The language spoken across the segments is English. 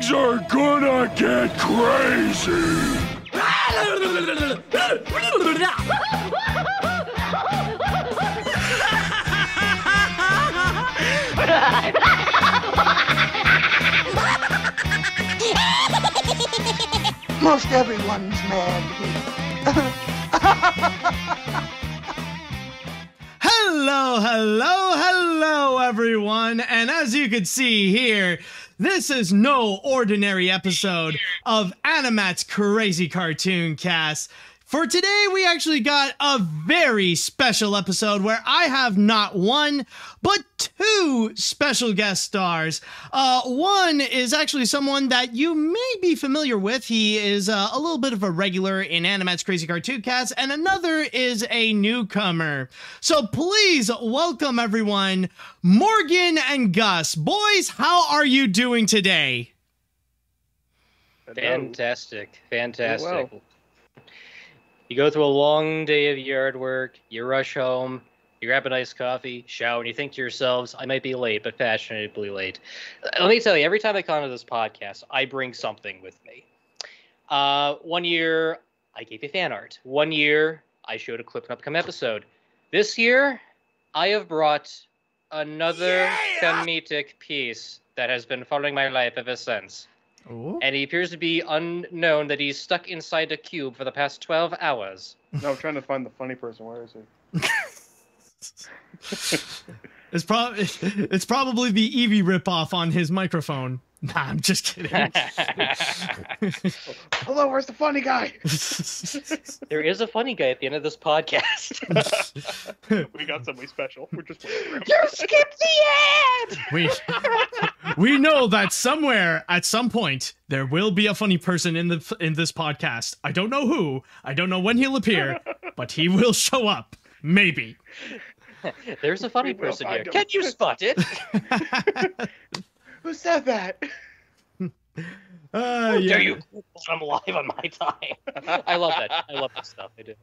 Things are gonna get crazy! Most everyone's mad here. Hello, everyone. And as you can see here, this is no ordinary episode of Animat's Crazy Cartoon Cast. For today, we actually got a very special episode where I have not one, but two special guest stars. One is actually someone that you may be familiar with. He is a little bit of a regular in Animat's Crazy Cartoon Cast, and another is a newcomer. So please welcome everyone, Morgan and Gus. Boys, how are you doing today? Fantastic. Fantastic. Well. You go through a long day of yard work, you rush home, you grab a nice coffee, shower, and you think to yourselves, I might be late, but fashionably late. Let me tell you, every time I come to this podcast, I bring something with me. 1 year, I gave you fan art. 1 year, I showed a clip of an upcoming episode. This year, I have brought another comedic piece that has been following my life ever since. Ooh. And he appears to be unknown that he's stuck inside a cube for the past 12 hours. No, I'm trying to find the funny person. Where is he? It's probably the Eevee ripoff on his microphone. Nah, I'm just kidding. Hello, where's the funny guy? There is a funny guy at the end of this podcast. We got somebody special. We're just waiting for him. You skipped the ad! We know that somewhere at some point there will be a funny person in this podcast. I don't know who. I don't know when he'll appear, but he will show up. Maybe. There's a funny person here. Can you spot it? Who said that? Dare you? I'm alive on my time. I love that. I love that stuff. I do.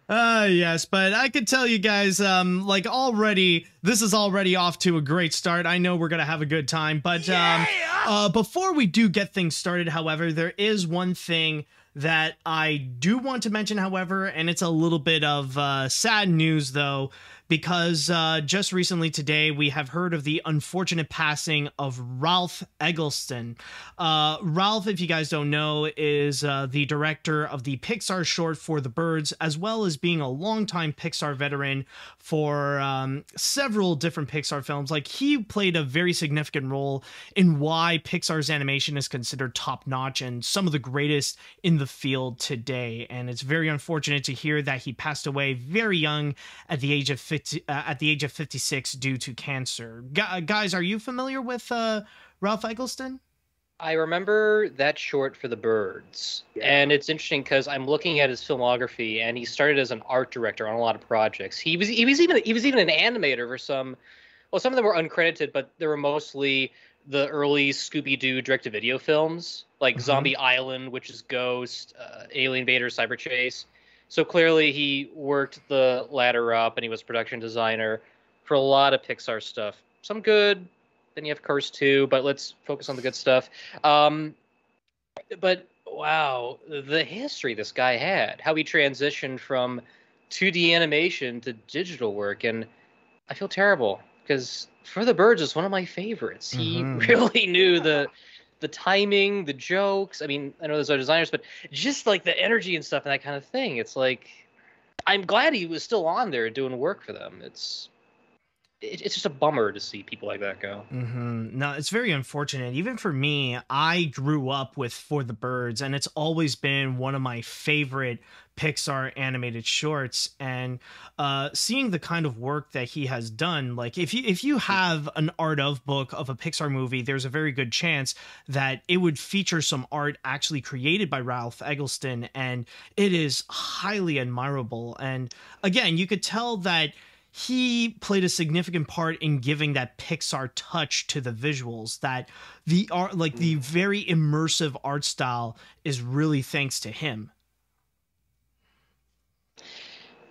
Yes, but I could tell you guys, this is already off to a great start. I know we're gonna have a good time, but before we do get things started, however, there is one thing that I do want to mention, however, and it's a little bit of sad news, though, because just recently today we have heard of the unfortunate passing of Ralph Eggleston. Ralph, if you guys don't know, is the director of the Pixar short For the Birds, as well as being a longtime Pixar veteran for several different Pixar films. Like, he played a very significant role in why Pixar's animation is considered top-notch and some of the greatest in the field today. And it's very unfortunate to hear that he passed away very young at the age of 56 due to cancer. Guys, are you familiar with Ralph Eggleston? I remember that short For the Birds, and it's interesting because I'm looking at his filmography, and he started as an art director on a lot of projects. He was even an animator for some. Well, some of them were uncredited, but they were mostly the early Scooby-Doo direct-to-video films, like Zombie Island, which is Ghost, Alien Invader, Cyber Chase. So clearly he worked the ladder up, and he was production designer for a lot of Pixar stuff. Some good, then you have Cars 2, but let's focus on the good stuff. But wow, the history this guy had, how he transitioned from 2D animation to digital work, and I feel terrible because For the Birds is one of my favorites. He really knew the timing, the jokes. I mean, I know there's other designers, but just like the energy and stuff and that kind of thing. It's like, I'm glad he was still on there doing work for them. It's just a bummer to see people like that go. No, it's very unfortunate. Even for me, I grew up with For the Birds, and it's always been one of my favorite Pixar animated shorts. And seeing the kind of work that he has done, like if you have an art of book of a Pixar movie, there's a very good chance that it would feature some art actually created by Ralph Eggleston, and it is highly admirable. And again, you could tell that he played a significant part in giving that Pixar touch to the visuals, that the art, like the very immersive art style, is really thanks to him.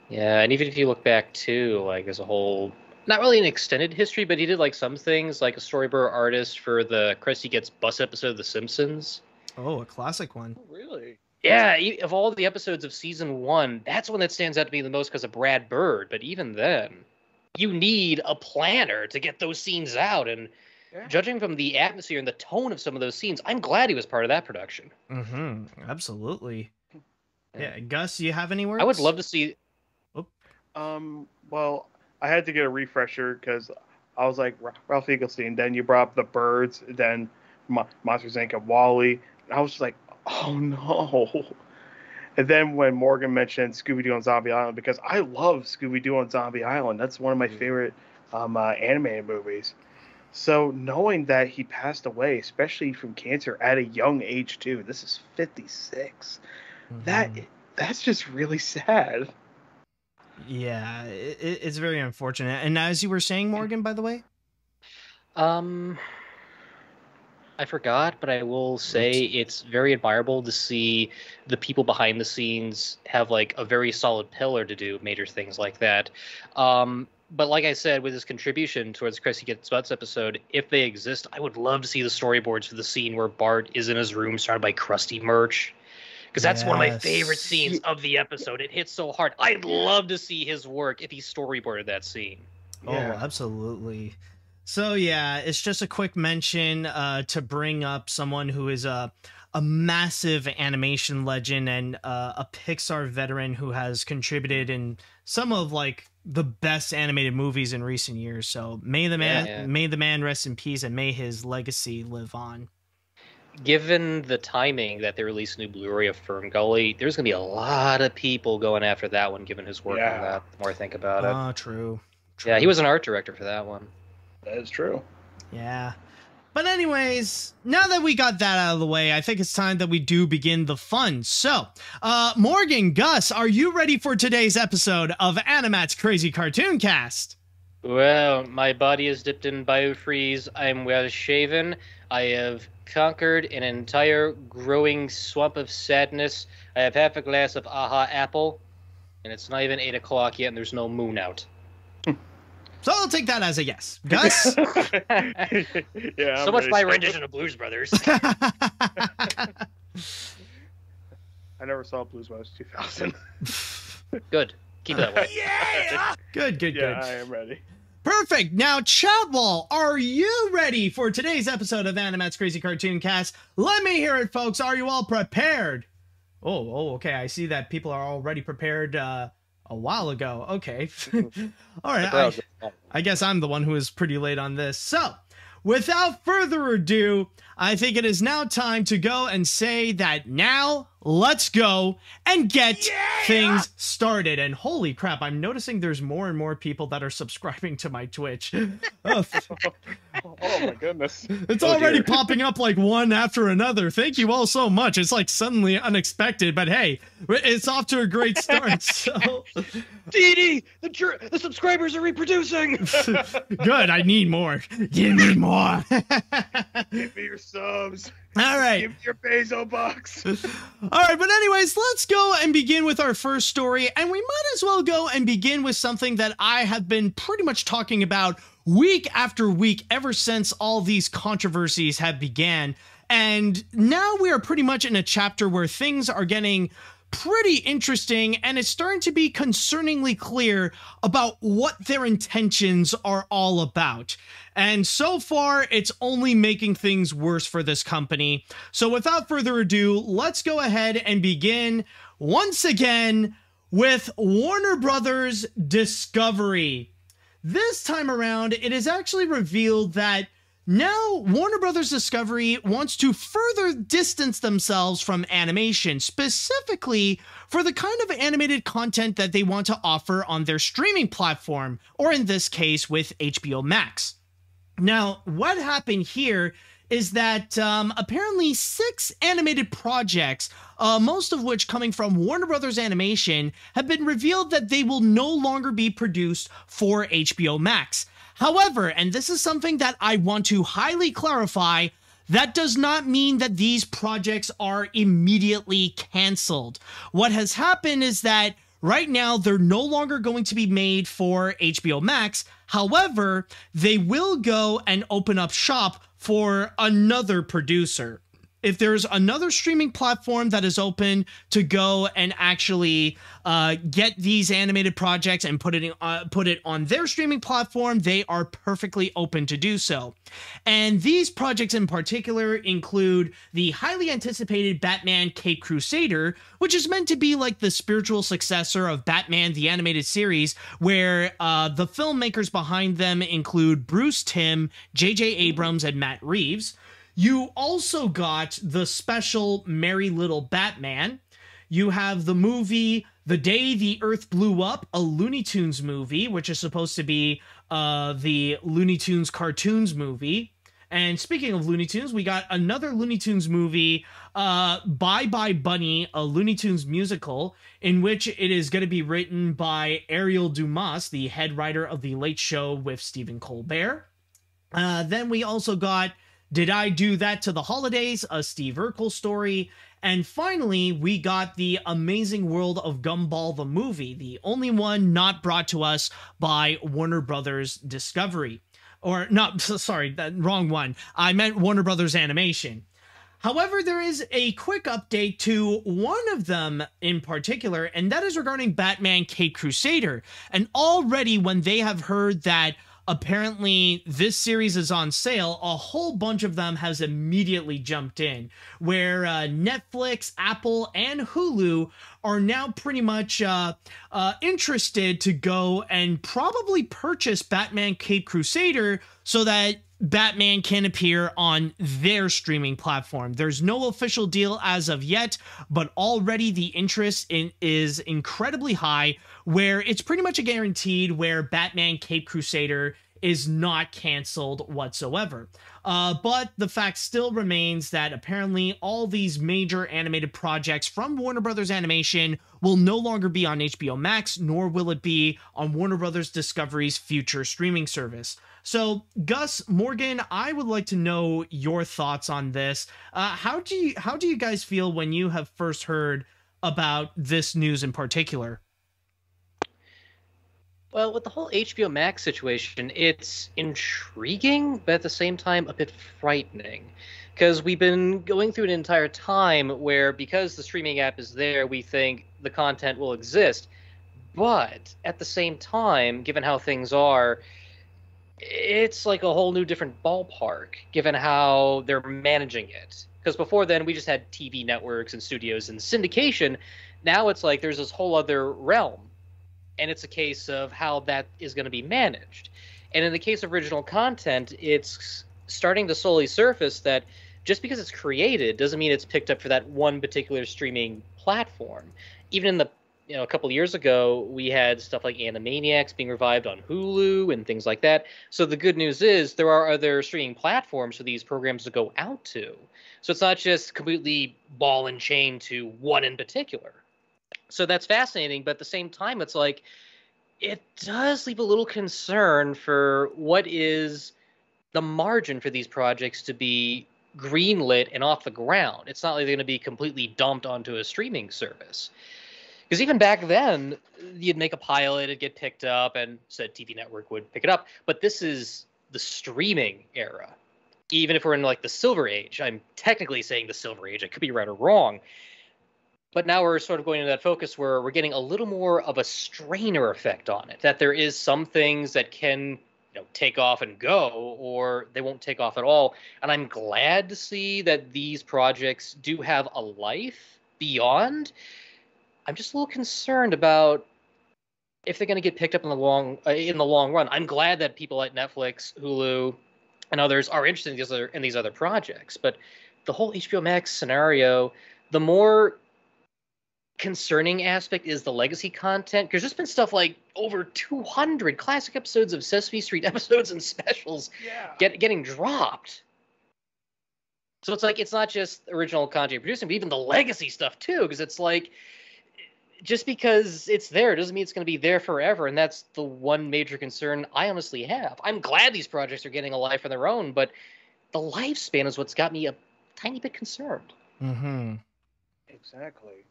Yeah, and even if you look back too, like there's a whole Not really an extended history, but he did like some things, like a storyboard artist for the Krusty Gets Bus episode of The Simpsons. Oh, a classic one. Really? Yeah, of all the episodes of season 1, that's one that stands out to me the most because of Brad Bird. But even then, you need a planner to get those scenes out. And judging from the atmosphere and the tone of some of those scenes, I'm glad he was part of that production. Mm-hmm. Absolutely. Yeah, Gus, you have any words? I would love to see. Well, I had to get a refresher because I was like Ralph Eaglestein. Then you brought up the Birds. Then Monsters Inc. and Wally. And I was just like, oh no. And then when Morgan mentioned Scooby-Doo on Zombie Island, because I love Scooby-Doo on Zombie Island. That's one of my favorite animated movies. So knowing that he passed away, especially from cancer at a young age too, this is 56. That's just really sad. Yeah, it's very unfortunate. And as you were saying, Morgan, by the way? I forgot, but I will say it's very admirable to see the people behind the scenes have like a very solid pillar to do major things like that. But like I said, with his contribution towards Krusty Gets Butts episode, if they exist, I would love to see the storyboards for the scene where Bart is in his room surrounded by Krusty merch. Because that's one of my favorite scenes of the episode. It hits so hard. I'd love to see his work if he storyboarded that scene. Oh, absolutely. So yeah, it's just a quick mention to bring up someone who is a massive animation legend and a Pixar veteran who has contributed in some of like the best animated movies in recent years. So may the man rest in peace, and may his legacy live on. Given the timing that they released a new Blu-ray of Fern Gully, there's going to be a lot of people going after that one, given his work on that, the more I think about it. Oh, true. Yeah, he was an art director for that one. That is true. Yeah. But anyways, now that we got that out of the way, I think it's time that we do begin the fun. So, Morgan, Gus, are you ready for today's episode of Animat's Crazy Cartoon Cast? Well, my body is dipped in biofreeze. I'm well shaven. I have conquered an entire growing swamp of sadness. I have half a glass of Aha Apple, and it's not even 8 o'clock yet, and there's no moon out. So I'll take that as a yes. Gus? Yeah. So much my rendition of Blues Brothers. I never saw Blues Brothers 2000. Good. Keep it that way. Good. Yeah, I am ready. Perfect. Now, Chatwall, are you ready for today's episode of Animat's Crazy Cartoon Cast? Let me hear it, folks. Are you all prepared? Oh, okay. I see that people are already prepared a while ago. Okay. All right. I guess I'm the one who is pretty late on this. So, without further ado, I think it is now time to go and say that now let's go and get things started. And holy crap, I'm noticing there's more and more people that are subscribing to my Twitch. Oh my goodness. It's already popping up like one after another. Thank you all so much. It's like suddenly unexpected, but hey, it's off to a great start. So DD, the subscribers are reproducing. Good, I need more. Give me more. Give me your subs. All right. Give me your Bezo bucks. All right, but anyways, let's go and begin with our first story, and we might as well go and begin with something that I have been pretty much talking about week after week ever since all these controversies have began, and now we are pretty much in a chapter where things are getting pretty interesting, and it's starting to be concerningly clear about what their intentions are all about. And so far, it's only making things worse for this company. So without further ado, let's go ahead and begin once again with Warner Brothers Discovery. This time around, it is actually revealed that now Warner Brothers Discovery wants to further distance themselves from animation, specifically for the kind of animated content that they want to offer on their streaming platform, or in this case with HBO Max. Now, what happened here is that apparently 6 animated projects, most of which coming from Warner Brothers Animation, have been revealed that they will no longer be produced for HBO Max. However, and this is something that I want to highly clarify, that does not mean that these projects are immediately canceled. What has happened is that Right now, they're no longer going to be made for HBO Max. However, they will go and open up shop for another producer. If there's another streaming platform that is open to go and actually get these animated projects and put it on their streaming platform, they are perfectly open to do so. And these projects in particular include the highly anticipated Batman Caped Crusader, which is meant to be like the spiritual successor of Batman the Animated Series, where the filmmakers behind them include Bruce Timm, J.J. Abrams, and Matt Reeves. You also got the special Merry Little Batman. You have the movie The Day the Earth Blew Up, a Looney Tunes movie, which is supposed to be the Looney Tunes cartoons movie. And speaking of Looney Tunes, we got another Looney Tunes movie, Bye Bye Bunny, a Looney Tunes musical, in which it is going to be written by Ariel Dumas, the head writer of The Late Show with Stephen Colbert. Then we also got Did I Do That to the Holidays, a Steve Urkel story. And finally, we got The Amazing World of Gumball the movie, the only one not brought to us by Warner Brothers Discovery. Or, no, sorry, wrong one. I meant Warner Brothers Animation. However, there is a quick update to one of them in particular, and that is regarding Batman Caped Crusader. And already when they have heard that apparently this series is on sale, a whole bunch of them has immediately jumped in, where Netflix, Apple, and Hulu are now pretty much interested to go and probably purchase Batman Caped Crusader so that Batman can appear on their streaming platform. There's no official deal as of yet, but already the interest is incredibly high, where it's pretty much a guaranteed where Batman Caped Crusader is not canceled whatsoever. But the fact still remains that apparently all these major animated projects from Warner Brothers Animation will no longer be on HBO Max, nor will it be on Warner Brothers Discovery's future streaming service. So, Gus, Morgan, I would like to know your thoughts on this. How do you guys feel when you have first heard about this news in particular? Well, with the whole HBO Max situation, it's intriguing, but at the same time a bit frightening. Because we've been going through an entire time where, because the streaming app is there, we think the content will exist. But at the same time, given how things are, it's like a whole new different ballpark, given how they're managing it. Because before then, we just had TV networks and studios and syndication. Now it's like there's this whole other realm. And it's a case of how that is going to be managed. And in the case of original content, it's starting to slowly surface that just because it's created doesn't mean it's picked up for that one particular streaming platform. Even in the a couple of years ago, we had stuff like Animaniacs being revived on Hulu and things like that. So the good news is there are other streaming platforms for these programs to go out to. So it's not just completely ball and chain to one in particular. So that's fascinating, but at the same time, it's like, it does leave a little concern for what is the margin for these projects to be greenlit and off the ground. It's not like they're going to be completely dumped onto a streaming service. Because even back then, you'd make a pilot, it'd get picked up, and said TV network would pick it up. But this is the streaming era. Even if we're in like the Silver Age, I'm technically saying the Silver Age, I could be right or wrong. But now we're sort of going into that focus where we're getting a little more of a strainer effect on it, that there is some things that can take off and go, or they won't take off at all. And I'm glad to see that these projects do have a life beyond. I'm just a little concerned about if they're going to get picked up in the long run. I'm glad that people like Netflix, Hulu, and others are interested in these other projects. But the whole HBO Max scenario, the more concerning aspect is the legacy content, because there's been stuff like over 200 classic episodes of Sesame Street episodes and specials getting dropped. So it's like, it's not just original content producing, but even the legacy stuff too, because it's like, just because it's there doesn't mean it's going to be there forever, and that's the one major concern I honestly have. I'm glad these projects are getting a life of their own, but the lifespan is what's got me a tiny bit concerned. Mm-hmm. Exactly.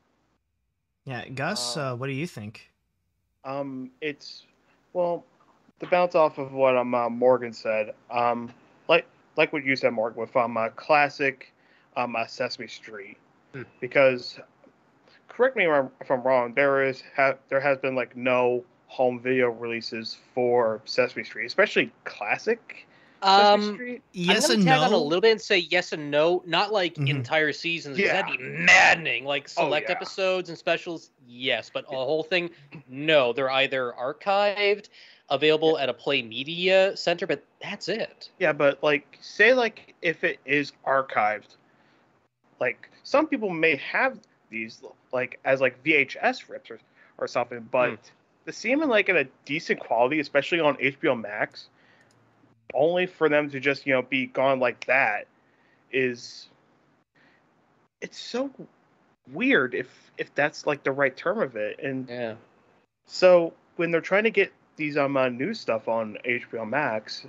Yeah, Gus, what do you think? It's well, to bounce off of what Morgan said. Like like what you said, Morgan, with classic Sesame Street, Hmm. because correct me if I'm wrong. There has been like no home video releases for Sesame Street, especially classic Sesame Street. Yes I'm and gonna tag on a no. little bit and say yes and no, not like Mhm. entire seasons, because Yeah. that'd be maddening. Like Oh, select yeah. episodes and specials, yes, but a whole thing, no. They're either archived, available at a Play Media Center, but that's it. Yeah, but like say like if it is archived, like some people may have these like as like VHS rips or something, but to see them in like in a decent quality, especially on HBO Max, only for them to just be gone like that is it's so weird if that's like the right term of it. And Yeah. so when they're trying to get these new stuff on HBO Max,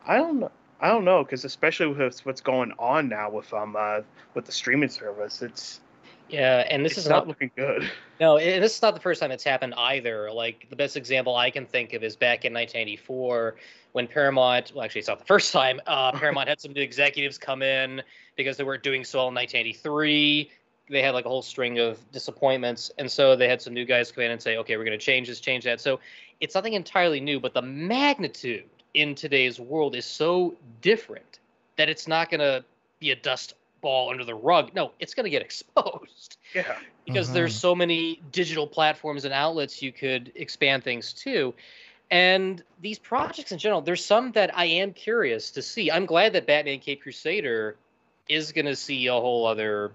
I don't know. I don't know, because especially with what's going on now with the streaming service, Yeah, and this it's is not not looking good. no, and this is not the first time it's happened either. Like the best example I can think of is back in 1984 when Paramount. Well, actually, it's not the first time. Paramount had some new executives come in because they weren't doing so well in 1983. They had like a whole string of disappointments, and so they had some new guys come in and say, "Okay, we're going to change this, change that." So it's nothing entirely new, but the magnitude in today's world is so different that it's not going to be a dust ball under the rug. No, it's going to get exposed Yeah. because there's so many digital platforms and outlets you could expand things to. And these projects in general, there's some that I am curious to see. I'm glad that Batman Cape Crusader is going to see a whole other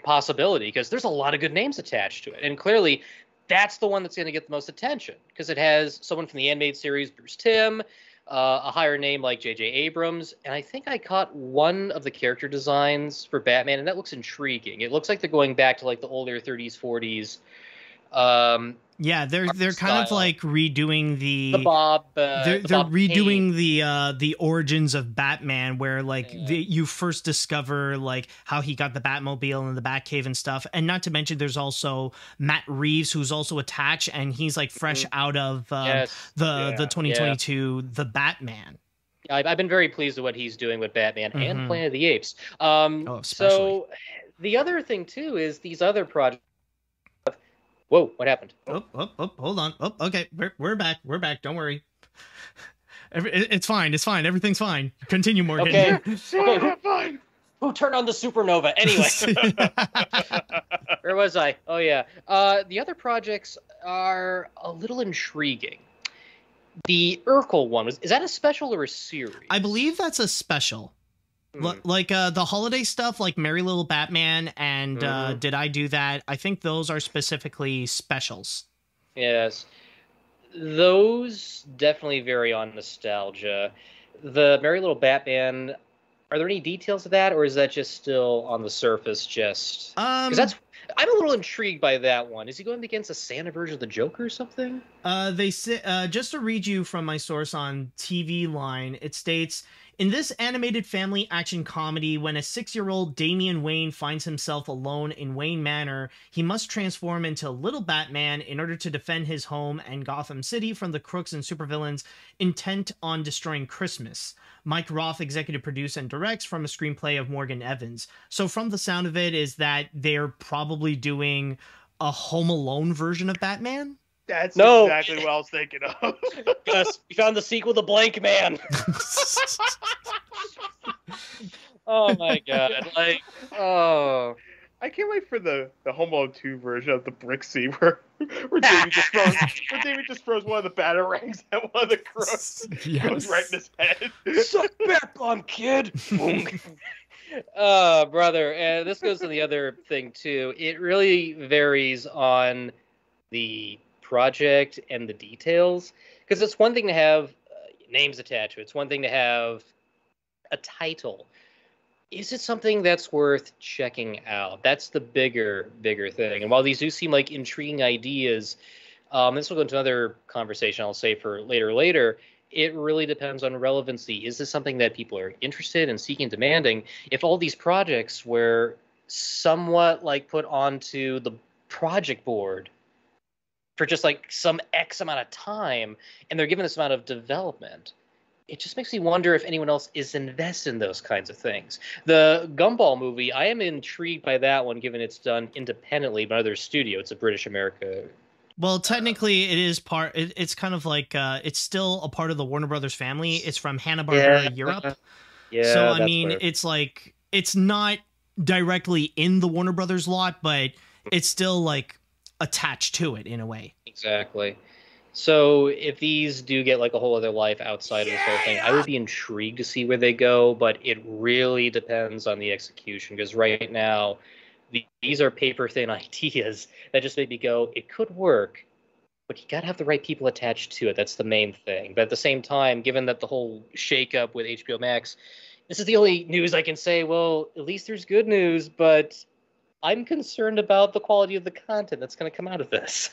possibility because there's a lot of good names attached to it. And clearly, that's the one that's going to get the most attention because it has someone from the animated series, Bruce Timm, a higher name like J.J. Abrams, and I think I caught one of the character designs for Batman, and that looks intriguing. It looks like they're going back to like the older 30s, 40s. Yeah, they're kind of style. like redoing the Bob. they're the Bob redoing Kane. the origins of Batman, where like you first discover like how he got the Batmobile and the Batcave and stuff, and not to mention there's also Matt Reeves who's also attached, and he's like fresh out of the 2022 The Batman. I've been very pleased with what he's doing with Batman and Planet of the Apes. Especially. So the other thing too is these other projects. Whoa! What happened? Oh, hold on. Oh, okay, we're back. We're back. Don't worry. It's fine. It's fine. Everything's fine. Continue, Morgan. Okay. Okay, fine. Who turned on the supernova? Anyway, where was I? Oh yeah. The other projects are a little intriguing. The Urkel one is that a special or a series? I believe that's a special. Like the holiday stuff, like Merry Little Batman and Did I Do That? I think those are specifically specials. Yes. Those definitely vary on nostalgia. The Merry Little Batman, are there any details of that, or is that just still on the surface? Just because I'm a little intrigued by that one. Is he going against a Santa version of the Joker or something? They say just to read you from my source on TV Line, it states. In this animated family action comedy, when a 6-year-old Damian Wayne finds himself alone in Wayne Manor, he must transform into Little Batman in order to defend his home and Gotham City from the crooks and supervillains intent on destroying Christmas. Mike Roth executive produced and directs from a screenplay of Morgan Evans. So from the sound of it is that they're probably doing a Home Alone version of Batman? That's exactly what I was thinking of. Gus, we found the sequel to Blank Man. Oh my god! Like, oh, I can't wait for the Home Alone 2 version of the Brick Sea where David just throws one of the batarangs at one of the crooks. Goes right in his head. Suck bat bomb, kid. Oh, brother, and this goes to the other thing too. It really varies on the project and the details, because it's one thing to have names attached to it. It's one thing to have a title. Is it something that's worth checking out? That's the bigger thing. And while these do seem like intriguing ideas, this will go into another conversation I'll say for later. It really depends on relevancy. Is this something that people are interested in, seeking, demanding? If all these projects where somewhat like put onto the project board for just like some X amount of time, and they're given this amount of development, it just makes me wonder if anyone else is invested in those kinds of things. The Gumball movie, I am intrigued by that one, given it's done independently by another studio. It's a British America. Well, technically, it is part. It's kind of like it's still a part of the Warner Brothers family. It's from Hanna-Barbera Europe. Yeah. So I mean, it's like it's not directly in the Warner Brothers lot, but it's still like attached to it in a way. Exactly. So if these do get like a whole other life outside of this whole thing, I would be intrigued to see where they go, but it really depends on the execution, because right now these are paper thin ideas that just make me go, it could work, but you gotta have the right people attached to it. That's the main thing. But at the same time, given that the whole shakeup with HBO Max, this is the only news I can say, well, at least there's good news, but I'm concerned about the quality of the content that's going to come out of this.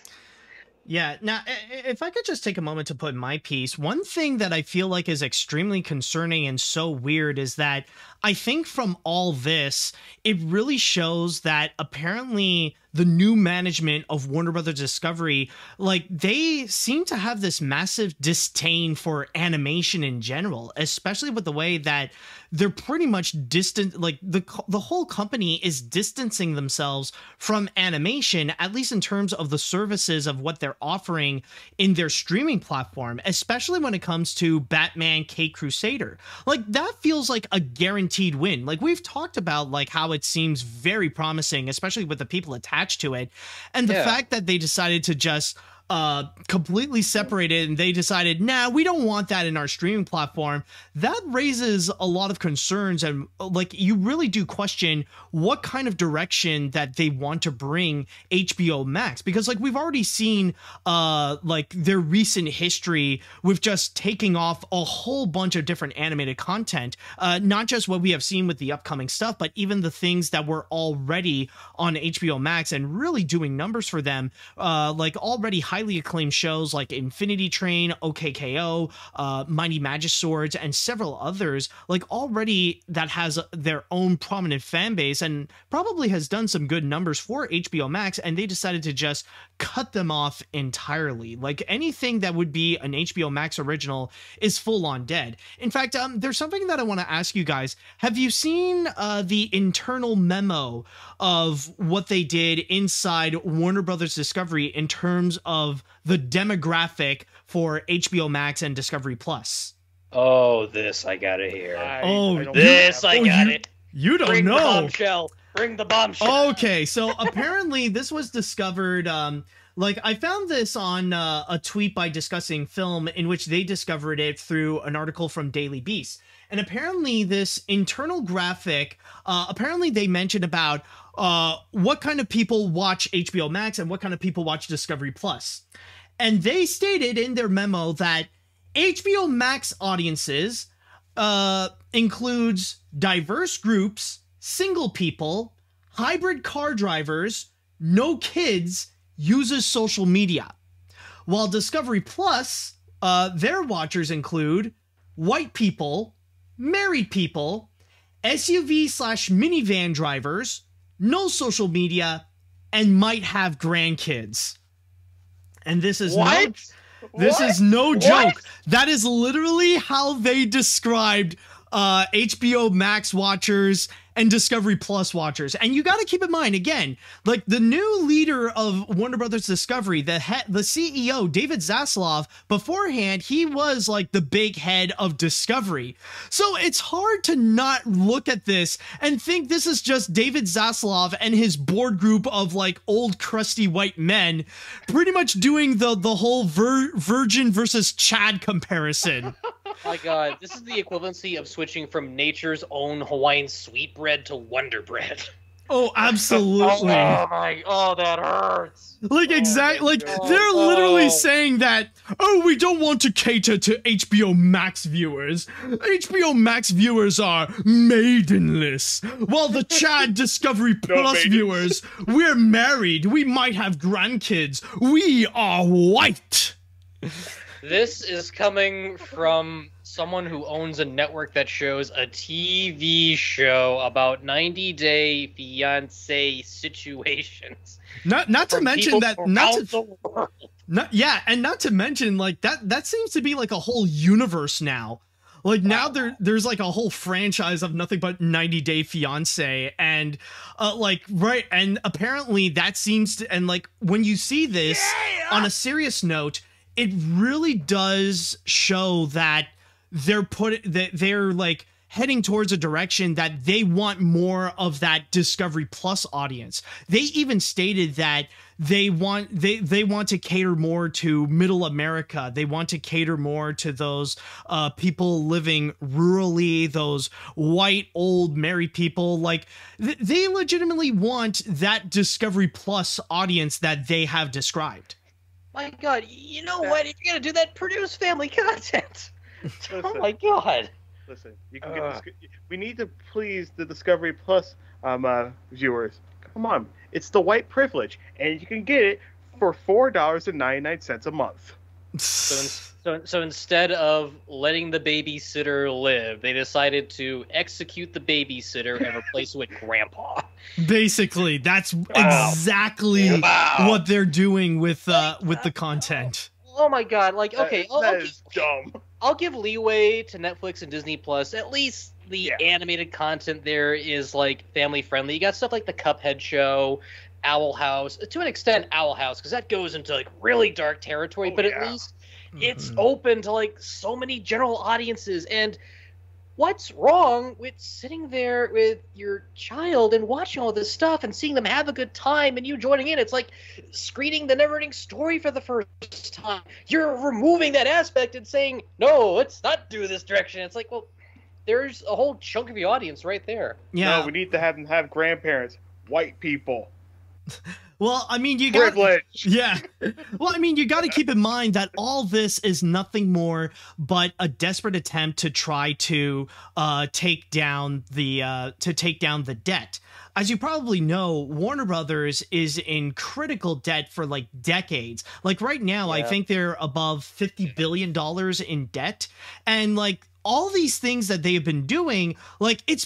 Yeah. Now, if I could just take a moment to put my piece, one thing that I feel like is extremely concerning and so weird is that I think from all this, it really shows that apparently the new management of Warner Brothers Discovery, like, they seem to have this massive disdain for animation in general, especially with the way that they're pretty much distant, like the whole company is distancing themselves from animation, at least in terms of the services of what they're offering in their streaming platform, especially when it comes to Batman Caped Crusader. Like, that feels like a guaranteed win. Like, we've talked about like how it seems very promising, especially with the people attached to it, and the fact that they decided to just completely separated and they decided, nah, we don't want that in our streaming platform. That raises a lot of concerns, and like, you really do question what kind of direction that they want to bring HBO Max, because like, we've already seen like their recent history with just taking off a whole bunch of different animated content, not just what we have seen with the upcoming stuff, but even the things that were already on HBO Max and really doing numbers for them, like already highly acclaimed shows like Infinity Train, OKKO, Mighty Magiswords, and several others, like already that has their own prominent fan base and probably has done some good numbers for HBO Max, and they decided to just cut them off entirely. Like, anything that would be an HBO Max original is full on dead. In fact, there's something that I want to ask you guys. Have you seen the internal memo of what they did inside Warner Brothers Discovery in terms of the demographic for HBO Max and Discovery Plus? Oh, this I gotta hear. I got it. You don't Bring know. the bombshell. Bring the bombshell. Okay, so apparently this was discovered, like, I found this on a tweet by Discussing Film, in which they discovered it through an article from Daily Beast. And apparently this internal graphic, apparently they mentioned about what kind of people watch HBO Max and what kind of people watch Discovery Plus. And they stated in their memo that HBO Max audiences includes diverse groups, single people, hybrid car drivers, no kids, uses social media. While Discovery Plus, their watchers include white people, married people, SUV/minivan drivers, no social media, and might have grandkids. And this is is no joke. That is literally how they described HBO Max watchers and Discovery Plus watchers. And you got to keep in mind, again, like, the new leader of Warner Brothers Discovery, the CEO, David Zaslav, beforehand, he was like the big head of Discovery. So it's hard to not look at this and think this is just David Zaslav and his board group of like old crusty white men pretty much doing the whole Virgin versus Chad comparison. My God, this is the equivalency of switching from Nature's Own Hawaiian Sweetbread to Wonder Bread. Oh, absolutely. Oh, that hurts. Like, exactly, like, they're literally saying that, oh, we don't want to cater to HBO Max viewers. HBO Max viewers are maidenless, while the Chad Discovery Plus viewers, we're married, we might have grandkids, we are white. This is coming from someone who owns a network that shows a TV show about 90-day fiance situations. Not to from mention people that throughout the world. not to mention like that seems to be like a whole universe now. Like now there's like a whole franchise of nothing but 90 Day Fiance and and apparently that seems to, and like when you see this on a serious note, it really does show that they're like heading towards a direction that they want more of that Discovery Plus audience. They even stated that they want to cater more to middle America. They want to cater more to those people living rurally, those white old married people. Like they legitimately want that Discovery Plus audience that they have described. My God, you know what? If you're gonna do that, produce family content. Oh my God. Listen, you can get this. We need to please the Discovery Plus viewers. Come on, it's the white privilege, and you can get it for $4.99 a month. So instead of letting the babysitter live, they decided to execute the babysitter and replace it with grandpa. Basically, that's exactly what they're doing with the content. Oh my God! Like, okay, that is dumb. I'll give leeway to Netflix and Disney Plus. At least the animated content there is like family friendly. You got stuff like the Cuphead show, Owl House, to an extent Owl House, because that goes into like really dark territory. But at least it's open to like so many general audiences. And what's wrong with sitting there with your child and watching all this stuff and seeing them have a good time and you joining in? It's like screening the Neverending Story for the first time. You're removing that aspect and saying, no, let's not do this direction. It's like, well, there's a whole chunk of the audience right there. Yeah. No, we need to have grandparents, white people. Well, I mean, you got privilege. Yeah. Well, I mean, you got to keep in mind that all this is nothing more but a desperate attempt to try to take down the debt. As you probably know, Warner Brothers is in critical debt for like decades. Like right now, I think they're above $50 billion in debt, and like all these things that they have been doing, like it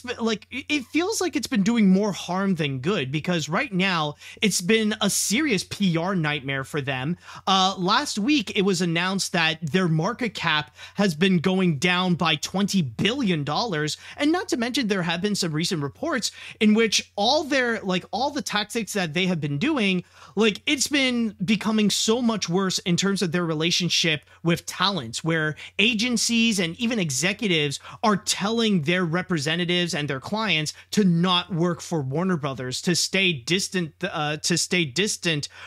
feels like it's been doing more harm than good, because right now it's been a serious PR nightmare for them. Last week it was announced that their market cap has been going down by $20 billion. And not to mention, there have been some recent reports in which all the tactics that they have been doing, like it's been becoming so much worse in terms of their relationship with talent, where agencies and even executives are telling their representatives and their clients to not work for Warner Brothers, to stay distant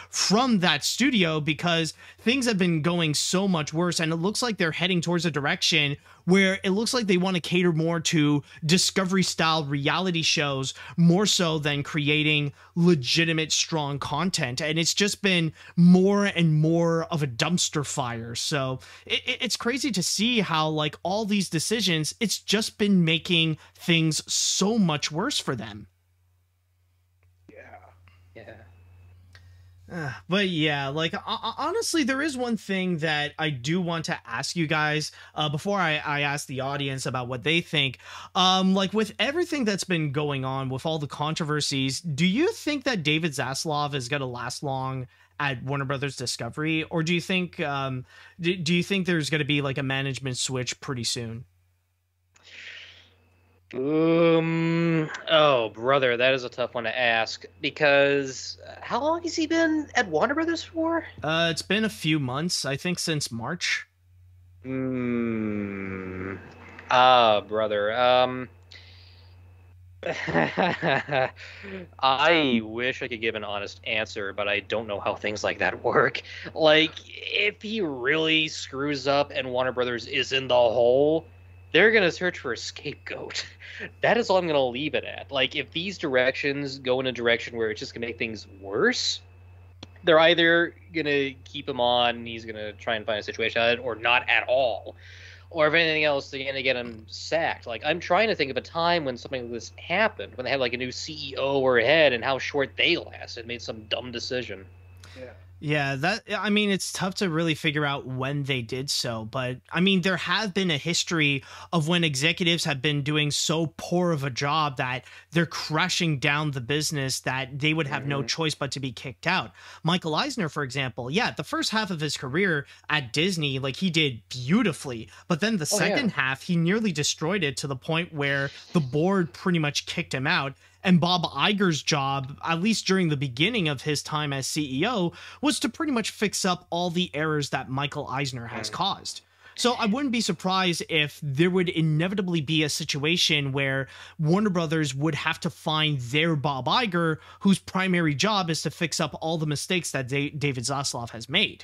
from that studio, because things have been going so much worse. And it looks like they're heading towards a direction where it looks like they want to cater more to Discovery style reality shows more so than creating legitimate, strong content. And it's just been more and more of a dumpster fire. So it's crazy to see how like all these decisions, it's just been making things so much worse for them. But yeah, like honestly, there is one thing that I do want to ask you guys before I ask the audience about what they think. Like with everything that's been going on, with all the controversies, do you think that David Zaslav is going to last long at Warner Brothers Discovery, or do you think do you think there's going to be like a management switch pretty soon? Oh, brother, that is a tough one to ask, because how long has he been at Warner Brothers for? It's been a few months, I think since March. Brother, I wish I could give an honest answer, but I don't know how things like that work. Like, if he really screws up and Warner Brothers is in the hole, they're going to search for a scapegoat. That is all I'm going to leave it at. Like, if these directions go in a direction where it's just going to make things worse, they're either going to keep him on and he's going to try and find a situation out of it, or not at all. Or if anything else, they're going to get him sacked. Like, I'm trying to think of a time when something like this happened, when they had, like, a new CEO or a head, and how short they lasted, made some dumb decision. Yeah, I mean, it's tough to really figure out when they did so, but I mean, there have been a history of when executives have been doing so poor of a job that they're crushing down the business that they would have no choice but to be kicked out. Michael Eisner, for example, yeah, the first half of his career at Disney, like he did beautifully, but then the second half, he nearly destroyed it to the point where the board pretty much kicked him out. And Bob Iger's job, at least during the beginning of his time as CEO, was to pretty much fix up all the errors that Michael Eisner has caused. So I wouldn't be surprised if there would inevitably be a situation where Warner Brothers would have to find their Bob Iger, whose primary job is to fix up all the mistakes that David Zaslav has made.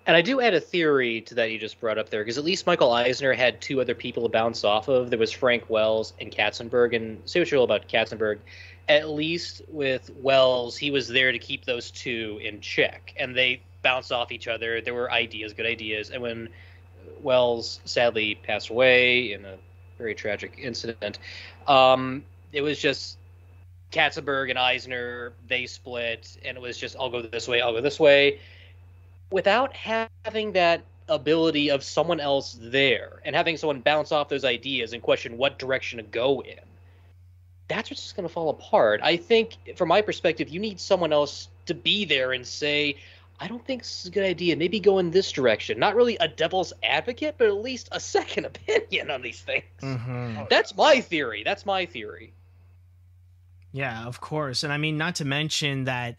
And I do add a theory to that you just brought up there, because at least Michael Eisner had two other people to bounce off of. There was Frank Wells and Katzenberg, and say what you will about Katzenberg. At least with Wells, he was there to keep those two in check, and they bounced off each other. There were ideas, good ideas, and when Wells sadly passed away in a very tragic incident, it was just Katzenberg and Eisner, they split, and it was just, I'll go this way, I'll go this way, without having that ability of someone else there and having someone bounce off those ideas and question what direction to go in. That's what's just going to fall apart. I think, from my perspective, you need someone else to be there and say, I don't think this is a good idea. Maybe go in this direction. Not really a devil's advocate, but at least a second opinion on these things. That's my theory. That's my theory. Yeah, of course. And I mean, not to mention that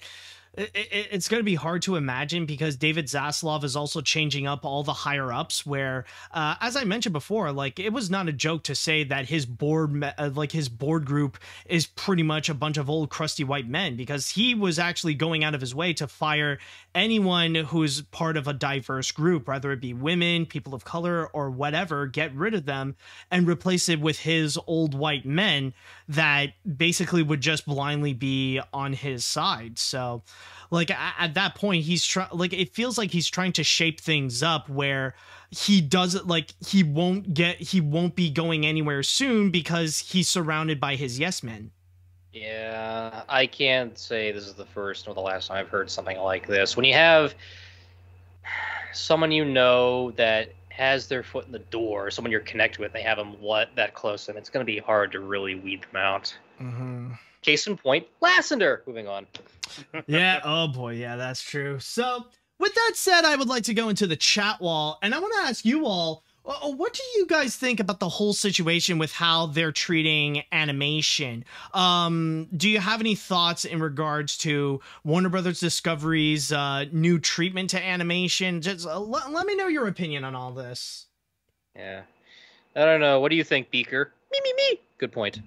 it's going to be hard to imagine because David Zaslav is also changing up all the higher ups where, as I mentioned before, like it was not a joke to say that his board, his board group is pretty much a bunch of old crusty white men, because he was actually going out of his way to fire anyone who's part of a diverse group, whether it be women, people of color, or whatever, get rid of them and replace it with his old white men that basically would just blindly be on his side. So like at that point, it feels like he's trying to shape things up where he doesn't, like, he won't be going anywhere soon because he's surrounded by his yes men. Yeah, I can't say this is the first or the last time I've heard something like this. When you have someone you know that has their foot in the door, someone you're connected with, they have them that close to them, it's going to be hard to really weed them out. Case in point, Lassiter. Moving on. Yeah, oh boy, yeah, that's true. So, with that said, I would like to go into the chat wall, and I want to ask you all, what do you guys think about the whole situation with how they're treating animation? Do you have any thoughts in regards to Warner Brothers Discovery's new treatment to animation? Just let me know your opinion on all this. Yeah. I don't know. What do you think, Beaker? Me. Good point.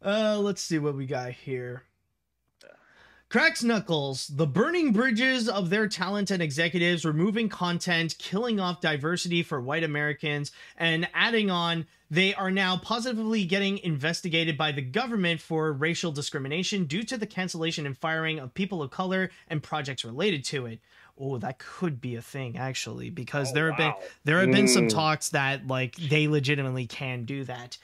Let's see what we got here. Cracks Knuckles, the burning bridges of their talent and executives, removing content, killing off diversity for white Americans, and adding on, they are now positively getting investigated by the government for racial discrimination due to the cancellation and firing of people of color and projects related to it. Oh, that could be a thing, actually, because there have been some talks that, like, they legitimately can do that.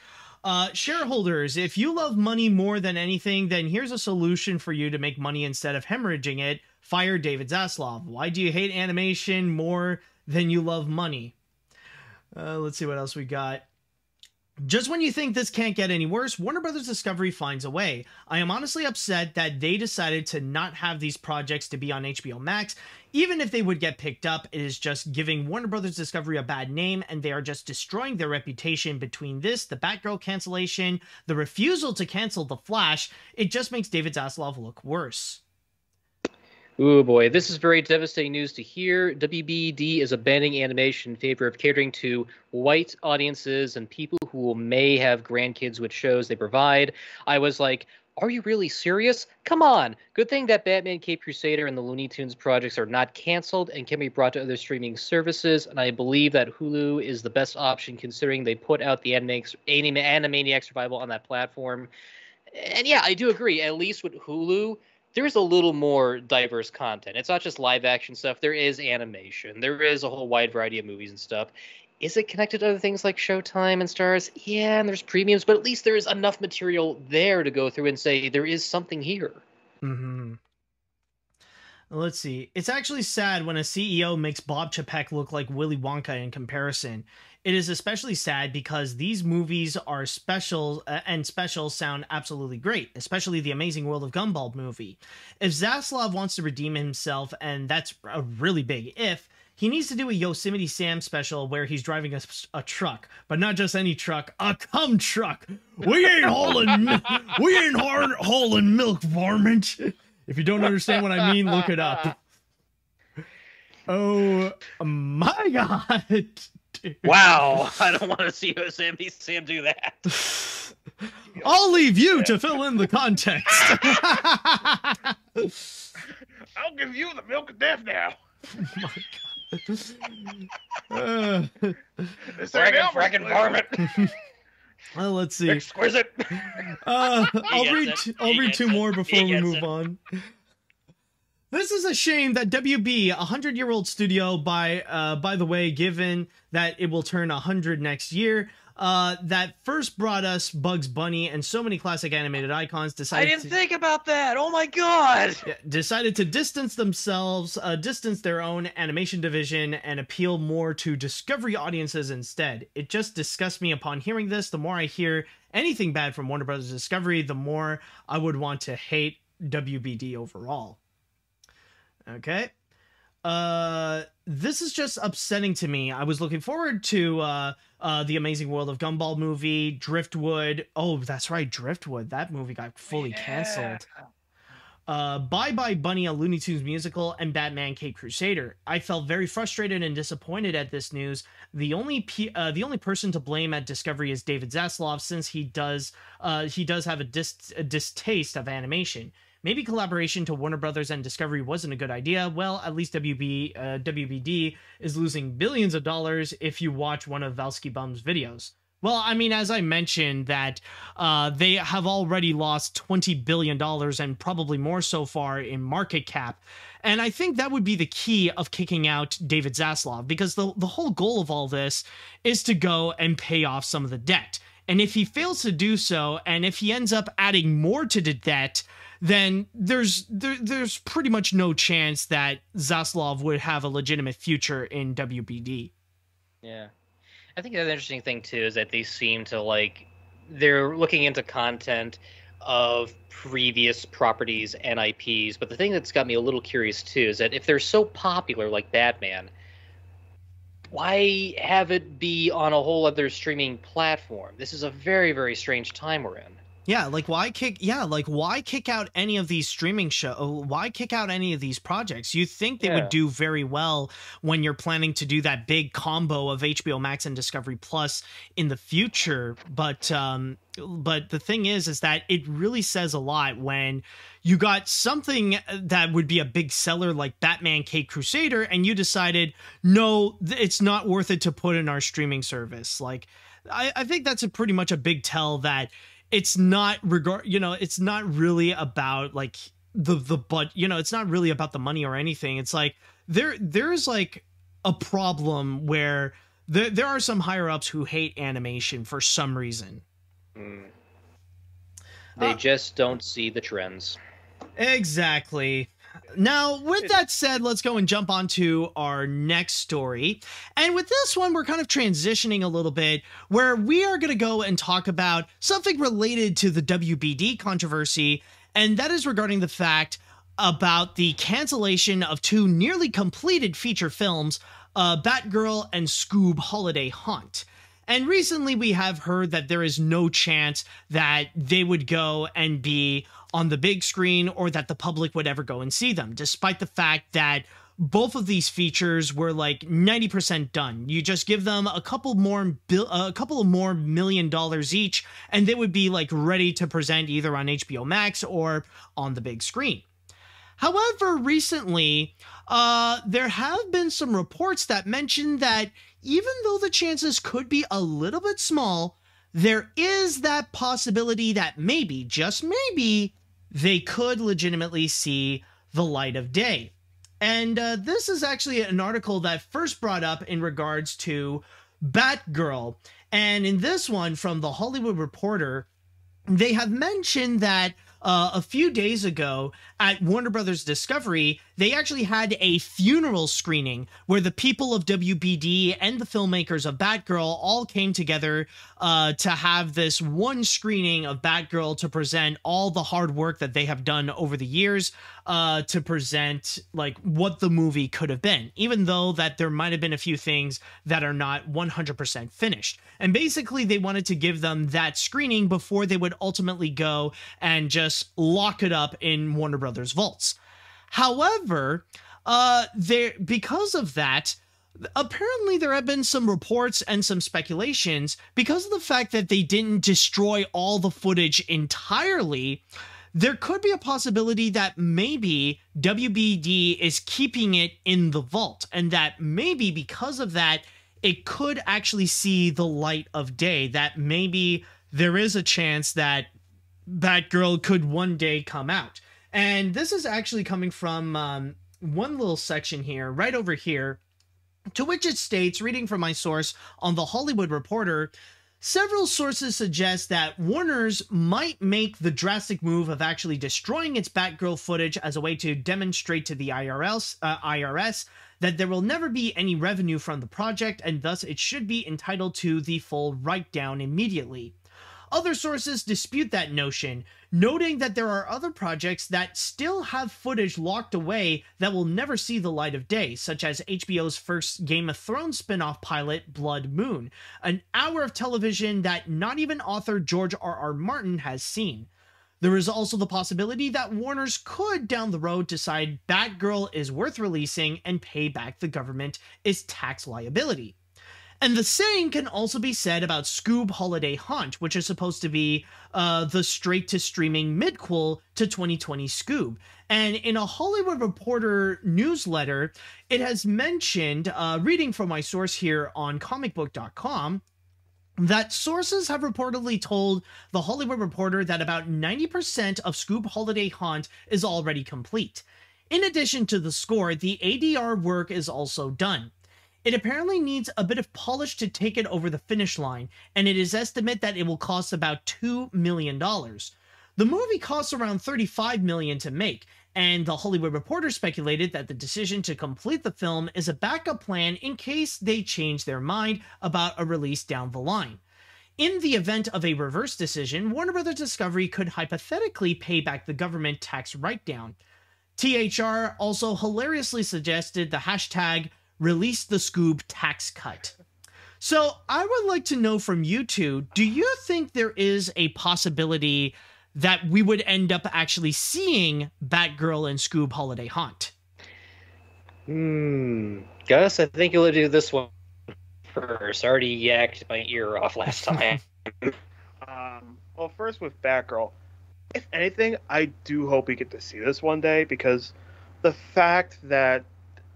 Shareholders, if you love money more than anything, then here's a solution for you to make money instead of hemorrhaging it. Fire David Zaslav. Why do you hate animation more than you love money? Let's see what else we got. Just when you think this can't get any worse, Warner Brothers Discovery finds a way. I am honestly upset that they decided to not have these projects to be on HBO Max. Even if they would get picked up, it is just giving Warner Brothers Discovery a bad name, and they are just destroying their reputation. Between this, the Batgirl cancellation, the refusal to cancel The Flash, it just makes David Zaslav look worse. Ooh, boy, this is very devastating news to hear. WBD is abandoning animation in favor of catering to white audiences and people who may have grandkids with shows they provide. I was like, are you really serious? Come on. Good thing that Batman Cape Crusader and the Looney Tunes projects are not canceled and can be brought to other streaming services, and I believe that Hulu is the best option considering they put out the Animaniacs Revival on that platform. And yeah, I do agree. At least with Hulu, there's a little more diverse content. It's not just live action stuff. There is animation. There is a whole wide variety of movies and stuff. Is it connected to other things like Showtime and Stars? Yeah, and there's premiums, but at least there is enough material there to go through and say there is something here. Let's see. It's actually sad when a CEO makes Bob Chapek look like Willy Wonka in comparison. It is especially sad because these movies are special and specials sound absolutely great, especially the Amazing World of Gumball movie. If Zaslav wants to redeem himself, and that's a really big if, he needs to do a Yosemite Sam special where he's driving a truck, but not just any truck, a cum truck. We ain't hauling milk, varmint. If you don't understand what I mean, look it up. Oh my god. Wow, I don't want to see Yosemite Sam do that. I'll leave you to fill in the context. I'll give you the milk of death now. Oh my god. Frackin' varmint. Well, let's see. Exquisite. I'll read two more before we move it. on. This is a shame that WB, a 100-year-old studio, by the way, given that it will turn 100 next year, that first brought us Bugs Bunny and so many classic animated icons, decided think about that. Oh my god. decided to distance themselves, distance their own animation division, and appeal more to Discovery audiences instead. It just disgusts me upon hearing this. The more I hear anything bad from Warner Bros. Discovery, the more I would want to hate WBD overall. Okay. This is just upsetting to me. I was looking forward to the Amazing World of Gumball movie, Driftwood. Oh, that's right, Driftwood. That movie got fully canceled. Bye Bye Bunny, a Looney Tunes musical, and Batman Caped Crusader. I felt very frustrated and disappointed at this news. The only person to blame at Discovery is David Zaslav, since he does have a distaste of animation. Maybe collaboration to Warner Brothers and Discovery wasn't a good idea. Well, at least WBD is losing billions of dollars if you watch one of Valsky Bum's videos. Well, I mean, as I mentioned, that they have already lost $20 billion and probably more so far in market cap. And I think that would be the key of kicking out David Zaslav, because the whole goal of all this is to go and pay off some of the debt. And if he fails to do so, and if he ends up adding more to the debt, then there's pretty much no chance that Zaslav would have a legitimate future in WBD. Yeah. I think the other interesting thing, too, is that they seem to, they're looking into content of previous properties and IPs. But the thing that's got me a little curious, too, is that if they're so popular like Batman, why have it be on a whole other streaming platform? This is a very, very strange time we're in. Yeah, why kick out any of these streaming shows? Why kick out any of these projects? You think they would do very well when you're planning to do that big combo of HBO Max and Discovery Plus in the future, but the thing is that it really says a lot when you got something that would be a big seller like Batman Caped Crusader, and you decided, no, it's not worth it to put in our streaming service. I think that's pretty much a big tell that it's not it's not really about it's not really about the money or anything. It's there's a problem where there are some higher ups who hate animation for some reason. They just don't see the trends. Exactly. Now, with that said, let's go and jump onto our next story. And with this one, we're kind of transitioning a little bit, where we are going to go and talk about something related to the WBD controversy, and that is regarding the fact about the cancellation of two nearly completed feature films, Batgirl and Scoob Holiday Haunt. And recently we have heard that there is no chance that they would go and be on the big screen or that the public would ever go and see them, despite the fact that both of these features were 90% done. You just give them a couple of more $1 million each, and they would be ready to present either on HBO Max or on the big screen. However, recently, there have been some reports that mention that even though the chances could be a little bit small, there is that possibility that maybe, just maybe, they could legitimately see the light of day. And this is actually an article that first brought up in regards to Batgirl. And in this one, from The Hollywood Reporter, they have mentioned that a few days ago at Warner Brothers Discovery, they actually had a funeral screening where the people of WBD and the filmmakers of Batgirl all came together to have this one screening of Batgirl to present all the hard work that they have done over the years, to present like what the movie could have been, even though that there might have been a few things that are not 100% finished. And basically they wanted to give them that screening before they would ultimately go and just lock it up in Warner Brothers vaults. However, because of that, apparently there have been some reports and some speculations because of the fact that they didn't destroy all the footage entirely. There could be a possibility that maybe WBD is keeping it in the vault, and that maybe because of that, it could actually see the light of day, that maybe there is a chance that Batgirl could one day come out. And this is actually coming from one little section here, right over here, to which it states, reading from my source on The Hollywood Reporter, several sources suggest that Warner's might make the drastic move of actually destroying its Batgirl footage as a way to demonstrate to the IRS that there will never be any revenue from the project, and thus it should be entitled to the full write-down immediately. Other sources dispute that notion, noting that there are other projects that still have footage locked away that will never see the light of day, such as HBO's first Game of Thrones spin-off pilot, Blood Moon, an hour of television that not even author George R.R. Martin has seen. There is also the possibility that Warner's could, down the road, decide Batgirl is worth releasing and pay back the government its tax liability. And the same can also be said about Scoob Holiday Hunt, which is supposed to be the straight-to-streaming midquel to 2020 Scoob. And in a Hollywood Reporter newsletter, it has mentioned, reading from my source here on comicbook.com, that sources have reportedly told the Hollywood Reporter that about 90% of Scoob Holiday Hunt is already complete. In addition to the score, the ADR work is also done. It apparently needs a bit of polish to take it over the finish line, and it is estimated that it will cost about $2 million. The movie costs around $35 million to make, and the Hollywood Reporter speculated that the decision to complete the film is a backup plan in case they change their mind about a release down the line. In the event of a reverse decision, Warner Bros. Discovery could hypothetically pay back the government tax write-down. THR also hilariously suggested the hashtag release the Scoob tax cut. So I would like to know from you two, do you think there is a possibility that we would end up actually seeing Batgirl and Scoob Holiday Hunt? Gus, I think you'll do this one first. I already yacked my ear off last time. Well, first with Batgirl, if anything, I do hope we get to see this one day, because the fact that,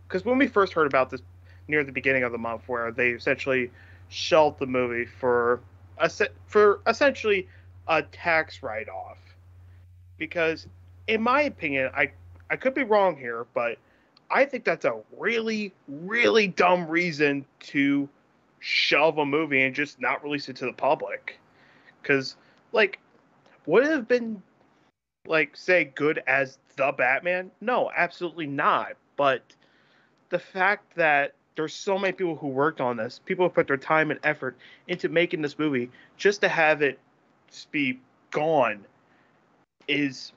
because when we first heard about this near the beginning of the month, where they essentially shelved the movie for essentially a tax write-off, because in my opinion, I could be wrong here, but I think that's a really, really dumb reason to shelve a movie and just not release it to the public. Because, like, would it have been, like, say, good as The Batman? No, absolutely not. But the fact that there's so many people who worked on this, people who put their time and effort into making this movie, just to have it be gone it's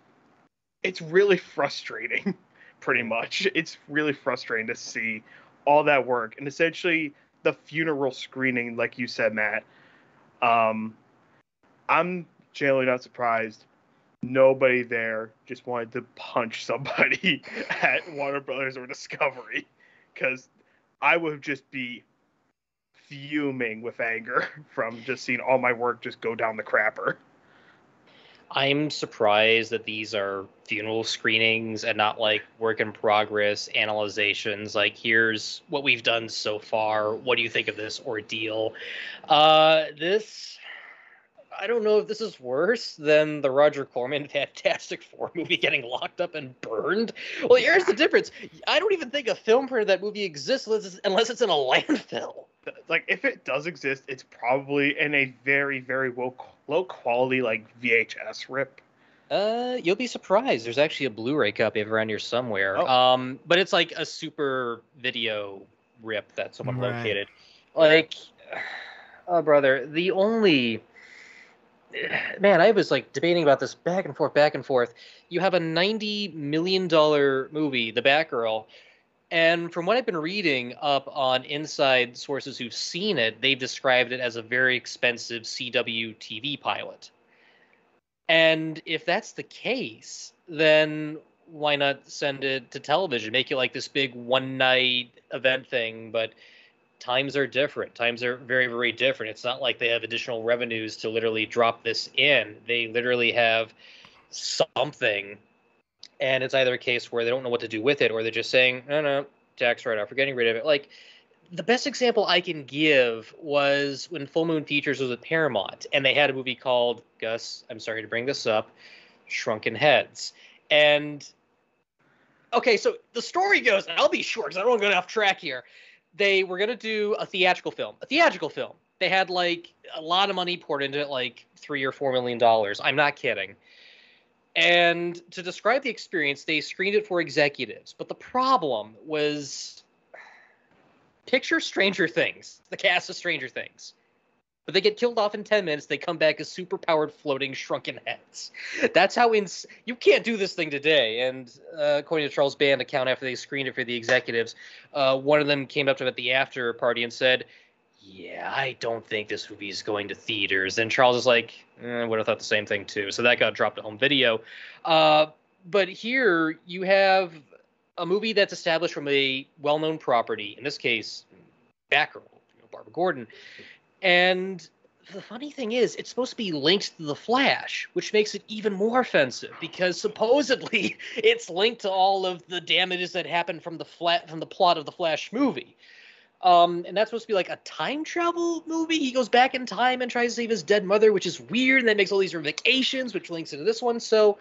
really frustrating. Pretty much, it's really frustrating to see all that work, and essentially the funeral screening, like you said, Matt. I'm genuinely not surprised nobody there just wanted to punch somebody at Warner Brothers or Discovery, because I would just be fuming with anger from just seeing all my work just go down the crapper. I'm surprised that these are funeral screenings and not like work in progress analyzations. Like, here's what we've done so far. What do you think of this ordeal? I don't know if this is worse than the Roger Corman Fantastic Four movie getting locked up and burned. Well, here's the difference. I don't even think a film print of that movie exists unless it's in a landfill. Like, if it does exist, it's probably in a very, very low quality, like, VHS rip. You'll be surprised. There's actually a Blu-ray copy of it around here somewhere. Oh. But it's like a super video rip that someone Right. located. Like, oh, brother, the only... Man, I was like debating about this back and forth, back and forth. You have a $90 million movie, The Batgirl, and from what I've been reading up on inside sources who've seen it, they've described it as a very expensive CW TV pilot. And if that's the case, then why not send it to television? Make it like this big one-night event thing, but times are different. Times are very, very different. It's not like they have additional revenues to literally drop this in. They literally have something, and it's either a case where they don't know what to do with it, or they're just saying, no, tax write-off, we're getting rid of it. Like, the best example I can give was when Full Moon Features was at Paramount, and they had a movie called, Gus, I'm sorry to bring this up, Shrunken Heads. And, okay, so the story goes, and I'll be short because I don't want to go off track here. They were going to do a theatrical film. They had, like, a lot of money poured into it, like $3 or $4 million. I'm not kidding. And to describe the experience, they screened it for executives. But the problem was, picture Stranger Things, the cast of Stranger Things. But they get killed off in 10 minutes. They come back as super-powered floating shrunken heads. That's how you can't do this thing today. And according to Charles Band account, after they screened it for the executives, one of them came up to him at the after party and said, yeah, I don't think this movie is going to theaters. And Charles is like, I would have thought the same thing too. So that got dropped to home video. But here you have a movie that's established from a well-known property, in this case, Batgirl, Barbara Gordon. And the funny thing is, it's supposed to be linked to The Flash, which makes it even more offensive because supposedly it's linked to all of the damages that happened from the plot of the Flash movie. And that's supposed to be like a time travel movie. He goes back in time and tries to save his dead mother, which is weird, and then makes all these ramifications, which links into this one. So,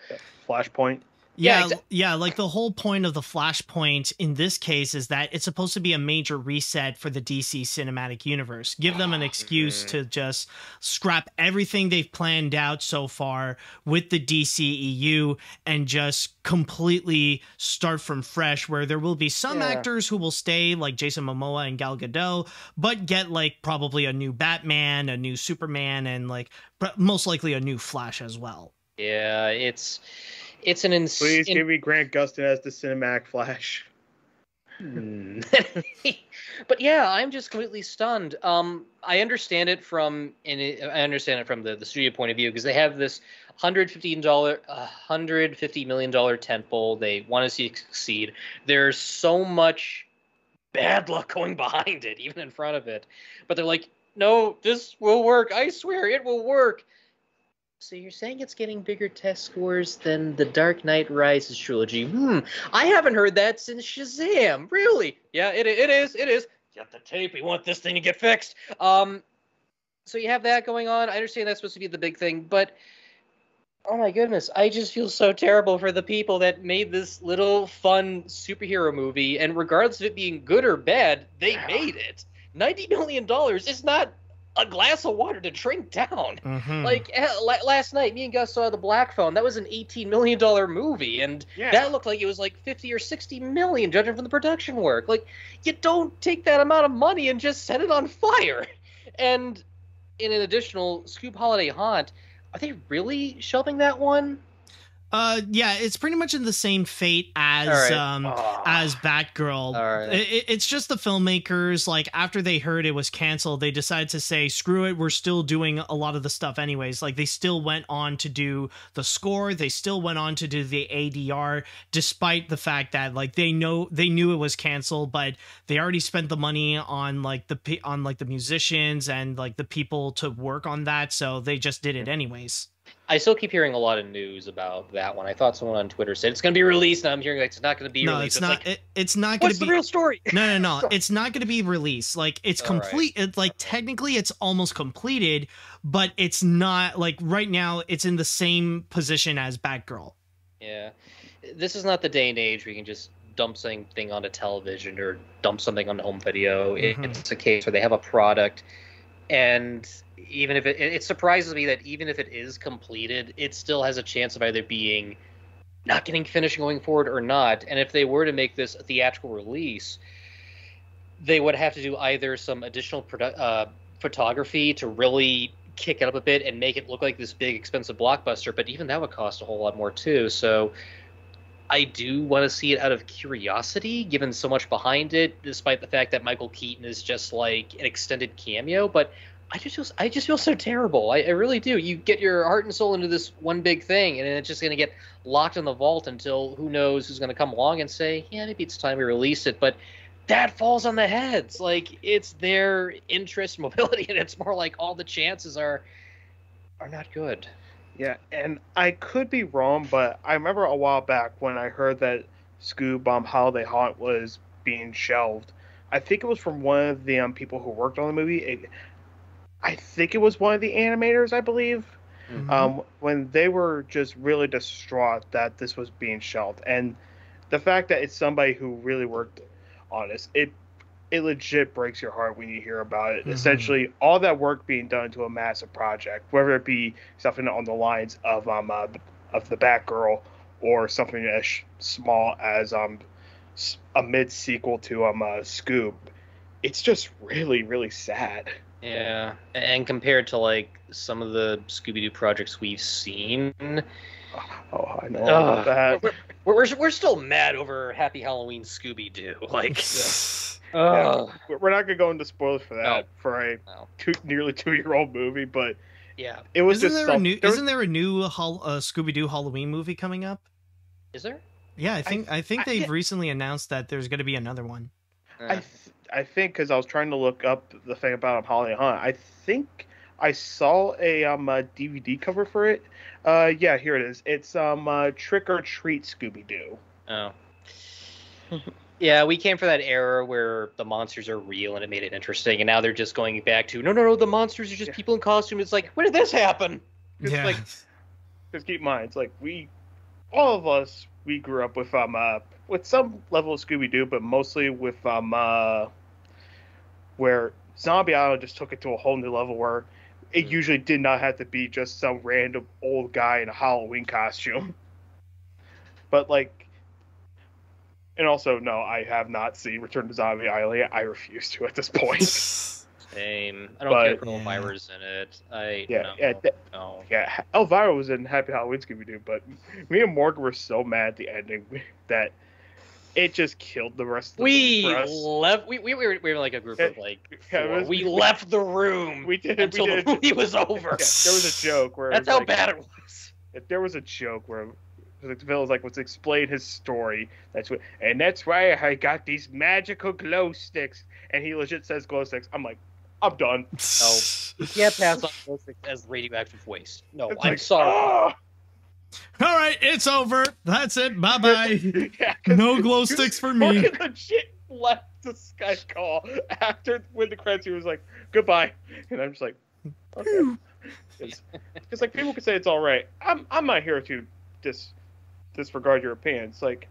Flashpoint. Yeah, like the whole point of the Flashpoint in this case is that it's supposed to be a major reset for the DC cinematic universe. Give them an excuse to just scrap everything they've planned out so far with the DCEU and just completely start from fresh, where there will be some actors who will stay, like Jason Momoa and Gal Gadot, but get like probably a new Batman, a new Superman, and like most likely a new Flash as well. Yeah, it's an insane. Please give me Grant Gustin as the cinematic Flash. But yeah, I'm just completely stunned. I understand it from the studio point of view because they have this $150 million tentpole. They want to see it succeed. There's so much bad luck going behind it, even in front of it. But they're like, no, this will work. I swear it will work. So you're saying it's getting bigger test scores than the Dark Knight Rises trilogy? I haven't heard that since Shazam. Really? Yeah, it is. Get the tape. We want this thing to get fixed. So you have that going on. I understand that's supposed to be the big thing, but oh my goodness, I just feel so terrible for the people that made this little fun superhero movie, and regardless of it being good or bad, they made it. $90 million is not a glass of water to drink down. Like last night, me and Gus saw The Black Phone. That was an $18 million movie, and that looked like it was like 50 or 60 million, judging from the production work. Like, you don't take that amount of money and just set it on fire. And in an additional Scoop Holiday Haunt, are they really shelving that one? Yeah, it's pretty much in the same fate as as Batgirl. It's just the filmmakers, like, after they heard it was canceled, they decided to say, screw it, we're still doing a lot of the stuff anyways. Like, they still went on to do the score, they still went on to do the ADR, despite the fact that, like, they knew it was canceled, but they already spent the money on the musicians and like the people to work on that, so they just did it anyways. I still keep hearing a lot of news about that one. I thought someone on Twitter said it's going to be released, and I'm hearing like it's not going to be released. No, it's not going to be. What's the real story? No. It's not going to be released. Like, it's complete. Right. Like, technically, it's almost completed, but it's not. Like, right now, it's in the same position as Batgirl. Yeah, this is not the day and age where you can just dump something onto television or dump something on home video. It's a case where they have a product, and even if it surprises me that even if it is completed, it still has a chance of either being not getting finished going forward or not. And if they were to make this a theatrical release, they would have to do either some additional photography to really kick it up a bit and make it look like this big expensive blockbuster, but even that would cost a whole lot more too. So I do want to see it out of curiosity, given so much behind it, despite the fact that Michael Keaton is just like an extended cameo. But I just feel so terrible. I really do. You get your heart and soul into this one big thing, and then it's just going to get locked in the vault until who knows who's going to come along and say, yeah, maybe it's time we release it. But that falls on the heads. Like, it's their interest, mobility, and it's more like all the chances are not good. Yeah, and I could be wrong, but I remember a while back when I heard that Scoob Holiday Haunt was being shelved. I think it was from one of the people who worked on the movie. I think it was one of the animators, I believe, when they were just really distraught that this was being shelved. And the fact that it's somebody who really worked on this, it legit breaks your heart when you hear about it. Essentially, all that work being done to a massive project, whether it be something on the lines of the Batgirl or something as small as a mid sequel to Scoob, it's just really, really sad. Yeah, and compared to like some of the Scooby-Doo projects we've seen, oh, I know about that. We're still mad over Happy Halloween Scooby-Doo. Like, we're not gonna go into spoilers for that for a nearly 2-year-old movie, but yeah, it was isn't there a new Scooby-Doo Halloween movie coming up? Is there? Yeah, I think they've recently announced that there's going to be another one. I think because I was trying to look up the thing about Holiday Hunt, I think I saw a DVD cover for it. Yeah, here it is. It's Trick or Treat Scooby-Doo. Oh. Yeah, we came from that era where the monsters are real and it made it interesting, and now they're just going back to no, the monsters are just people in costume. It's like, when did this happen? It's like, just keep in mind, it's like all of us, we grew up with some level of Scooby-Doo, but mostly with where Zombie Island just took it to a whole new level where it usually did not have to be just some random old guy in a Halloween costume. But like, and also, no, I have not seen Return to Zombie Island yet. I refuse to at this point. Same. I don't care for Elvira's in it. No. Elvira was in Happy Halloween Scooby-Doo, but me and Morgan were so mad at the ending that it just killed the rest of the movie for us. We were like a group of like four. We left the room until the movie was over. Yeah, there was a joke where that's how bad it was. There was a joke where Phil was like, let's explain his story. That's why I got these magical glow sticks. And he legit says glow sticks. I'm like, I'm done. No, you can't pass on glow sticks as radioactive waste. No, I'm sorry. All right, it's over. That's it. Bye-bye. No glow sticks for me. Morgan legit left the Skype call after when the credits. He was like, goodbye. And I'm just like, okay. It's like, people could say it's all right. I'm not here to disregard your opinion. It's like,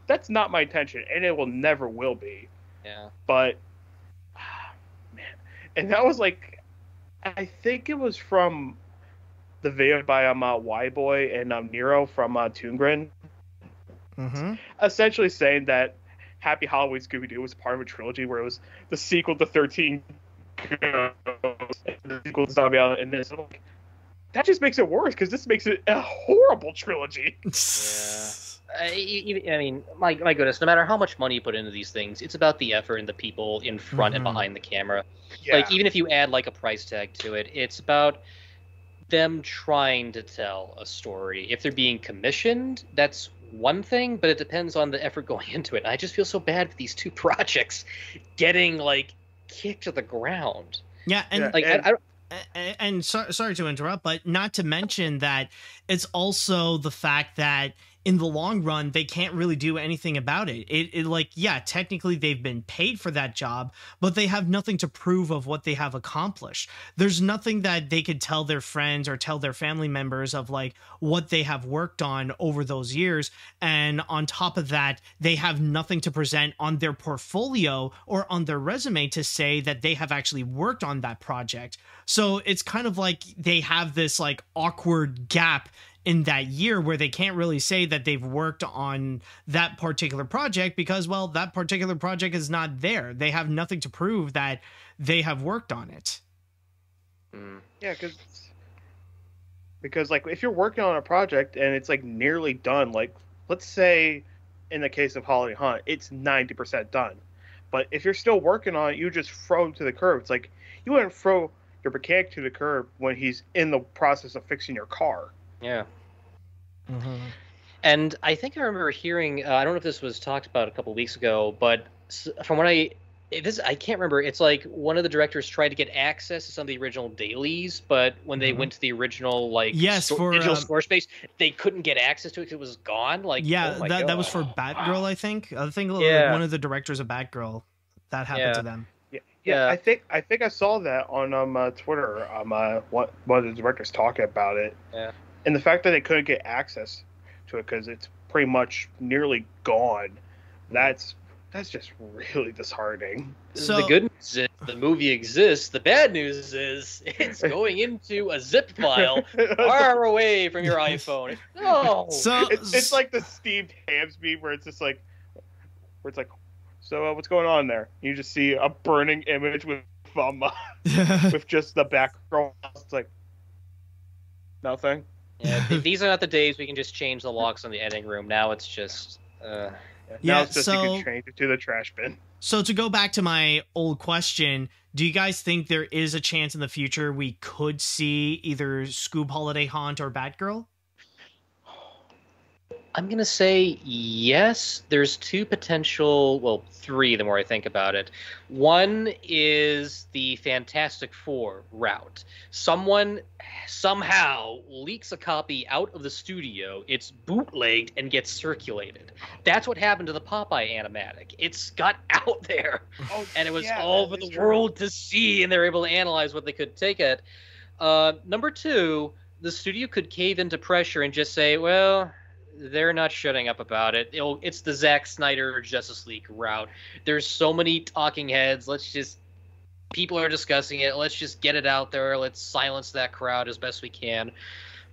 that's not my intention, and it never will be. Yeah. But, man. And that was like, I think it was from the video by Y-Boy and Nero from Toon Grin. Essentially saying that Happy Halloween Scooby-Doo was part of a trilogy where it was the sequel to 13 Ghosts, the sequel to Zombie Island, and this. That just makes it worse, because this makes it a horrible trilogy. Yeah. I mean, my goodness, no matter how much money you put into these things, it's about the effort and the people in front and behind the camera. Yeah. Like, even if you add like a price tag to it, it's about them trying to tell a story. If they're being commissioned, that's one thing, but it depends on the effort going into it. And I just feel so bad for these two projects getting like kicked to the ground. Yeah, and like and sorry to interrupt, but not to mention that it's also the fact that in the long run, they can't really do anything about it. It like, yeah, technically they've been paid for that job, but they have nothing to prove of what they have accomplished. There's nothing that they could tell their friends or tell their family members of like what they have worked on over those years. And on top of that, they have nothing to present on their portfolio or on their resume to say that they have actually worked on that project. So it's kind of like they have this like awkward gap in that year where they can't really say that they've worked on that particular project because, well, that particular project is not there. They have nothing to prove that they have worked on it. Yeah, because like if you're working on a project and it's like nearly done, like let's say in the case of Holiday Hunt, it's 90% done. But if you're still working on it, you just throw him to the curb. It's like you wouldn't throw your mechanic to the curb when he's in the process of fixing your car. Yeah. And I think I remember hearing, I don't know if this was talked about a couple weeks ago, but from what I can't remember. It's like one of the directors tried to get access to some of the original dailies, but when they went to the original digital store space, they couldn't get access to it because it was gone. Like, yeah, oh that was for Batgirl, I think. I think Yeah. one of the directors of Batgirl, that happened to them. Yeah, I think I saw that on Twitter. One of the directors talking about it. Yeah. And the fact that they couldn't get access to it because it's pretty much nearly gone. That's just really disheartening. So the good news is the movie exists. The bad news is it's going into a zip file far away from your iPhone. No. So it's like the Steve Hams meme where it's just like, so what's going on there? You just see a burning image with with just the background. It's like nothing. Yeah, these are not the days we can just change the locks on the editing room. Now it's just. Now Yeah, it's just you can change it to the trash bin. So to go back to my old question, do you guys think there is a chance in the future we could see either Scoob Holiday Haunt or Batgirl? I'm going to say yes. There's two potential, well, three the more I think about it. One is the Fantastic Four route. Someone somehow leaks a copy out of the studio, it's bootlegged, and gets circulated. That's what happened to the Popeye animatic. It's got out there, and it was all over the world to see, and they were able to analyze what they could take it. Number two, the studio could cave into pressure and just say, well, they're not shutting up about it. It's the Zack Snyder Justice League route. There's so many talking heads. People are discussing it. Let's just get it out there. Let's silence that crowd as best we can.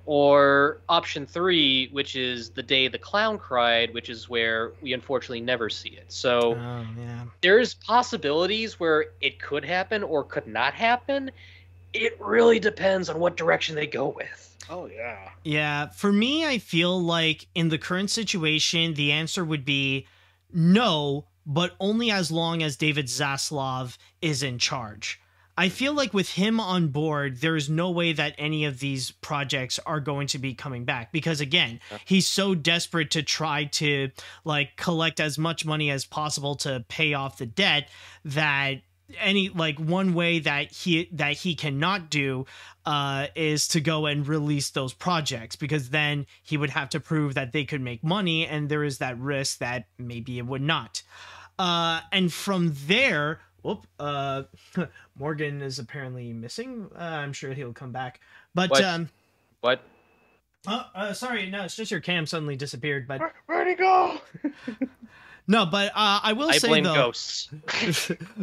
Or option three, which is The Day the Clown Cried, which is where we unfortunately never see it. So there's possibilities where it could happen or could not happen. It really depends on what direction they go with. Oh, yeah. Yeah, for me, I feel like in the current situation, the answer would be no, but only as long as David Zaslav is in charge. I feel like with him on board, there is no way that any of these projects are going to be coming back because, again, he's so desperate to try to collect as much money as possible to pay off the debt that one way that he cannot do is to go and release those projects, because then he would have to prove that they could make money, and there is that risk that maybe it would not. And from there, Morgan is apparently missing. I'm sure he'll come back. But what? Sorry, no, it's just your cam suddenly disappeared. But where'd he go? No, but I will say, blame though, ghosts.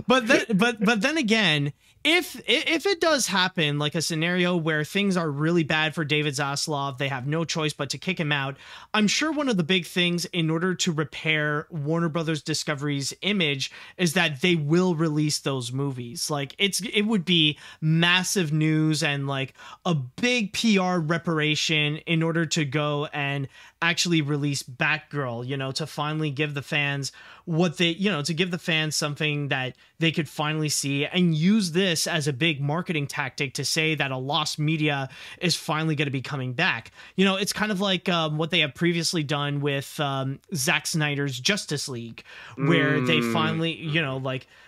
but then again, if it does happen, like a scenario where things are really bad for David Zaslav, they have no choice but to kick him out. I'm sure one of the big things in order to repair Warner Brothers Discovery's image is that they will release those movies. It would be massive news and a big PR reparation in order to go and actually release Batgirl, to finally give the fans what they, to give the fans something that they could finally see, and use this as a big marketing tactic to say that a lost media is finally going to be coming back. It's kind of like what they have previously done with Zack Snyder's Justice League, where they finally,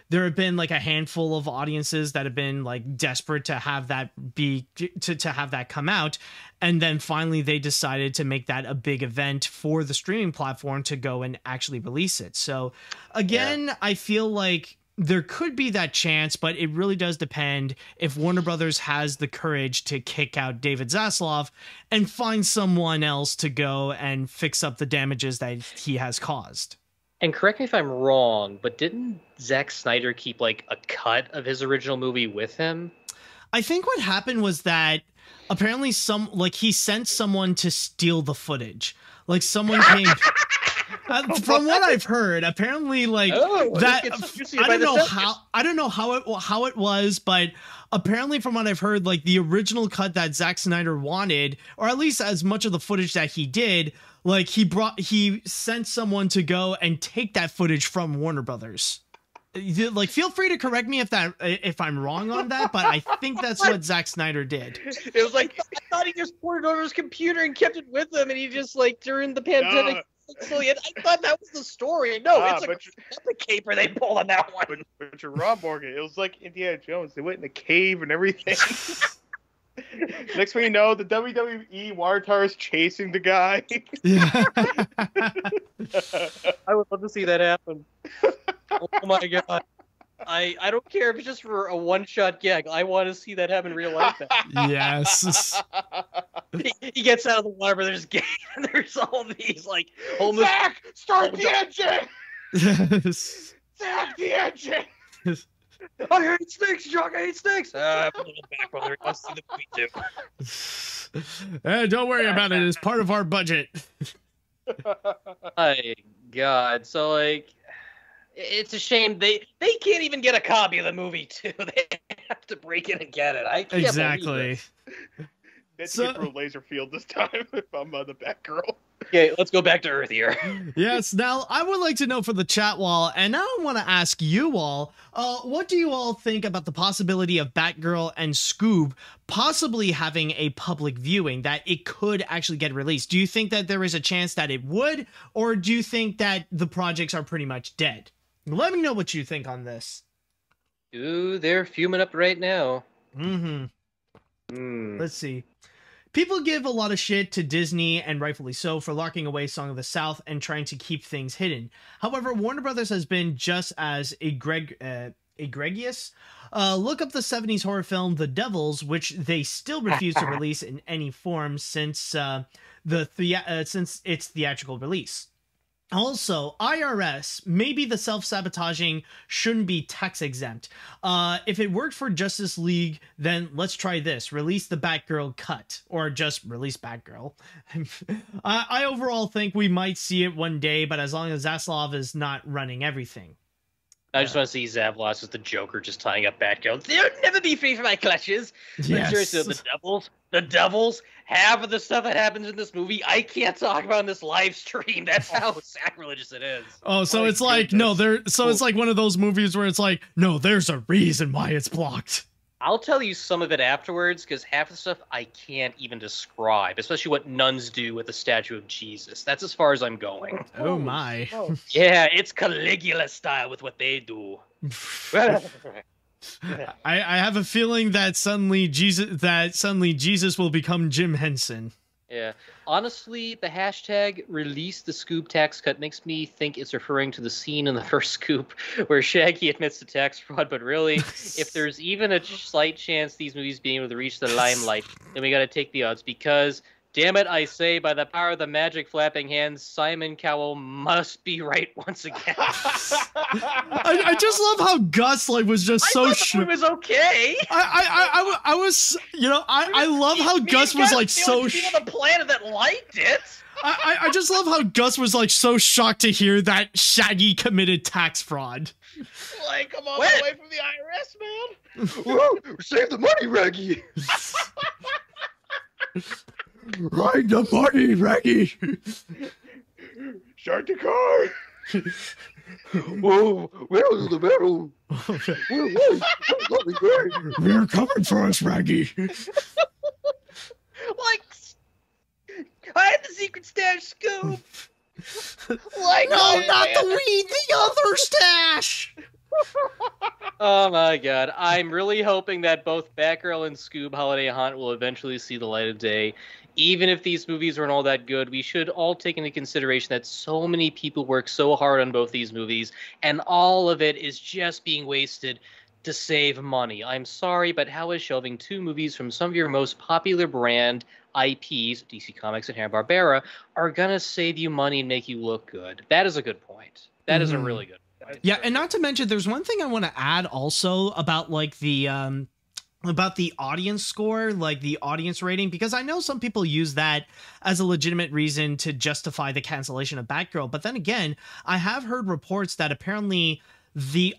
there have been a handful of audiences that have been desperate to have that to have that come out, And then finally they decided to make that a big event for the streaming platform to go and actually release it. So again, I feel like there could be that chance, but it really does depend if Warner Brothers has the courage to kick out David Zaslav and find someone else to go and fix up the damages that he has caused. And correct me if I'm wrong, but didn't Zack Snyder keep like a cut of his original movie with him? I think what happened was that apparently he sent someone to steal the footage. Like someone came from what I've heard, apparently I don't know how it was, but apparently from what I've heard, like the original cut that Zack Snyder wanted, or at least as much of the footage that he did, like he sent someone to go and take that footage from Warner Brothers. Like, feel free to correct me if I'm wrong on that, but I think that's what Zack Snyder did. It was like, I thought he just poured it over his computer and kept it with him, and he just like during the pandemic. So I thought that was the story. No, it's a caper they pulled on that one. But you're wrong, Morgan. It was like Indiana Jones. They went in the cave and everything. Next thing you know, the WWE water tower is chasing the guy. Yeah. I would love to see that happen. Oh my god. I don't care if it's just for a one-shot gag. I want to see that happen in real life. Yes. He gets out of the water, but there's all these like homeless. Zach, start the engine. Zach, the engine. I hate snakes, Jock. I hate snakes. Put it back, brother. I'll see the movie too. Don't worry about it. It's part of our budget. My God. So like, it's a shame they can't even get a copy of the movie too. They have to break in and get it. I can't Exactly. They have to get through a laser field this time if I'm the Batgirl. Okay, let's go back to Earth here. Yes, now I would like to know for the chat wall, and now I want to ask you all, what do you all think about the possibility of Batgirl and Scoob possibly having a public viewing, that it could actually get released? Do you think that there is a chance that it would, or do you think that the projects are pretty much dead? Let me know what you think on this. Ooh, they're fuming up right now. Let's see. People give a lot of shit to Disney, and rightfully so, for locking away Song of the South and trying to keep things hidden. However, Warner Brothers has been just as egregious. Look up the 70s horror film The Devils, which they still refuse to release in any form since its theatrical release. Also, IRS, maybe the self-sabotaging shouldn't be tax exempt. If it worked for Justice League, then let's try this. Release the Batgirl cut. Or just release Batgirl. I overall think we might see it one day, but as long as Zaslav is not running everything. I just want to see Zavlos as the Joker just tying up Batgirl. They'll never be free from my clutches. Yes. Seriously, the Devils, half of the stuff that happens in this movie, I can't talk about in this live stream. That's how sacrilegious it is. Oh, so it's like, no, it's like one of those movies where it's like, no, there's a reason why it's blocked. I'll tell you some of it afterwards, because half the stuff I can't even describe, especially what nuns do with the statue of Jesus. That's as far as I'm going. Oh my. Yeah, it's Caligula style with what they do. I have a feeling that suddenly Jesus will become Jim Henson. Yeah. Honestly, the hashtag release the Scoob tax cut makes me think it's referring to the scene in the first Scoob where Shaggy admits to tax fraud, but really, if there's even a slight chance these movies being able to reach the limelight, then we gotta take the odds, because, damn it, I say, by the power of the magic flapping hands, Simon Cowell must be right once again. I just love how Gus was just so sure. It was okay. I was, I love how Gus was so people on the planet that liked it. I just love how Gus was so shocked to hear that Shaggy committed tax fraud. Like, come on, away from the IRS, man. Whoa, save the money, Reggie. Ride the money, Reggie. Start the car. Whoa, where's the barrel? They're coming for us, Raggy. I had the secret stash scoop. No, not the weed, the other stash. Oh my god. I'm really hoping that both Batgirl and Scoob Holiday Hunt will eventually see the light of day. Even if these movies aren't all that good, we should all take into consideration that so many people work so hard on both these movies, and all of it is just being wasted to save money. I'm sorry, but how is shelving 2 movies from some of your most popular brand IPs, DC Comics and Hanna-Barbera, are gonna save you money and make you look good? That is a good point. That is a really good point. Yeah, and not to mention, there's one thing I want to add also about like the audience score, like the audience rating, because I know some people use that as a legitimate reason to justify the cancellation of Batgirl. But then again, I have heard reports that apparently the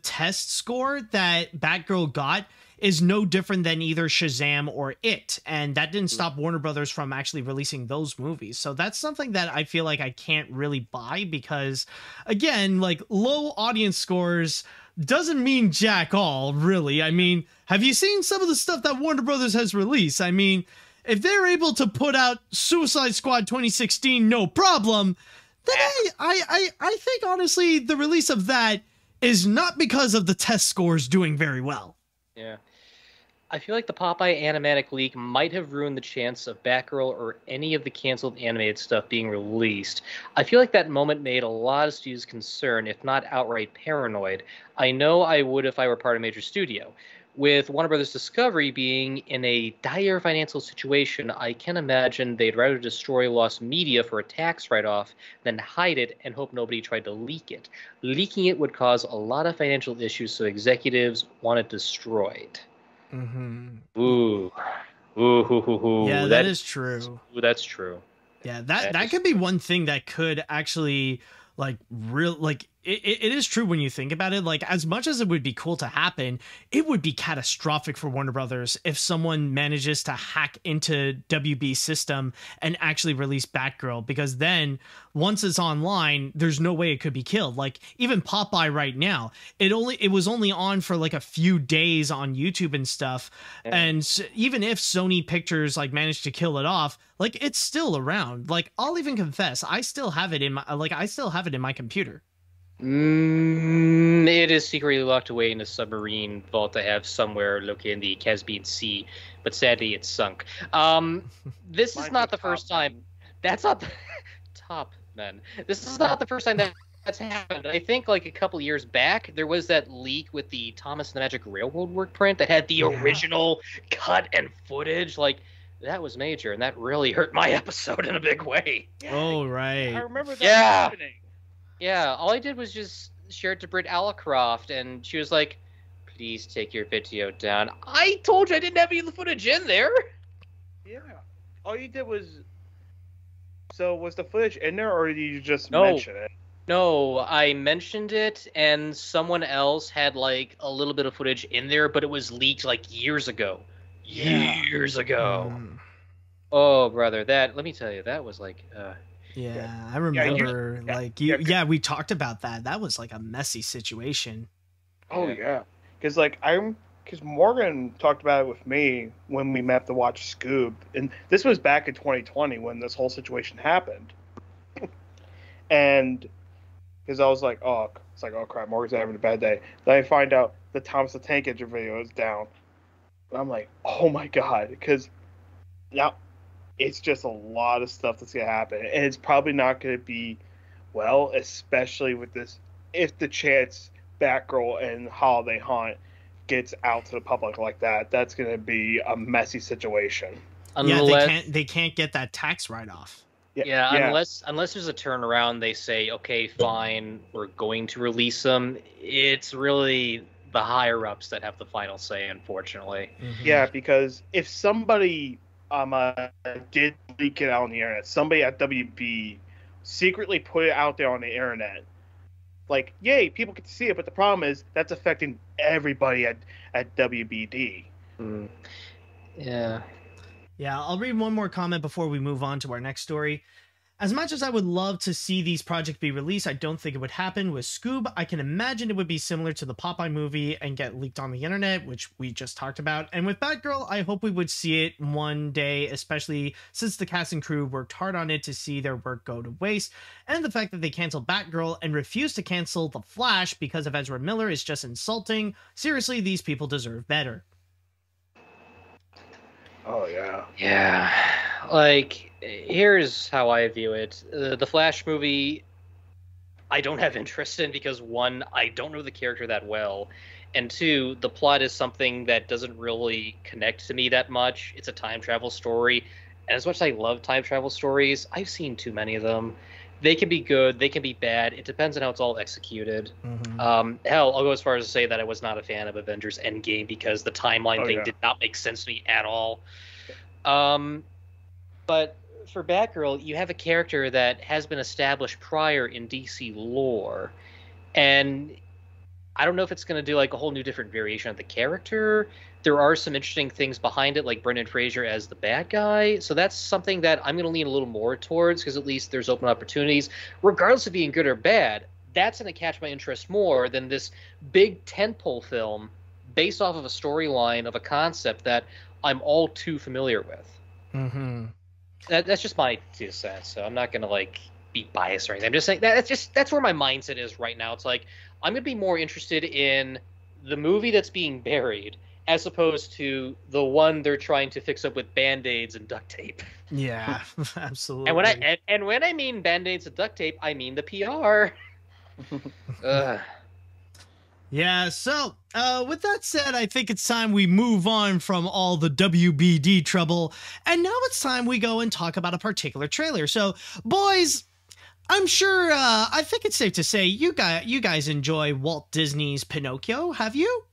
test score that Batgirl got is no different than either Shazam or It, and that didn't stop Warner Brothers from actually releasing those movies. So that's something that I feel like I can't really buy, because again, like, low audience scores doesn't mean jack all, really. I mean, have you seen some of the stuff that Warner Brothers has released? I mean, if they're able to put out Suicide Squad 2016 no problem, then I think honestly the release of that is not because of the test scores doing very well. Yeah. I feel like the Popeye animatic leak might have ruined the chance of Batgirl or any of the canceled animated stuff being released. I feel like that moment made a lot of studios concerned, if not outright paranoid. I know I would if I were part of a major studio. With Warner Brothers Discovery being in a dire financial situation, I can imagine they'd rather destroy lost media for a tax write-off than hide it and hope nobody tried to leak it. Leaking it would cause a lot of financial issues, so executives want it destroyed. Mm-hmm. Ooh. Ooh. Yeah, that is true. That's true. Yeah, that could be one thing that could actually, like, it is true when you think about it. Like, as much as it would be cool to happen, it would be catastrophic for Warner Brothers if someone manages to hack into WB's system and actually release Batgirl, because then once it's online, there's no way it could be killed. Like, even Popeye right now, it was only on for like a few days on YouTube and stuff. Yeah. And even if Sony Pictures like managed to kill it off, like, it's still around. Like, I'll even confess, I still have it in my computer. It is secretly locked away in a submarine vault I have somewhere located in the Caspian Sea, but sadly it's sunk. This is not the first time. That's not the top, man. This is not the first time that's happened. I think like a couple years back, there was that leak with the Thomas and the Magic Railroad work print that had the original cut and footage. Like, that was major, and that really hurt my episode in a big way. Yeah, oh, right. I remember that happening. Yeah, all I did was just share it to Britt Allcroft, and she was like, please take your video down. I told you I didn't have any of the footage in there. Yeah. All you did was... So, was the footage in there, or did you just mention it? No, I mentioned it, and someone else had, like, a little bit of footage in there, but it was leaked, like, years ago. Years ago. Oh, brother, let me tell you, that was, like... Yeah, I remember, we talked about that. That was like a messy situation. Oh, yeah. Because Morgan talked about it with me when we met to watch Scoob. And this was back in 2020 when this whole situation happened. And because I was like, oh crap, Morgan's having a bad day. Then I find out the Thomas the Tank Engine video is down. And I'm like, oh my God. Because now... it's just a lot of stuff that's going to happen. And it's probably not going to be well, especially with this. If the chance Batgirl and Holiday Hunt gets out to the public like that, that's going to be a messy situation. They can't get that tax write-off. Yeah, unless there's a turnaround, they say, okay, fine, we're going to release them. It's really the higher-ups that have the final say, unfortunately. Mm-hmm. Yeah, because if somebody... did leak it out on the internet. Somebody at WB secretly put it out there on the internet. Like, yay, people get to see it, but the problem is that's affecting everybody at WBD. Yeah. Yeah, I'll read one more comment before we move on to our next story. As much as I would love to see these projects be released, I don't think it would happen. With Scoob, I can imagine it would be similar to the Popeye movie and get leaked on the internet, which we just talked about. And with Batgirl, I hope we would see it one day, especially since the cast and crew worked hard on it to see their work go to waste. And the fact that they canceled Batgirl and refused to cancel The Flash because of Ezra Miller is just insulting. Seriously, these people deserve better. Oh, yeah. Yeah. Like, here's how I view it. The Flash movie, I don't have interest in because, one, I don't know the character that well. And two, the plot is something that doesn't really connect to me that much. It's a time travel story. And as much as I love time travel stories, I've seen too many of them. They can be good, they can be bad. It depends on how it's all executed. Hell, I'll go as far as to say that I was not a fan of Avengers Endgame because the timeline thing did not make sense to me at all. But for Batgirl, you have a character that has been established prior in DC lore. And I don't know if it's going to do like a whole new different variation of the character. There are some interesting things behind it, like Brendan Fraser as the bad guy. So that's something that I'm going to lean a little more towards because at least there's open opportunities. Regardless of being good or bad, that's going to catch my interest more than this big tentpole film based off of a storyline of a concept that I'm all too familiar with. That's just my 2 cents. So I'm not going to like be biased or anything. I'm just saying that's where my mindset is right now. It's like I'm going to be more interested in the movie that's being buried as opposed to the one they're trying to fix up with Band-Aids and duct tape. Yeah, absolutely. And when I mean Band-Aids and duct tape, I mean the PR. Yeah, so with that said, I think it's time we move on from all the WBD trouble, and now it's time we go and talk about a particular trailer. So, boys, I'm sure, I think it's safe to say you guys enjoy Walt Disney's Pinocchio, have you?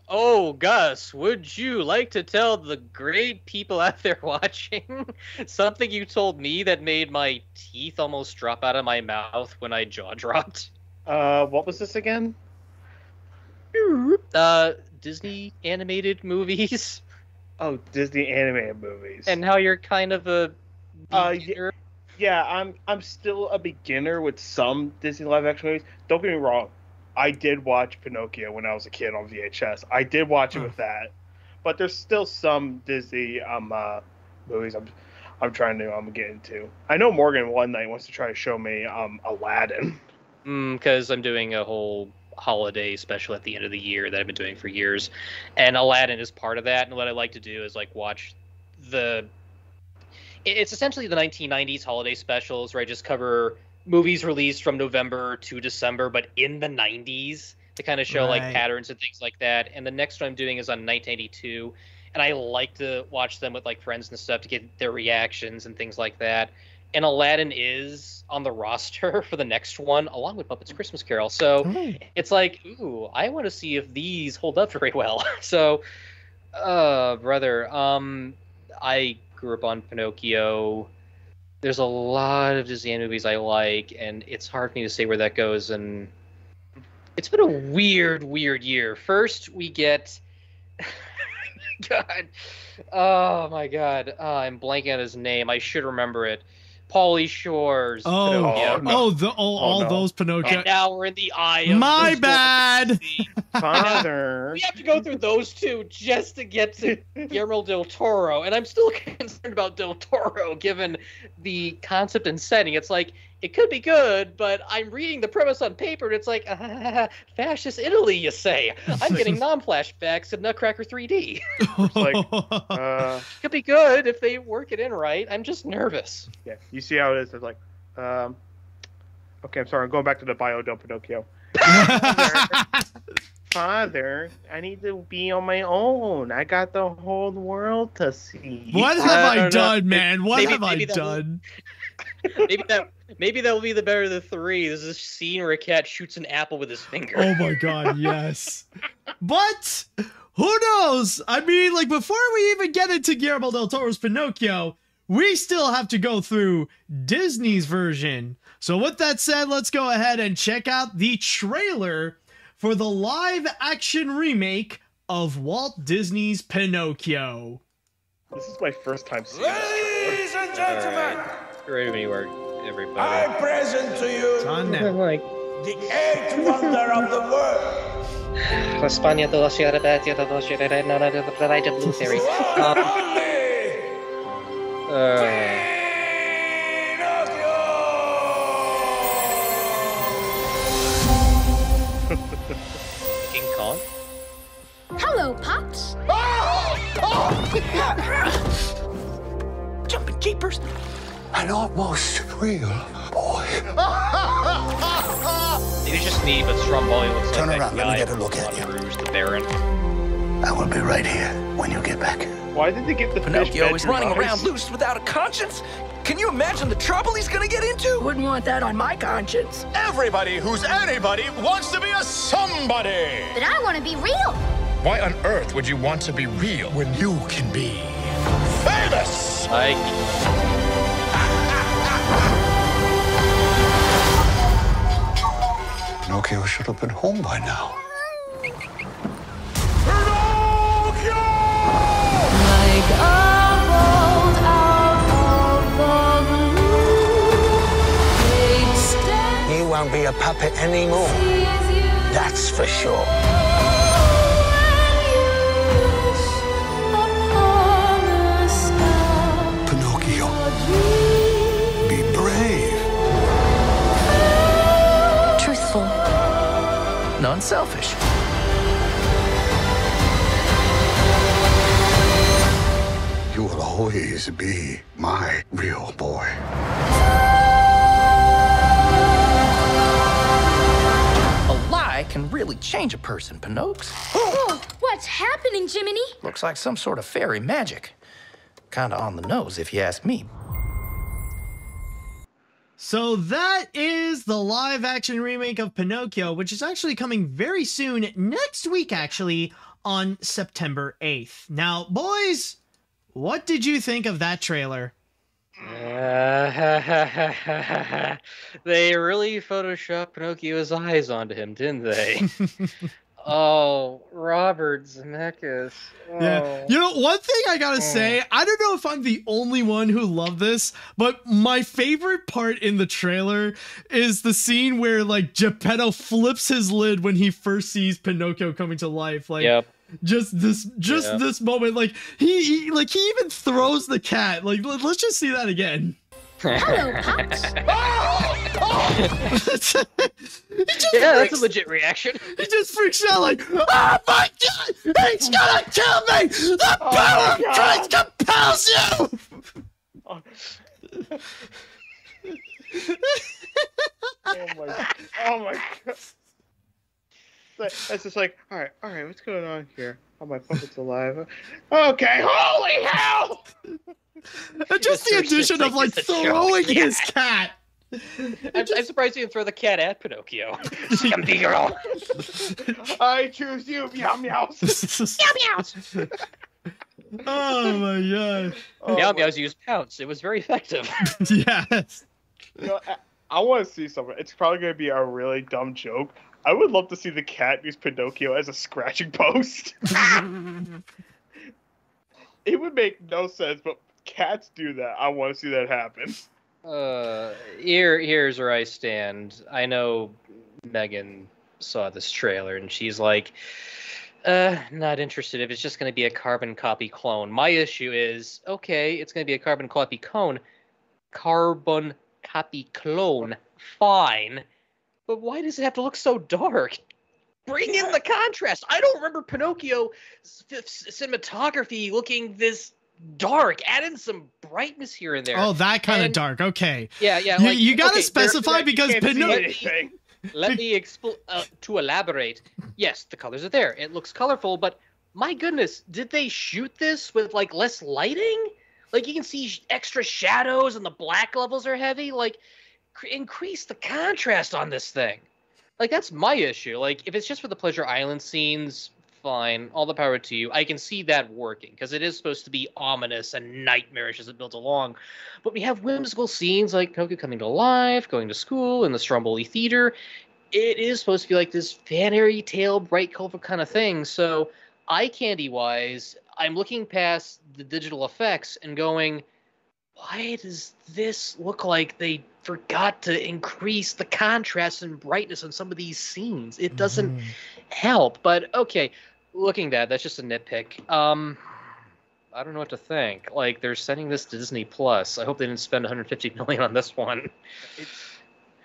Oh, Gus, would you like to tell the great people out there watching something you told me that made my teeth almost drop out of my mouth when I jaw dropped? What was this again? Disney animated movies. Oh, Disney animated movies. And how you're kind of a beginner. Yeah, I'm still a beginner with some Disney live action movies. Don't get me wrong. I did watch Pinocchio when I was a kid on VHS. I did watch it with that. But there's still some Disney movies I'm trying to get into. I know Morgan one night wants to try to show me Aladdin. Because I'm doing a whole holiday special at the end of the year that I've been doing for years. And Aladdin is part of that. And what I like to do is like watch it's essentially the 1990s holiday specials where I just cover movies released from November to December, but in the 90s to kind of show like patterns and things like that. And the next one I'm doing is on 1982. And I like to watch them with like friends and stuff to get their reactions and things like that. And Aladdin is on the roster for the next one, along with Muppets Christmas Carol. So it's like, ooh, I want to see if these hold up very well. So, brother, I grew up on Pinocchio. There's a lot of Disney movies I like, and it's hard for me to say where that goes. And it's been a weird year. First, we get... God. Oh, my God. I'm blanking on his name. I should remember it. Pauly Shore's Pinocchio. All those Pinocchio. And now we're in the eye of my bad. Father. We have to go through those two just to get to Guillermo del Toro. And I'm still concerned about del Toro given the concept and setting. It's like, it could be good, but I'm reading the premise on paper and it's like, fascist Italy, you say. I'm getting non-flashbacks of Nutcracker 3D. It's like, could be good if they work it in right. I'm just nervous. Yeah, you see how it is. It's like, okay, I'm sorry. I'm going back to the Bio del Pinocchio. Father, I need to be on my own. I got the whole world to see. What have I done, man? What have I done? Maybe that will be the better of the three. There's this scene where a cat shoots an apple with his finger. Oh my God, yes. But who knows? I mean, like, before we even get into Guillermo del Toro's Pinocchio, we still have to go through Disney's version. So with that said, let's go ahead and check out the trailer for the live-action remake of Walt Disney's Pinocchio. This is my first time seeing this trailer. and gentlemen, Great when you are, everybody. I present to you It's on now. Like, the eighth wonder of the world. España de la Sierra Batia de la Sierra no, the Pride of Blue Fairy. King Kong? Hello, Pops. Jumping jeepers. An almost real boy. Maybe it's just me, but Stromboli looks Turn like around, that let me guy get a look from at you. Moulin Rouge, the Baron. I will be right here when you get back. Why did they get the Pinocchio fish is running bedroom around eyes? loose without a conscience? Can you imagine the trouble he's gonna get into? Wouldn't want that on my conscience. Everybody who's anybody wants to be a somebody. But I want to be real. Why on earth would you want to be real when you can be famous? Like, Pinocchio should have been home by now. Like a bolt out of the blue, big step He won't be a puppet anymore. sees you That's for sure. when you wish upon a star. Pinocchio, A dream be brave. Truthful. Non-selfish. You will always be my real boy. A lie can really change a person, Pinocchio. Oh, what's happening, Jiminy? Looks like some sort of fairy magic. Kinda on the nose, if you ask me. So that is the live action remake of Pinocchio, which is actually coming very soon, next week actually, on September 8th. Now, boys, what did you think of that trailer? they really photoshopped Pinocchio's eyes onto him, didn't they? Oh, Robert Zemeckis. Oh. Yeah. You know, one thing I gotta say, I don't know if I'm the only one who loved this, but my favorite part in the trailer is the scene where, like, Geppetto flips his lid when he first sees Pinocchio coming to life. Like, Yep. just this moment. Like, he even throws the cat. Like, let's just see that again. Hello, Pops. Yeah, that's a legit reaction. He just freaks out like, oh my god, he's gonna kill me! The power of Christ compels you! Oh my god. It's just like, all right, what's going on here? Oh, my puppet's alive. Okay, holy hell! And just the addition of, like, throwing his cat. I'm surprised you didn't throw the cat at Pinocchio. Scumpy girl. I choose you, meow meows. Meow meows. Oh my god. Meow meows used pounce. It was very effective. Yes. You know, I want to see something. It's probably going to be a really dumb joke. I would love to see the cat use Pinocchio as a scratching post. It would make no sense, but cats do that. I want to see that happen. Here's where I stand. I know Megan saw this trailer and she's like, not interested if it's just going to be a carbon copy clone. My issue is, okay, it's going to be a carbon copy clone. Carbon copy clone. Fine. But why does it have to look so dark? Bring in the contrast. I don't remember Pinocchio cinematography looking this dark. Add in some brightness here and there. Oh, that kind of dark. Okay. Yeah. You gotta specify because Pinocchio. Let me to elaborate. Yes, the colors are there. It looks colorful, but my goodness, did they shoot this with like less lighting? Like you can see extra shadows and the black levels are heavy. Like increase the contrast on this thing. Like that's my issue. Like if it's just for the Pleasure Island scenes, fine. All the power to you. I can see that working because it is supposed to be ominous and nightmarish as it builds along. But we have whimsical scenes like Pinocchio coming to life, going to school in the Stromboli Theater. It is supposed to be like this fairy tale, bright, colorful kind of thing. So eye candy wise, I'm looking past the digital effects and going, why does this look like they forgot to increase the contrast and brightness on some of these scenes? It doesn't help. But okay, looking at that, that's just a nitpick. I don't know what to think. Like, they're sending this to Disney Plus. I hope they didn't spend 150 million on this one.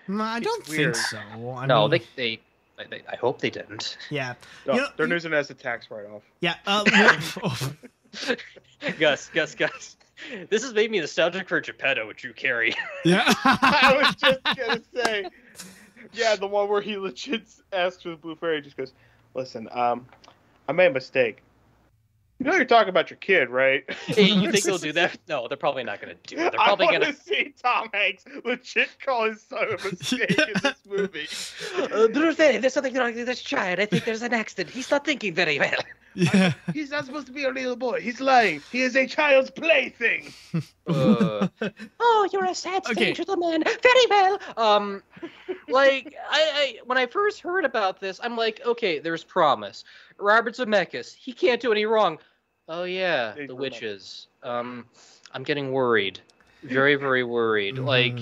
No, I don't think so. No, they I hope they didn't. Yeah. No, they're using it as a tax write-off. Yeah. Gus. This has made me nostalgic for Geppetto with Drew Carey. Yeah. I was just gonna say, yeah, the one where he legit asks for the blue fairy, just goes, "Listen, I made a mistake. You know you're talking about your kid, right?" Hey, you think they'll do that? No, they're probably not going to do it. They're probably I want going to see Tom Hanks legit call his son a mistake in this movie. Blue fairy, there's something wrong with this child. I think there's an accident. He's not thinking very well. Yeah. He's not supposed to be a little boy. He's lying. He is a child's plaything. Oh, you're a sad stage of the man. Very well. Like, I when I first heard about this, I'm like, okay, there's promise. Robert Zemeckis, he can't do any wrong. Oh yeah, the witches. I'm getting worried. Very, very worried. Like,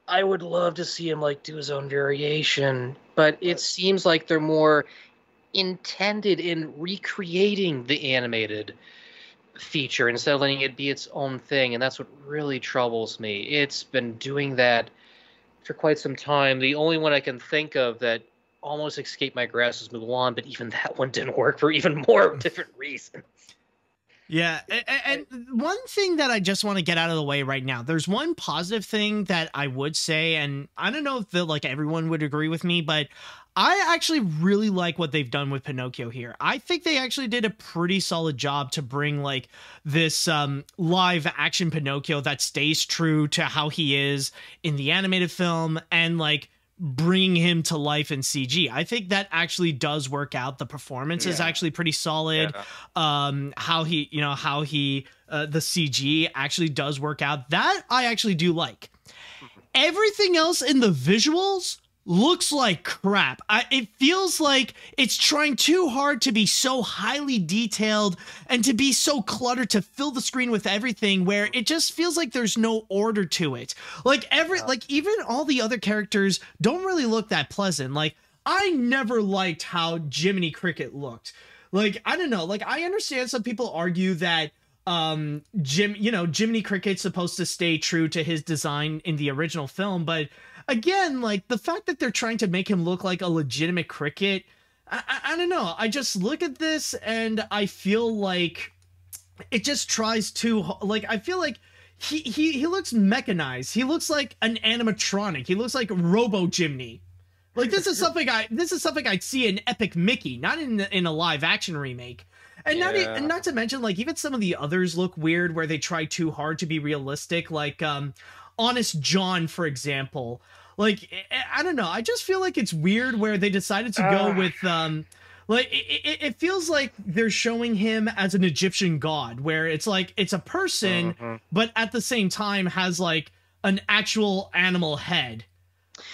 I would love to see him like do his own variation, but it seems like they're more intended in recreating the animated feature instead of letting it be its own thing, and that's what really troubles me. It's been doing that for quite some time. The only one I can think of that almost escaped my grasp is Mulan, but even that one didn't work for even more different reasons. Yeah, and one thing that I just want to get out of the way right now, there's one positive thing that I would say, and I don't know if everyone would agree with me, but I actually really like what they've done with Pinocchio here. I think they actually did a pretty solid job to bring like this live action Pinocchio that stays true to how he is in the animated film and like bringing him to life in CG. I think that actually does work out. The performance is actually pretty solid. Yeah. How he the CG actually does work out. That I actually do like. Everything else in the visuals looks like crap. It feels like it's trying too hard to be so highly detailed and to be so cluttered to fill the screen with everything, where it just feels like there's no order to it. Like even all the other characters don't really look that pleasant. Like, I never liked how Jiminy Cricket looked. Like, I don't know. Like, I understand some people argue that Jiminy Cricket's supposed to stay true to his design in the original film, but again, like, the fact that they're trying to make him look like a legitimate cricket, I don't know. I just look at this and I feel like it just tries to, like, I feel like he looks mechanized. He looks like an animatronic. He looks like Robo Jiminy. Like, this is something I'd see in Epic Mickey, not in a live action remake. And not to mention, like, even some of the others look weird where they try too hard to be realistic, like Honest John, for example. Like, I don't know. I just feel like it's weird where they decided to go with, like, it feels like they're showing him as an Egyptian god, where it's like, it's a person, but at the same time has, like, an actual animal head.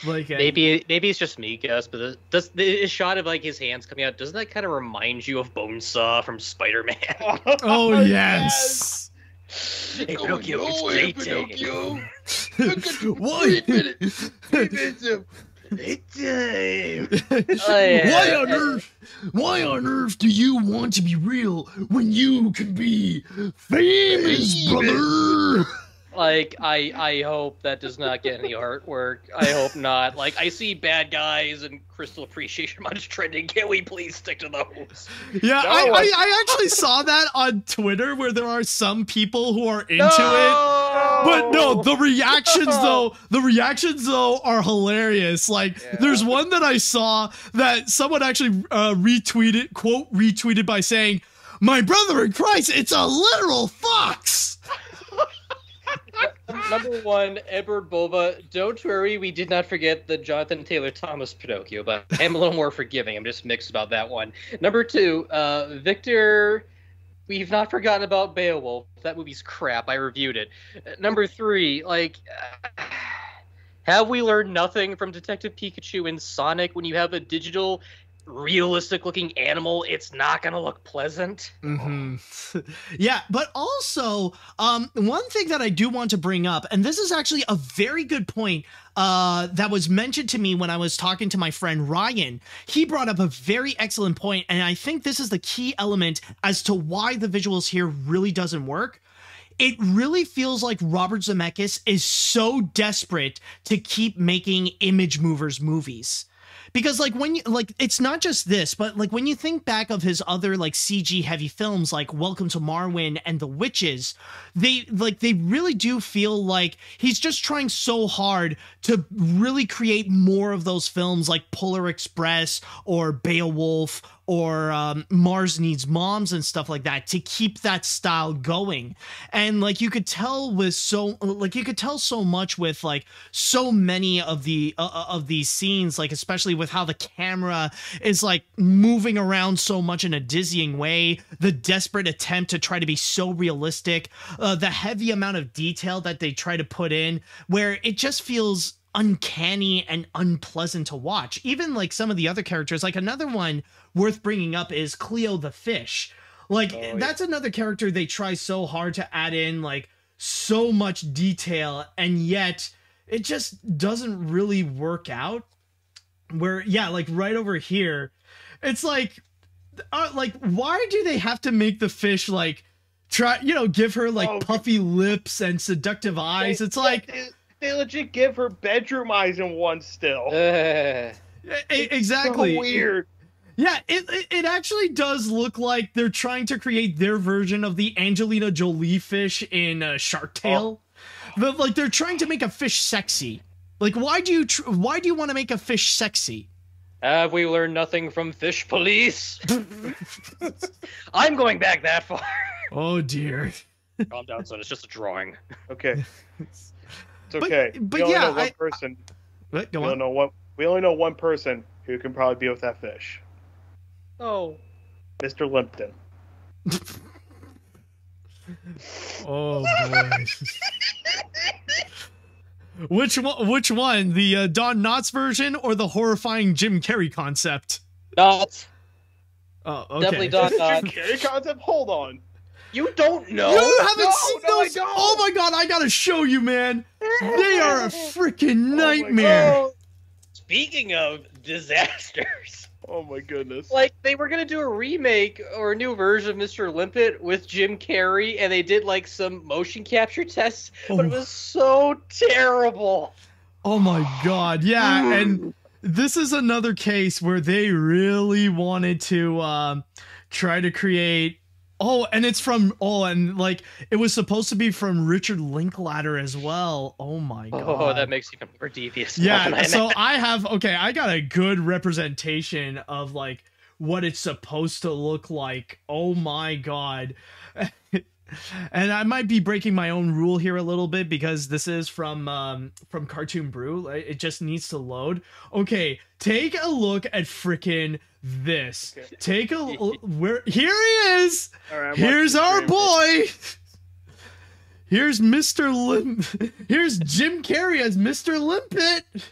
Like, maybe it's just me, Gus, but the shot of, like, his hands coming out, doesn't that kind of remind you of Bonesaw from Spider-Man? Oh, yes! Hey, Pinocchio, it's daytime. Why? 3 minutes of daytime. Why on earth do you want to be real when you can be famous, brother? Like, I hope that does not get any artwork. I hope not. Like, I see Bad Guys and Crystal Appreciation Month trending. Can we please stick to those? Yeah, I actually saw that on Twitter where there are some people who are into it. But no, the reactions though are hilarious. Like, there's one that I saw that someone actually retweeted by saying, "My brother in Christ, it's a literal fox." Number one, Edward Bova. Don't worry, we did not forget the Jonathan Taylor Thomas Pinocchio, but I'm a little more forgiving. I'm just mixed about that one. Number two, Victor. We've not forgotten about Beowulf. That movie's crap. I reviewed it. Number three, like, have we learned nothing from Detective Pikachu and Sonic when you have a digital realistic looking animal, it's not gonna look pleasant. Yeah, but also one thing that I do want to bring up, and this is actually a very good point that was mentioned to me when I was talking to my friend Ryan. He brought up a very excellent point, and I think this is the key element as to why the visuals here really doesn't work. It really feels like Robert Zemeckis is so desperate to keep making Image Movers movies. Because like when you like, it's not just this, but like when you think back of his other like CG heavy films like Welcome to Marwen and The Witches, they really do feel like he's just trying so hard to really create more of those films like Polar Express or Beowulf or Mars Needs Moms and stuff like that to keep that style going. And like you could tell with so much with like so many of these scenes, like especially with how the camera is like moving around so much in a dizzying way, the desperate attempt to try to be so realistic, the heavy amount of detail that they try to put in, where it just feels uncanny and unpleasant to watch. Even like some of the other characters, like another one worth bringing up is Cleo the fish. Like that's another character they try so hard to add in like so much detail, and yet it just doesn't really work out. Where yeah, like right over here, it's like why do they have to make the fish like try, you know, give her like puffy lips and seductive eyes? It's like they legit give her bedroom eyes in one still. Exactly. So weird. Yeah, it actually does look like they're trying to create their version of the Angelina Jolie fish in Shark Tale. But like they're trying to make a fish sexy. Like why do you want to make a fish sexy? Have we learned nothing from Fish Police? I'm going back that far. Oh dear. Calm down, son. It's just a drawing. Okay. It's okay. But we only yeah, know one person. What? Go we on. We only know one person who can probably be with that fish. Oh. Mr. Limpton. Oh boy. Which one? The Don Knotts version or the horrifying Jim Carrey concept? Knotts. Oh, okay. Definitely Don Knotts. Jim Carrey concept? Hold on. You don't know? You haven't seen those? I don't. Oh my god, I gotta show you, man. They are a freaking nightmare. Speaking of disasters. Oh my goodness. Like, they were gonna do a remake or a new version of Mr. Limpet with Jim Carrey, and they did like some motion capture tests, but it was so terrible. Oh my god, yeah, and this is another case where they really wanted to try to create. Oh, and it's from and like it was supposed to be from Richard Linklater as well. Oh my god. Oh, that makes even more devious. Yeah, so I got a good representation of like what it's supposed to look like. Oh my god. And I might be breaking my own rule here a little bit because this is from Cartoon Brew. It just needs to load. Okay, take a look at frickin' this. Okay. Take a where here he is. Right, here's our boy. Here's Here's Jim Carrey as Mr. Limpet. This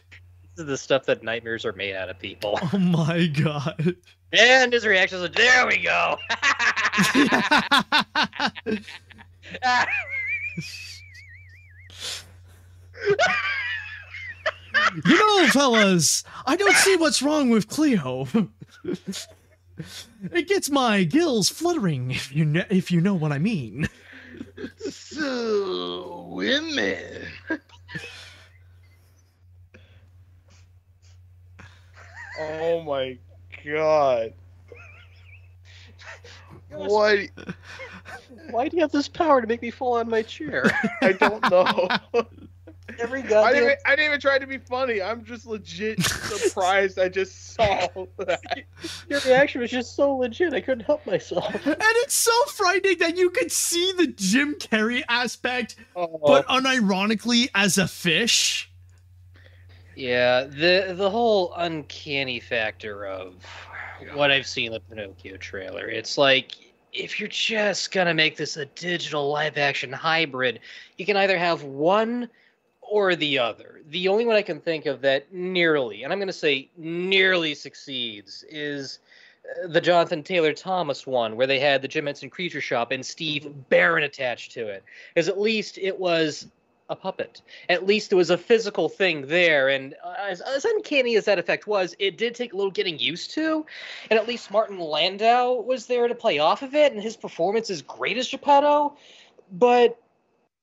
is the stuff that nightmares are made out of, people. Oh my god. And his reaction is like, there we go. You know, fellas, I don't see what's wrong with Cleo. It gets my gills fluttering, if you know what I mean. So, women. Oh my god. What? Why do you have this power to make me fall on my chair? I don't know. Every goddamn... I didn't even try to be funny. I'm just legit surprised I just saw that. Your reaction was just so legit. I couldn't help myself. And it's so frightening that you could see the Jim Carrey aspect, but unironically as a fish. Yeah, the whole uncanny factor of what I've seen in the Pinocchio trailer. It's like, if you're just gonna make this a digital live-action hybrid, you can either have one or the other. The only one I can think of that nearly, and I'm going to say nearly succeeds, is the Jonathan Taylor Thomas one, where they had the Jim Henson Creature Shop and Steve Barron attached to it. Because at least it was a puppet. At least there was a physical thing there, and as uncanny as that effect was, it did take a little getting used to, and at least Martin Landau was there to play off of it, and his performance is great as Geppetto. But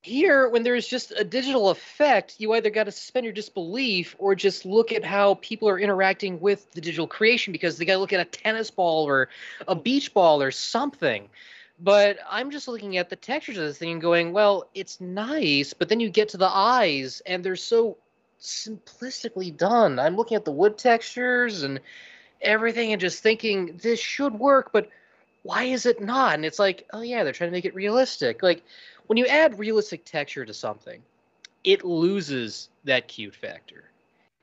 here, when there's just a digital effect, you either got to suspend your disbelief or just look at how people are interacting with the digital creation, because they got to look at a tennis ball or a beach ball or something. But I'm just looking at the textures of this thing and going, well, it's nice, but then you get to the eyes, and they're so simplistically done. I'm looking at the wood textures and everything and just thinking, this should work, but why is it not? And it's like, oh yeah, they're trying to make it realistic. Like, when you add realistic texture to something, it loses that cute factor.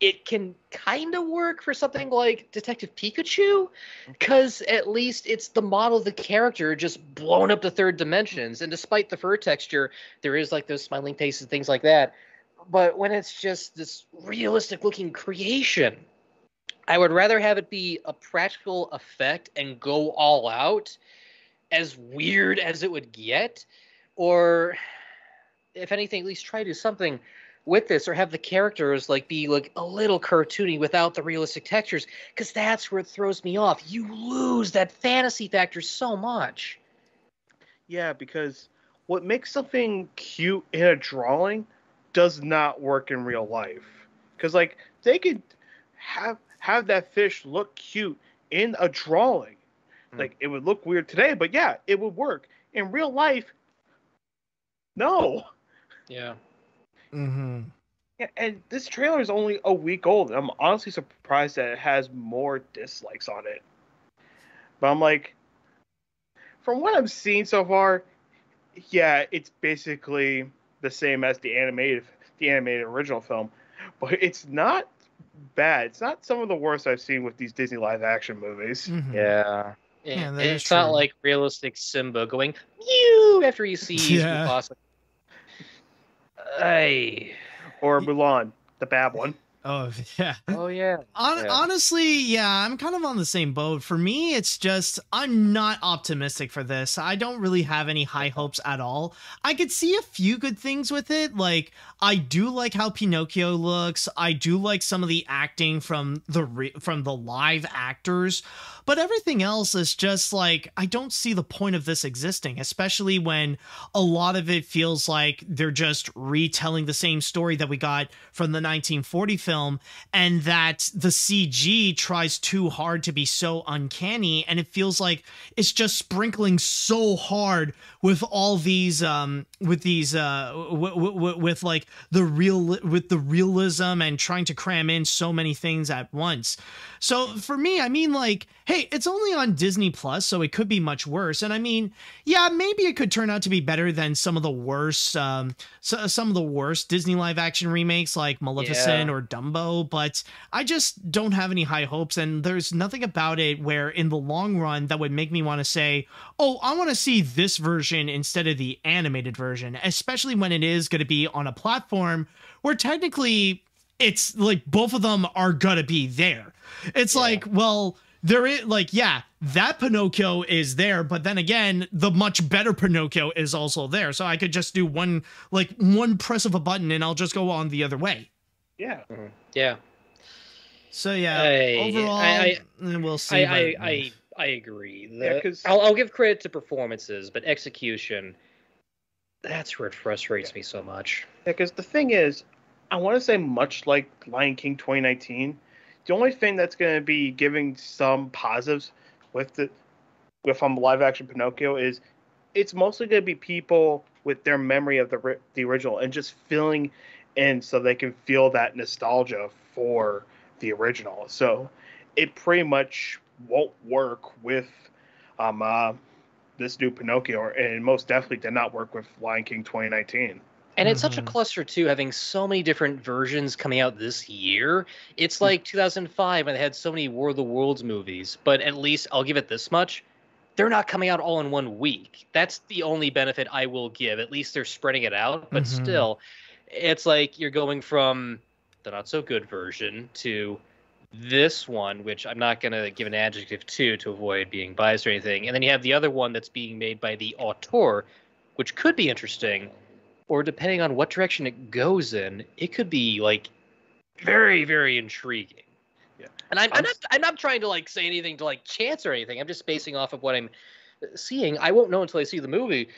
It can kind of work for something like Detective Pikachu, because at least it's the model of the character just blown up to third dimensions. And despite the fur texture, there is like those smiling faces and things like that. But when it's just this realistic looking creation, I would rather have it be a practical effect and go all out, as weird as it would get. Or, if anything, at least try to do something with this, or have the characters like be like a little cartoony without the realistic textures, because that's where it throws me off. You lose that fantasy factor so much. Yeah, because what makes something cute in a drawing does not work in real life. Because like they could have that fish look cute in a drawing, like it would look weird today, but yeah, it would work in real life. No. Yeah. Mm-hmm. Yeah, and this trailer is only a week old. I'm honestly surprised that it has more dislikes on it. But I'm like, from what I'm seeing so far, yeah, it's basically the same as the animated original film, but it's not bad. It's not some of the worst I've seen with these Disney live action movies. Mm-hmm. Yeah. Yeah, it's not like realistic Simba going mew after he sees Mufasa. Or Mulan, the bad one. Oh, yeah. Oh, yeah. Honestly, yeah, I'm kind of on the same boat. For me, it's just, I'm not optimistic for this. I don't really have any high hopes at all. I could see a few good things with it. Like, I do like how Pinocchio looks. I do like some of the acting from the live actors. But everything else is just like, I don't see the point of this existing, especially when a lot of it feels like they're just retelling the same story that we got from the 1940 film, and that the CG tries too hard to be so uncanny, and it feels like it's just sprinkling so hard with all these with like the realism and trying to cram in so many things at once. So for me, I mean, like, hey, it's only on Disney Plus, so it could be much worse. And I mean, yeah, maybe it could turn out to be better than some of the worst Disney live action remakes like Maleficent or Dumbo, but I just don't have any high hopes, and there's nothing about it where in the long run that would make me want to say, oh, I want to see this version instead of the animated version, especially when it is going to be on a platform where technically it's like both of them are gonna be there. It's like, well, there is like, yeah, that Pinocchio is there, but then again, the much better Pinocchio is also there. So I could just do one press of a button and I'll just go on the other way. Yeah. Mm-hmm. Yeah. So yeah, overall, we'll see. I agree. Yeah, I'll give credit to performances, but execution, that's where it frustrates me so much. Yeah, because the thing is, I want to say much like Lion King 2019, the only thing that's going to be giving some positives with live action Pinocchio is it's mostly going to be people with their memory of the original and just filling in so they can feel that nostalgia for the original. So it pretty much won't work with this new Pinocchio, and it most definitely did not work with Lion King 2019. And it's such a cluster, too, having so many different versions coming out this year. It's like 2005 when they had so many War of the Worlds movies. But at least, I'll give it this much, they're not coming out all in 1 week. That's the only benefit I will give. At least they're spreading it out. But still, it's like you're going from the not so good version to this one, which I'm not going to give an adjective to avoid being biased or anything. And then you have the other one that's being made by the auteur, which could be interesting, or depending on what direction it goes in, it could be like very, very intriguing. Yeah. And I'm not trying to like say anything to like chance or anything. I'm just basing off of what I'm seeing. I won't know until I see the movie.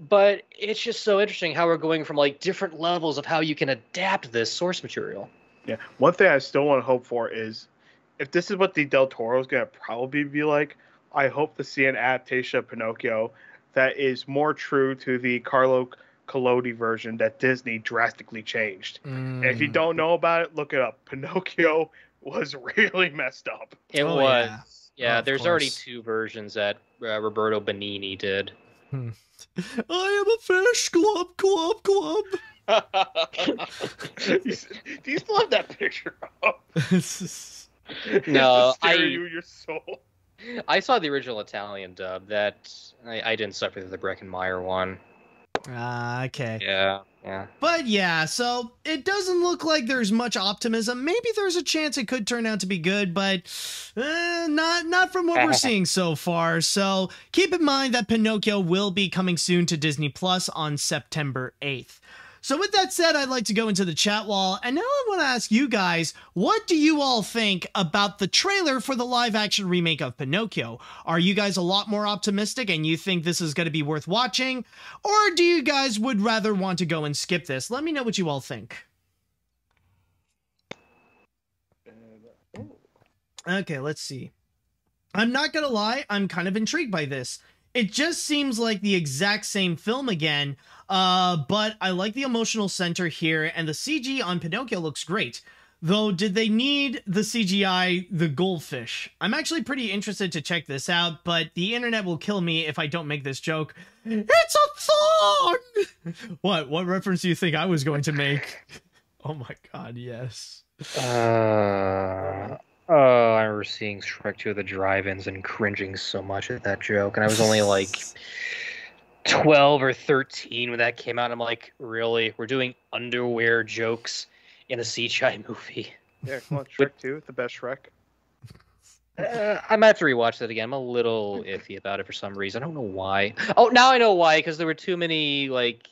But it's just so interesting how we're going from like different levels of how you can adapt this source material. Yeah. One thing I still want to hope for is if this is what the Del Toro is going to probably be like, I hope to see an adaptation of Pinocchio that is more true to the Carlo Collodi version that Disney drastically changed. And if you don't know about it, look it up. Pinocchio was really messed up. It was. Yeah, Of there's already course. 2 versions that Roberto Benigni did. I am a fish. Club. Do you still have that picture up? No, Stare you your soul. I saw the original Italian dub. That I didn't suffer the Breckenmeyer one. Okay. Yeah. But yeah, so it doesn't look like there's much optimism. Maybe there's a chance it could turn out to be good, but not from what we're seeing so far. So keep in mind that Pinocchio will be coming soon to Disney Plus on September 8th. So with that said, I'd like to go into the chat wall, and now I want to ask you guys, what do you all think about the trailer for the live-action remake of Pinocchio? Are you guys a lot more optimistic and you think this is going to be worth watching? Or do you guys would rather want to go and skip this? Let me know what you all think. Okay, let's see. I'm not going to lie, I'm kind of intrigued by this. It just seems like the exact same film again, but I like the emotional center here, and the CG on Pinocchio looks great. Though, did they need the CGI, the goldfish? I'm actually pretty interested to check this out, but the internet will kill me if I don't make this joke. It's a thong! What reference do you think I was going to make? Oh my god, yes. Oh, I remember seeing Shrek 2 at the drive-ins and cringing so much at that joke. And I was only like 12 or 13 when that came out. I'm like, really? We're doing underwear jokes in a CGI movie? Yeah, come on, Shrek 2, the best Shrek. I might have to rewatch that again. I'm a little iffy about it for some reason. I don't know why. Oh, now I know why. Because there were too many like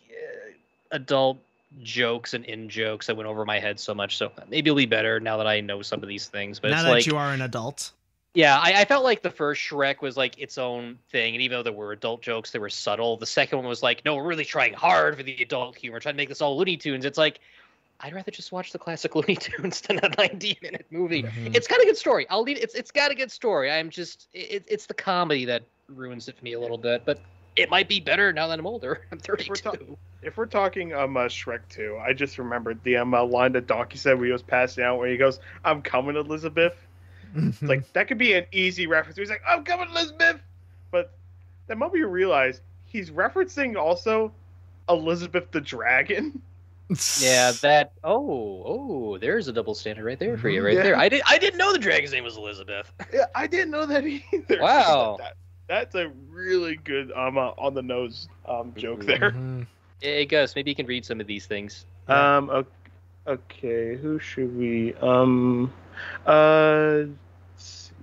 adult jokes and in-jokes that went over my head so much. So maybe it'll be better now that I know some of these things. But now it's that like, you are an adult. Yeah, I felt like the first Shrek was like its own thing, and even though there were adult jokes, they were subtle. The second one was like, no, we're really trying hard for the adult humor, trying to make this all Looney Tunes. It's like, I'd rather just watch the classic Looney Tunes than a 90-minute movie. Mm-hmm. It's got a good story. I'll leave it. It's got a good story. I'm just, it's the comedy that ruins it for me a little bit, but it might be better now that I'm older. I'm 32. If we're talking Shrek 2, I just remembered the line that Donkey said when he was passing out, where he goes, "I'm coming, Elizabeth." It's like, that could be an easy reference. He's like, "I'm coming, Elizabeth," but the moment you realize he's referencing also Elizabeth the Dragon. Yeah, that. Oh, there's a double standard right there for you, right there. I didn't know the dragon's name was Elizabeth. Yeah, I didn't know that either. Wow. That's a really good on the nose joke there. Hey Gus, maybe you can read some of these things. Okay, who should we let's see.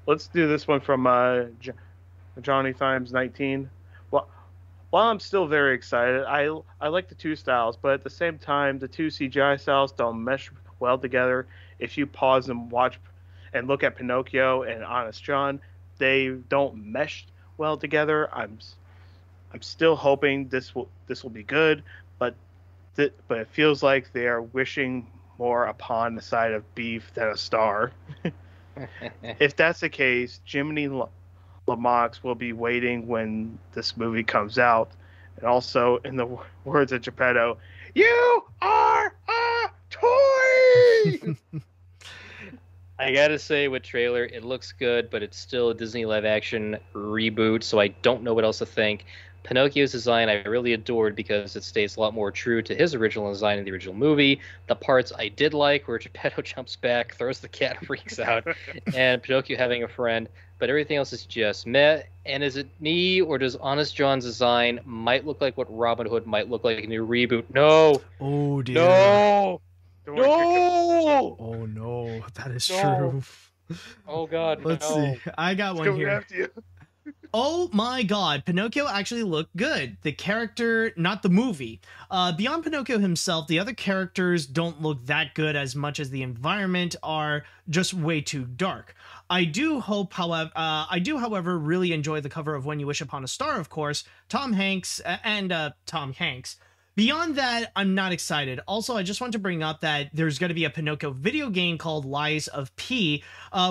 Let's do this one from Johnny Thimes 19. Well, while I'm still very excited, I like the two styles, but at the same time, the two CGI styles don't mesh well together. If you pause and watch and look at Pinocchio and Honest John, they don't mesh well together. I'm still hoping this will be good, but it feels like they are wishing more upon the side of beef than a star. If that's the case, Jiminy LaMox will be waiting when this movie comes out. And also, in the words of Geppetto, "You are a toy!" I gotta say, with trailer, it looks good, but it's still a Disney live-action reboot, so I don't know what else to think. Pinocchio's design I really adored because it stays a lot more true to his original design in the original movie. The parts I did like where Geppetto jumps back, throws the cat, freaks out, and Pinocchio having a friend. But everything else is just meh. And is it me, or does Honest John's design might look like what Robin Hood might look like in a new reboot? No. Oh dear. No. Don't worry, No. Oh no, that is No. true. Oh God. Let's no. see. I got it's one coming here. after you. Oh my god, Pinocchio actually looked good. The character, not the movie. Beyond Pinocchio himself, the other characters don't look that good as much as the environment are just way too dark. I do, however, really enjoy the cover of When You Wish Upon a Star, of course, Tom Hanks. Beyond that, I'm not excited. Also, I just want to bring up that there's going to be a Pinocchio video game called Lies of P,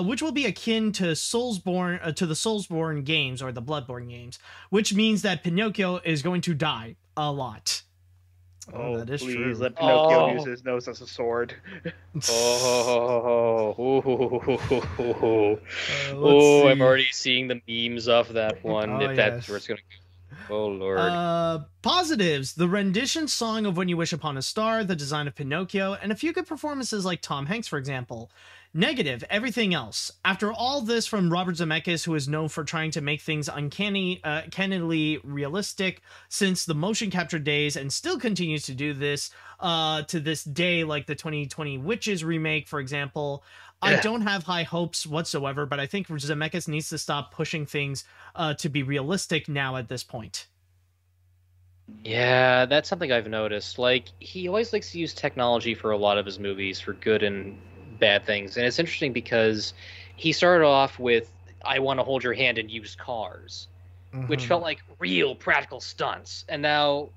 which will be akin to the Soulsborne games or the Bloodborne games, which means that Pinocchio is going to die a lot. Oh, that is please true. let Pinocchio Oh. use his nose as a sword. Oh, I'm already seeing the memes of that one. Oh, if that's yes. where it's gonna go. Oh Lord. Positives: the rendition song of When You Wish Upon a Star, the design of Pinocchio, and a few good performances like Tom Hanks, for example. Negative: everything else. After all this from Robert Zemeckis, who is known for trying to make things uncannily realistic since the motion capture days, and still continues to do this to this day, like the 2020 Witches remake, for example. I don't have high hopes whatsoever, but I think Zemeckis needs to stop pushing things to be realistic now at this point. Yeah, that's something I've noticed. Like, he always likes to use technology for a lot of his movies for good and bad things. And it's interesting because he started off with I Want to Hold Your Hand and Use Cars, which felt like real practical stunts. And now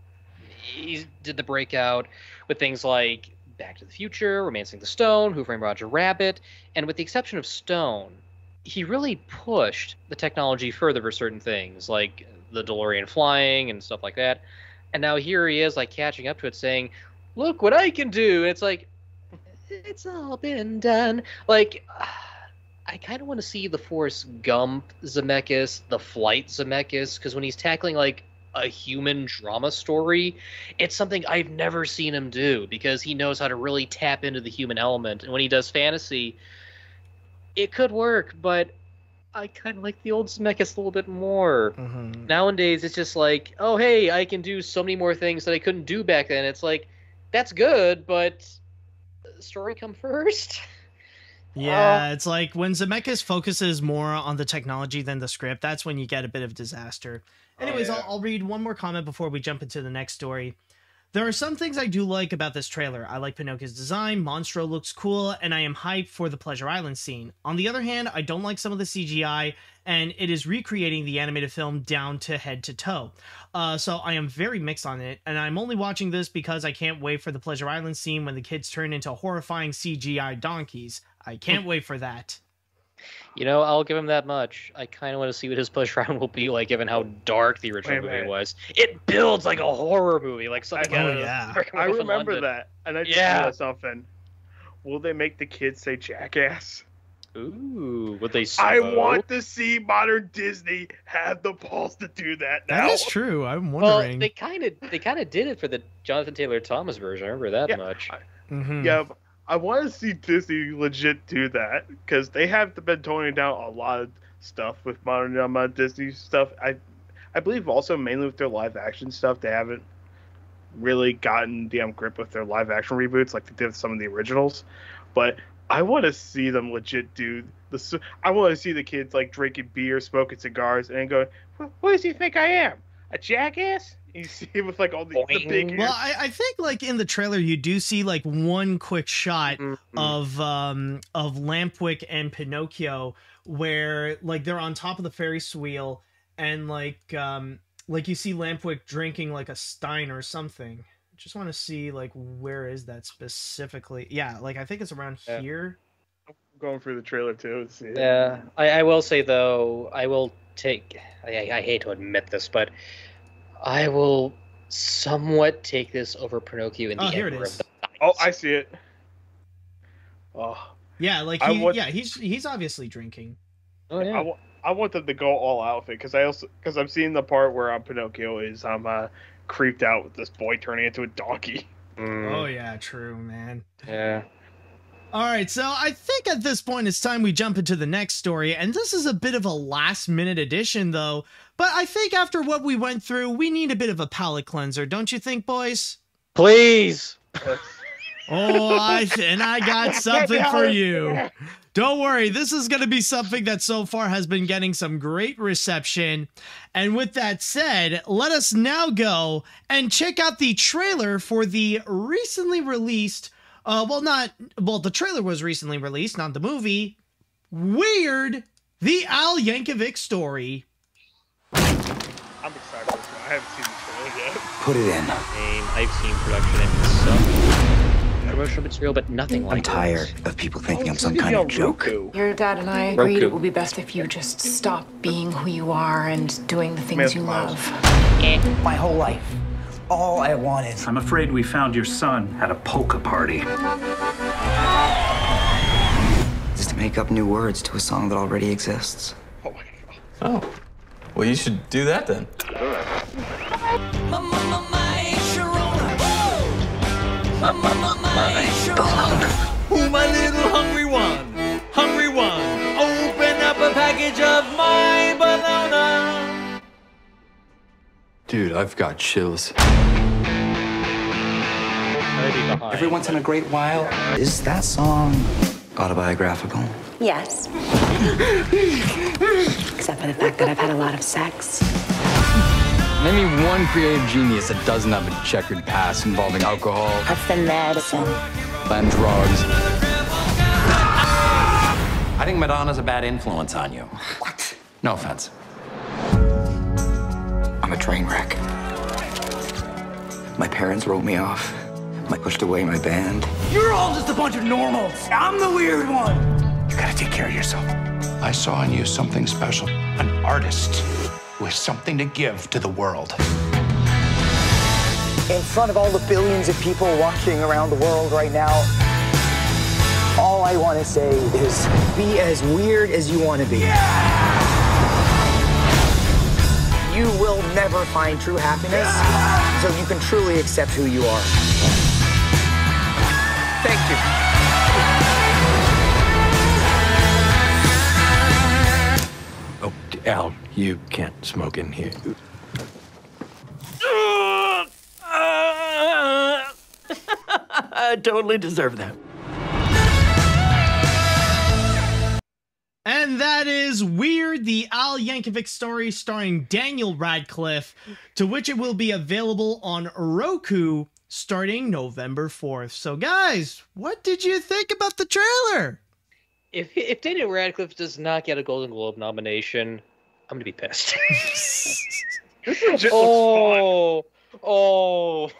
he did the breakout with things like Back to the Future, Romancing the Stone, Who Framed Roger Rabbit. And with the exception of Stone, he really pushed the technology further for certain things, like the DeLorean flying and stuff like that. And now here he is, like, catching up to it, saying, look what I can do. And it's like, it's all been done. Like, I kind of want to see the Forrest Gump Zemeckis, the Flight Zemeckis, because when he's tackling, like, a human drama story, it's something I've never seen him do, because he knows how to really tap into the human element. And when he does fantasy, it could work, but I kind of like the old Zemeckis a little bit more. Nowadays, it's just like, oh, hey, I can do so many more things that I couldn't do back then. It's like, that's good, but story come first. Yeah, it's like when Zemeckis focuses more on the technology than the script, that's when you get a bit of disaster. Anyways, I'll read one more comment before we jump into the next story. There are some things I do like about this trailer. I like Pinocchio's design, Monstro looks cool, and I am hyped for the Pleasure Island scene. On the other hand, I don't like some of the CGI, and it is recreating the animated film down to head to toe. So I am very mixed on it, and I'm only watching this because I can't wait for the Pleasure Island scene when the kids turn into horrifying CGI donkeys. I can't wait for that. You know, I'll give him that much. I kind of want to see what his Pleasure Island will be like, given how dark the original movie was. It builds like a horror movie, like something out of American I Wolf in remember London. that, and I just realized something. Will they make the kids say jackass? Ooh, would they I smoke? want to see modern Disney have the balls to do that now. That is true. I'm Well, wondering. they kind of did it for the Jonathan Taylor Thomas version. I remember that much. Yeah, but I want to see Disney legit do that, because they have been toning down a lot of stuff with modern Disney stuff. I believe also mainly with their live action stuff, they haven't really gotten the grip with their live action reboots like they did with some of the originals. But I want to see them legit do this. I want to see the kids like drinking beer, smoking cigars, and going, "What does he think I am? A jackass?" And you see him with like all the big ears. Well, I think like in the trailer you do see like one quick shot of Lampwick and Pinocchio where like they're on top of the Ferris wheel and like you see Lampwick drinking like a stein or something. Just want to see like where is that specifically? Yeah, like I think it's around here. I'm going through the trailer too to see it. Yeah, I will say though, I will take. I hate to admit this, but I will somewhat take this over Pinocchio in the here it Emperor is. of the Night. Oh, I see it. Oh, Yeah, like I want- he's obviously drinking. Oh yeah. I want them to go all out with it because I'm seeing the part where Pinocchio is creeped out with this boy turning into a donkey. Oh yeah, true, man. Yeah. All right, so I think at this point it's time we jump into the next story, and this is a bit of a last-minute addition, though. But I think after what we went through, we need a bit of a palate cleanser, don't you think, boys? Please. Oh, I got something for you. Don't worry, this is going to be something that so far has been getting some great reception. And with that said, let us now go and check out the trailer for the recently released, the trailer was recently released, not the movie, Weird, the Al Yankovic story. I'm excited for this one. I haven't seen the trailer yet. Put it in. I've seen production and some promotional material, but nothing like I'm tired of people thinking I'm some kind of joke. Your dad and I agreed it would be best if you just stop being who you are and doing the things you love. My whole life, all I wanted. I'm afraid we found your son at a polka party. Just to make up new words to a song that already exists. Oh my god. Oh. Well, you should do that then. Ooh, my little hungry one, hungry one, open up a package of my banana. Dude, I've got chills. Every once in a great while, is that song autobiographical? Yes. Except for the fact that I've had a lot of sex. Name me one creative genius that doesn't have a checkered past involving alcohol. That's the medicine. And drugs. I think Madonna's a bad influence on you. What? No offense. I'm a train wreck. My parents wrote me off. I pushed away my band. You're all just a bunch of normals. I'm the weird one. You gotta take care of yourself. I saw in you something special. An artist with something to give to the world. In front of all the billions of people watching around the world right now, all I want to say is be as weird as you want to be. You will never find true happiness, so you can truly accept who you are. Thank you. Oh, Al, you can't smoke in here. I totally deserve that. And that is Weird, the Al Yankovic story starring Daniel Radcliffe, to which it will be available on Roku starting November 4th. So guys, what did you think about the trailer? If Daniel Radcliffe does not get a Golden Globe nomination, I'm gonna be pissed. This legit looks fun. Oh,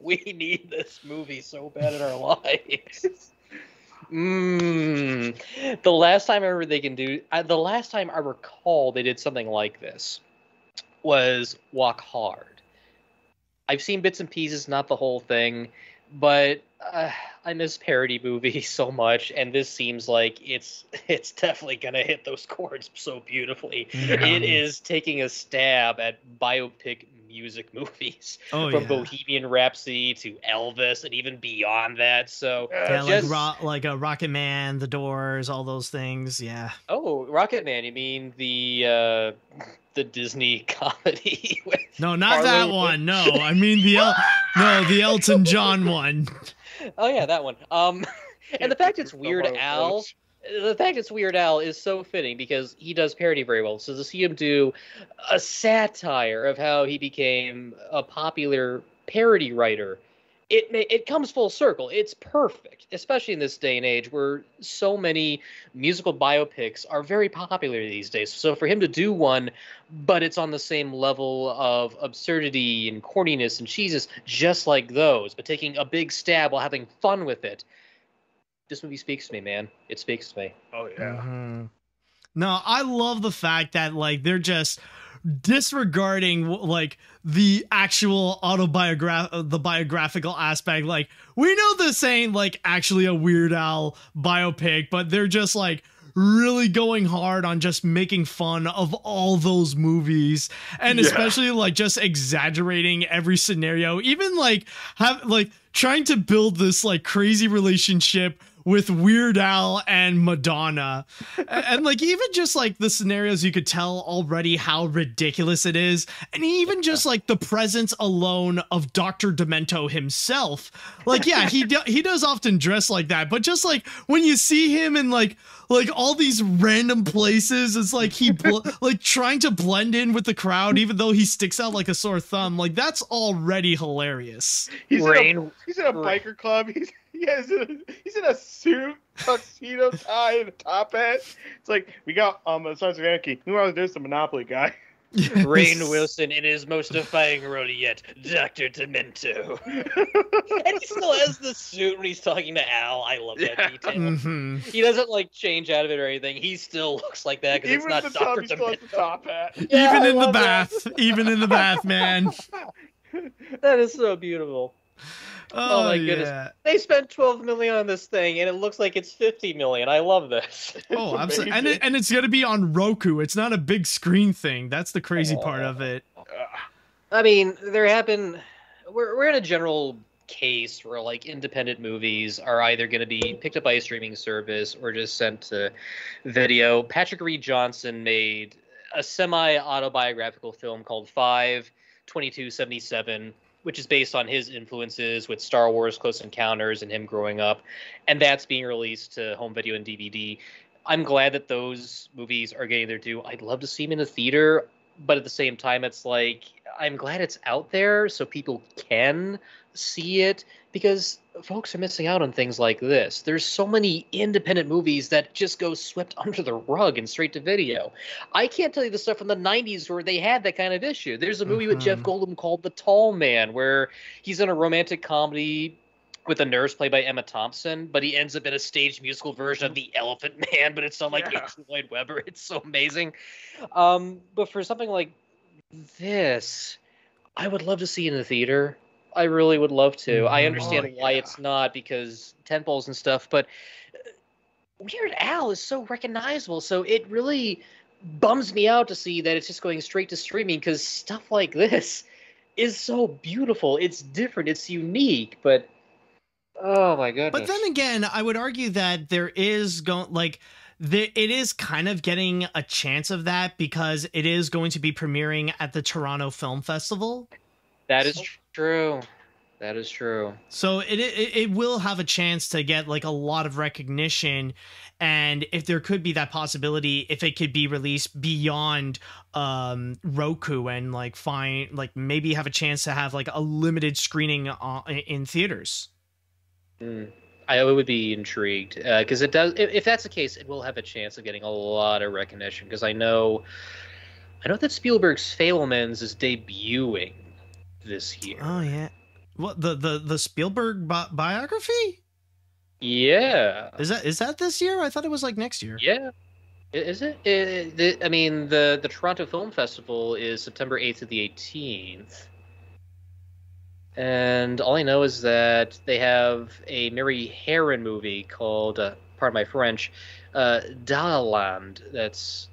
we need this movie so bad in our lives. The last time I remember the last time I recall they did something like this was Walk Hard. I've seen bits and pieces, not the whole thing, but I miss parody movies so much, and this seems like it's definitely gonna hit those chords so beautifully. It is taking a stab at biopic music movies, from Bohemian Rhapsody to Elvis, and even beyond that. So like a Rocket Man, The Doors, all those things. Yeah. Oh, Rocket Man? You mean the Disney comedy? No, not that one. No, I mean the Elton John one. Oh yeah, that one. And the fact it's Weird Al. The fact it's Weird Al is so fitting because he does parody very well. So to see him do a satire of how he became a popular parody writer, it comes full circle. It's perfect, especially in this day and age where so many musical biopics are very popular these days. So for him to do one, but it's on the same level of absurdity and corniness and cheesiness, just like those, but taking a big stab while having fun with it. This movie speaks to me, man. It speaks to me. Oh yeah. No, I love the fact that like they're just disregarding like the actual the biographical aspect. Like we know this ain't like actually a Weird Al biopic, but they're just like really going hard on just making fun of all those movies, and especially like just exaggerating every scenario, even like trying to build this like crazy relationship with Weird Al and Madonna. And like even just like the scenarios, you could tell already how ridiculous it is. And even just like the presence alone of Dr. Demento himself. Like, yeah, he does often dress like that, but just like when you see him in like all these random places, it's like he like trying to blend in with the crowd, even though he sticks out like a sore thumb. Like that's already hilarious. He's in a biker club. He's in a suit, tuxedo tie, and a top hat. It's like we got Sons of Anarchy. Meanwhile, there's the Monopoly guy. Rainn Wilson in his most defying role yet, Dr. Demento. And he still has the suit when he's talking to Al. I love that detail. Mm-hmm. He doesn't like change out of it or anything. He still looks like that because it's not Dr. Demento. The top hat. Yeah, even in the bath. Even in the bath, man. That is so beautiful. Oh my goodness. Yeah. They spent $12 million on this thing and it looks like it's $50 million. I love this. Oh, absolutely. And it's going to be on Roku. It's not a big screen thing. That's the crazy part of it. I mean, we're in a general case where like independent movies are either going to be picked up by a streaming service or just sent to video. Patrick Reed Johnson made a semi-autobiographical film called 5/22/77, which is based on his influences with Star Wars, Close Encounters, and him growing up. And that's being released to home video and DVD. I'm glad that those movies are getting their due. I'd love to see them in a theater, but at the same time, it's like, I'm glad it's out there so people can see it, because folks are missing out on things like this. There's so many independent movies that just go swept under the rug and straight to video. I can't tell you the stuff from the 90s where they had that kind of issue. There's a movie with Jeff Goldblum called The Tall Man, where he's in a romantic comedy with a nurse played by Emma Thompson, but he ends up in a staged musical version of The Elephant Man, but it's done like Andrew Lloyd Webber. It's so amazing. But for something like this, I would love to see it in the theater. I really would love to. I understand why it's not, because tentpoles and stuff, but Weird Al is so recognizable, so it really bums me out to see that it's just going straight to streaming, because stuff like this is so beautiful. It's different. It's unique, but oh my goodness. But then again, I would argue that there is it is kind of getting a chance of that, because it is going to be premiering at the Toronto Film Festival. That is true. That is true. So it will have a chance to get like a lot of recognition, and if there could be that possibility, if it could be released beyond Roku and maybe have a chance to have like a limited screening in theaters. I would be intrigued, because it does. If that's the case, it will have a chance of getting a lot of recognition, because I know that Spielberg's Fabelmans is debuting this year. Oh yeah, what the Spielberg biography? Yeah, is that this year? I thought it was like next year. Yeah, is it? I mean, the Toronto Film Festival is September 8th to the 18th, and all I know is that they have a Mary Herron movie called, pardon my French, La La Land, that's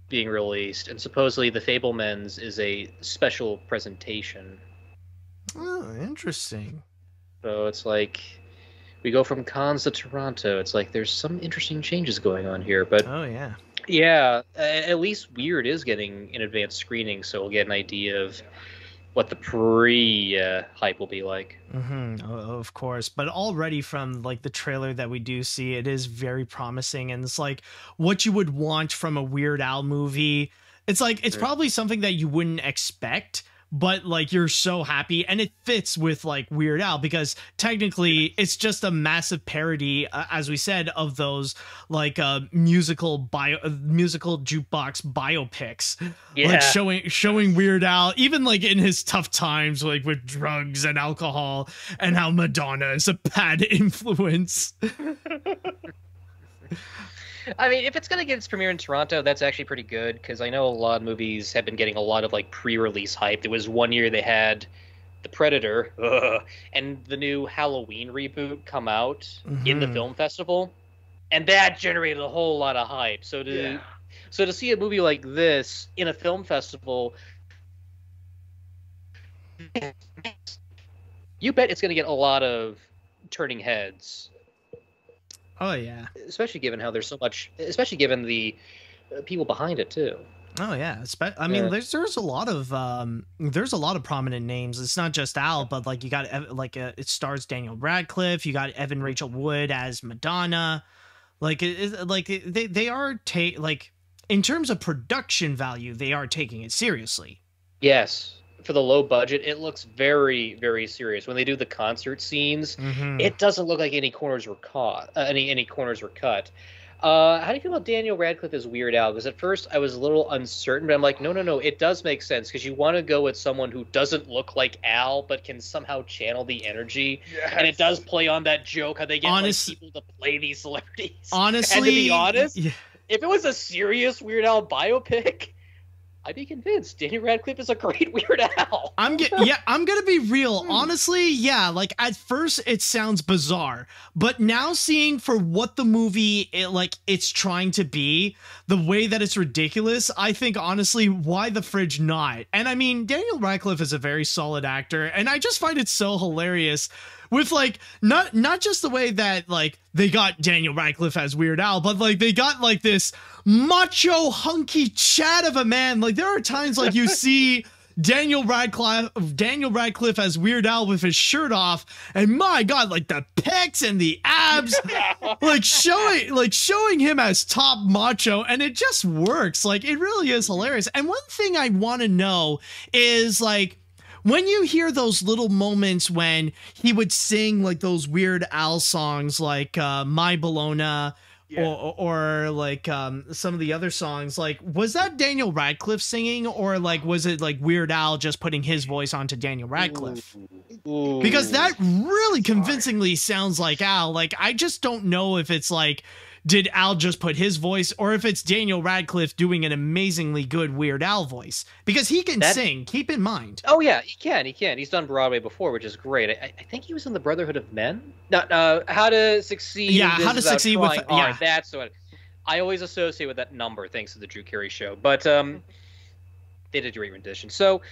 being released, and supposedly the Fabelmans is a special presentation. Oh, interesting. So it's like we go from Cannes to Toronto. It's like there's some interesting changes going on here, but oh yeah, at least Weird is getting an advanced screening, so we'll get an idea of what the pre-hype will be like. Of course, but already from like the trailer that we do see, it is very promising, and it's like what you would want from a Weird Al movie. It's like it's probably something that you wouldn't expect, but like you're so happy, and it fits with like Weird Al, because technically it's just a massive parody, as we said, of those like musical jukebox biopics, like showing Weird Al even like in his tough times, like with drugs and alcohol, and how Madonna is a bad influence. I mean, if it's going to get its premiere in Toronto, that's actually pretty good, because I know a lot of movies have been getting a lot of like pre-release hype. There was one year they had The Predator and the new Halloween reboot come out in the film festival. and that generated a whole lot of hype. So to see a movie like this in a film festival, you bet it's going to get a lot of turning heads. Oh yeah, especially given how there's so much, especially given the people behind it too. Oh yeah, I mean, there's a lot of prominent names. It's not just Al, but like you got it stars Daniel Radcliffe. You got Evan Rachel Wood as Madonna. Like they are like in terms of production value, they are taking it seriously. Yes. For the low budget, it looks very, very serious. When they do the concert scenes, it doesn't look like any corners were caught. Any corners were cut. How do you feel about Daniel Radcliffe as Weird Al? Because at first I was a little uncertain, but I'm like, no, it does make sense because you want to go with someone who doesn't look like Al, but can somehow channel the energy. Yes. And it does play on that joke how they get people to play these celebrities. Honestly, and to be honest, if it was a serious Weird Al biopic, I'd be convinced Daniel Radcliffe is a great Weird Al. I'm gonna be real. Honestly, yeah, like at first it sounds bizarre, but now seeing for what the movie it's trying to be, the way that it's ridiculous, I think honestly, why the fridge not? And I mean, Daniel Radcliffe is a very solid actor, and I just find it so hilarious with like not just the way that like they got Daniel Radcliffe as Weird Al, but like they got like this macho hunky chat of a man. Like there are times like you see Daniel Radcliffe as Weird Al with his shirt off, and my god, like the pecs and the abs, like showing him as top macho, and it just works. Like it really is hilarious. And one thing I want to know is like, when you hear those little moments when he would sing like those Weird Al songs like My Bologna or like some of the other songs, like was that Daniel Radcliffe singing, or like was it like Weird Al just putting his voice onto Daniel Radcliffe? Ooh. Because that really convincingly sounds like Al. Like I just don't know if it's like, did Al just put his voice, or if it's Daniel Radcliffe doing an amazingly good Weird Al voice, because he can sing, keep in mind. Oh yeah, he can. He's done Broadway before, which is great. I think he was in the Brotherhood of Men. No, How to Succeed. Yeah, How to Succeed with Hard. That's what I always associate with that number, thanks to the Drew Carey Show. But they did a great rendition. So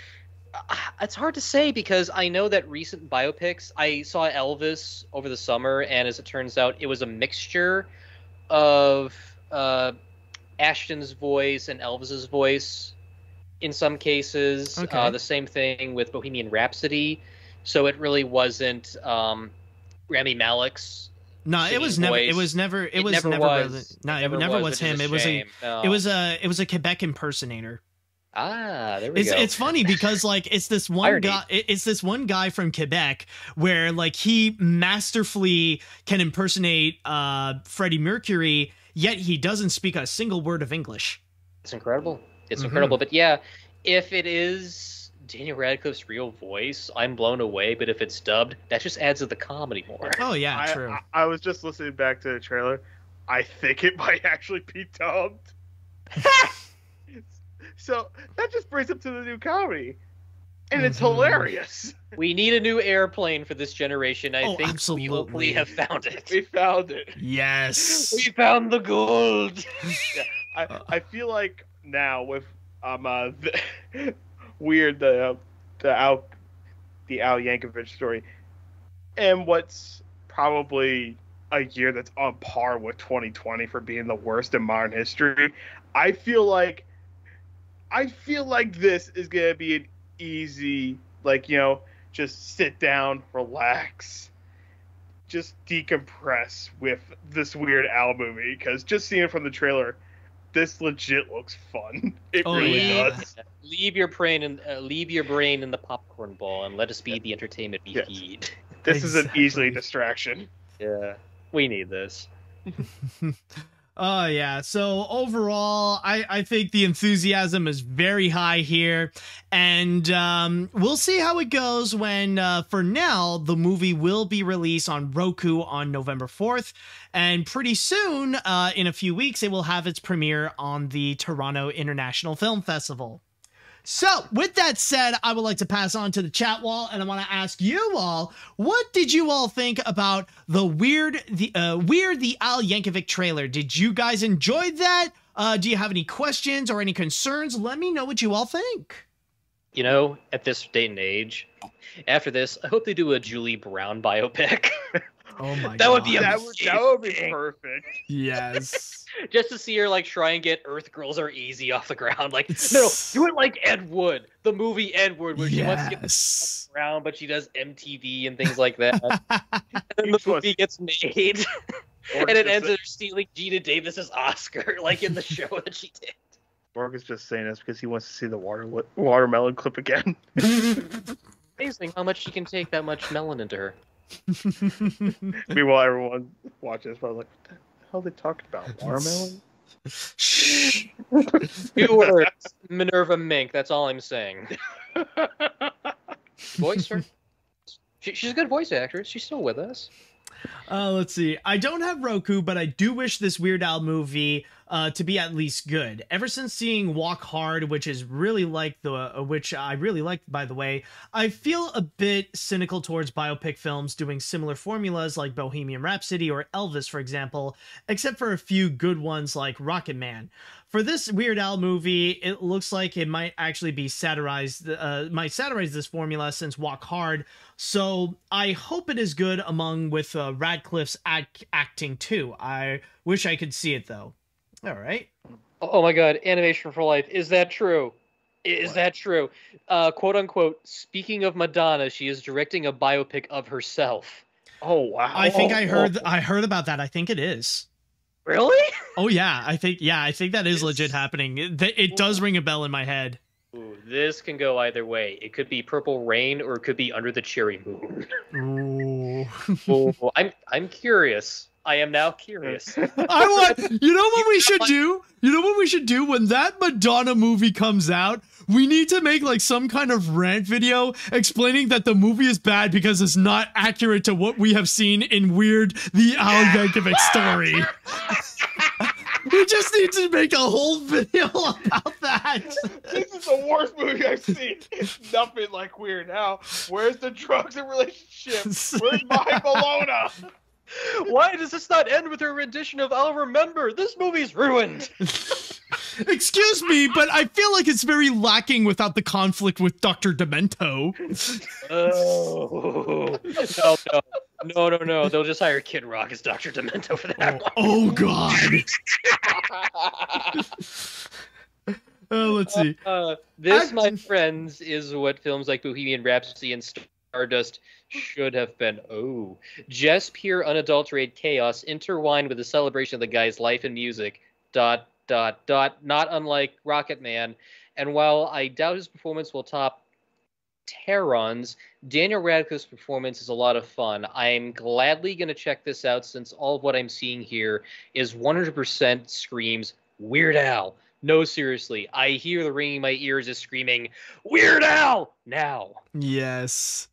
it's hard to say, because I know that recent biopics, I saw Elvis over the summer, and as it turns out, it was a mixture of Ashton's voice and Elvis's voice in some cases. Okay. The same thing with Bohemian Rhapsody. So it really wasn't Rami Malek's. No, it was never. It was never. It never was him. It was a Quebec impersonator. Ah, there we go. It's funny because like it's this one guy. It's this one guy from Quebec where like he masterfully can impersonate Freddie Mercury, yet he doesn't speak a single word of English. It's incredible. It's incredible. But yeah, if it is Daniel Radcliffe's real voice, I'm blown away. But if it's dubbed, that just adds to the comedy more. Oh yeah, true. I was just listening back to the trailer. I think it might actually be dubbed. So that just brings up to the new comedy, and it's hilarious. We need a new airplane for this generation. I think absolutely. We hopefully have found it. We found it. Yes. We found the gold. Yeah, I feel like now with Weird the Al Yankovic story, and what's probably a year that's on par with 2020 for being the worst in modern history. I feel like this is going to be an easy, like, you know, just sit down, relax, just decompress with this Weird Al movie, because just seeing it from the trailer, this legit looks fun. It really does. Leave your brain in the popcorn bowl and let us be the entertainment we feed. This is an easy distraction. Yeah, we need this. Oh, yeah. So overall, I think the enthusiasm is very high here. And we'll see how it goes when, for now, the movie will be released on Roku on November 4th. And pretty soon, in a few weeks, it will have its premiere on the Toronto International Film Festival. So, with that said, I would like to pass on to the chat wall, and I want to ask you all, what did you all think about the Weird the Al Yankovic trailer? Did you guys enjoy that? Do you have any questions or any concerns? Let me know what you all think. You know, at this date and age, after this, I hope they do a Julie Brown biopic. Oh my god. That would be that would be perfect. Yes. Just to see her like try and get Earth Girls Are Easy off the ground. Like, no, do it like Ed Wood, the movie Ed Wood, where she wants to get off the ground, but she does MTV and things like that. And then the movie gets made, and it ends with her stealing Gina Davis's Oscar, like in the show that she did. Mark is just saying this because he wants to see the watermelon clip again. Amazing how much she can take that much melon into her. Meanwhile, everyone watches probably like, what the hell are they talking about? Watermelon? Shh. 2 words. Minerva Mink. That's all I'm saying. Voice her. She's a good voice actress. She's still with us. Let's see. I don't have Roku, but I do wish this Weird Al movie to be at least good. Ever since seeing Walk Hard, which I really liked, by the way, I feel a bit cynical towards biopic films doing similar formulas like Bohemian Rhapsody or Elvis, for example, except for a few good ones like Rocket Man. For this Weird Al movie, it looks like it might actually be satirize this formula since Walk Hard. So I hope it is good with Radcliffe's acting too. I wish I could see it though. All right. Oh my God, Animation for Life. Is that true? Is that true? Quote unquote, speaking of Madonna, she is directing a biopic of herself. Oh wow. I think I heard about that. I think it is. Really? Oh yeah, I think that is legit happening. It does ring a bell in my head. Ooh, this can go either way. It could be Purple Rain or it could be Under the Cherry Moon. Ooh. Ooh, I'm curious. I am now curious. You know what we should do? You know what we should do when that Madonna movie comes out? We need to make like some kind of rant video explaining that the movie is bad because it's not accurate to what we have seen in Weird the Al Yankovic story. We just need to make a whole video about that. This is the worst movie I've seen. It's nothing like Weird Al. Where's the drugs and relationships? Where's my Bologna? Why does this not end with her rendition of I'll Remember? This movie's ruined. Excuse me, but I feel like it's very lacking without the conflict with Dr. Demento. Oh. No. They'll just hire Kid Rock as Dr. Demento for that one. Oh, God. Let's see. This, my friends, is what films like Bohemian Rhapsody and Stardust should have been. Oh. Just pure unadulterated chaos intertwined with the celebration of the guy's life and music. ... Not unlike Rocket Man. And while I doubt his performance will top Taron's, Daniel Radcliffe's performance is a lot of fun. I'm gladly going to check this out since all of what I'm seeing here is 100% screams Weird Al. No, seriously, I hear the ringing in my ears is screaming Weird Al now. Yes.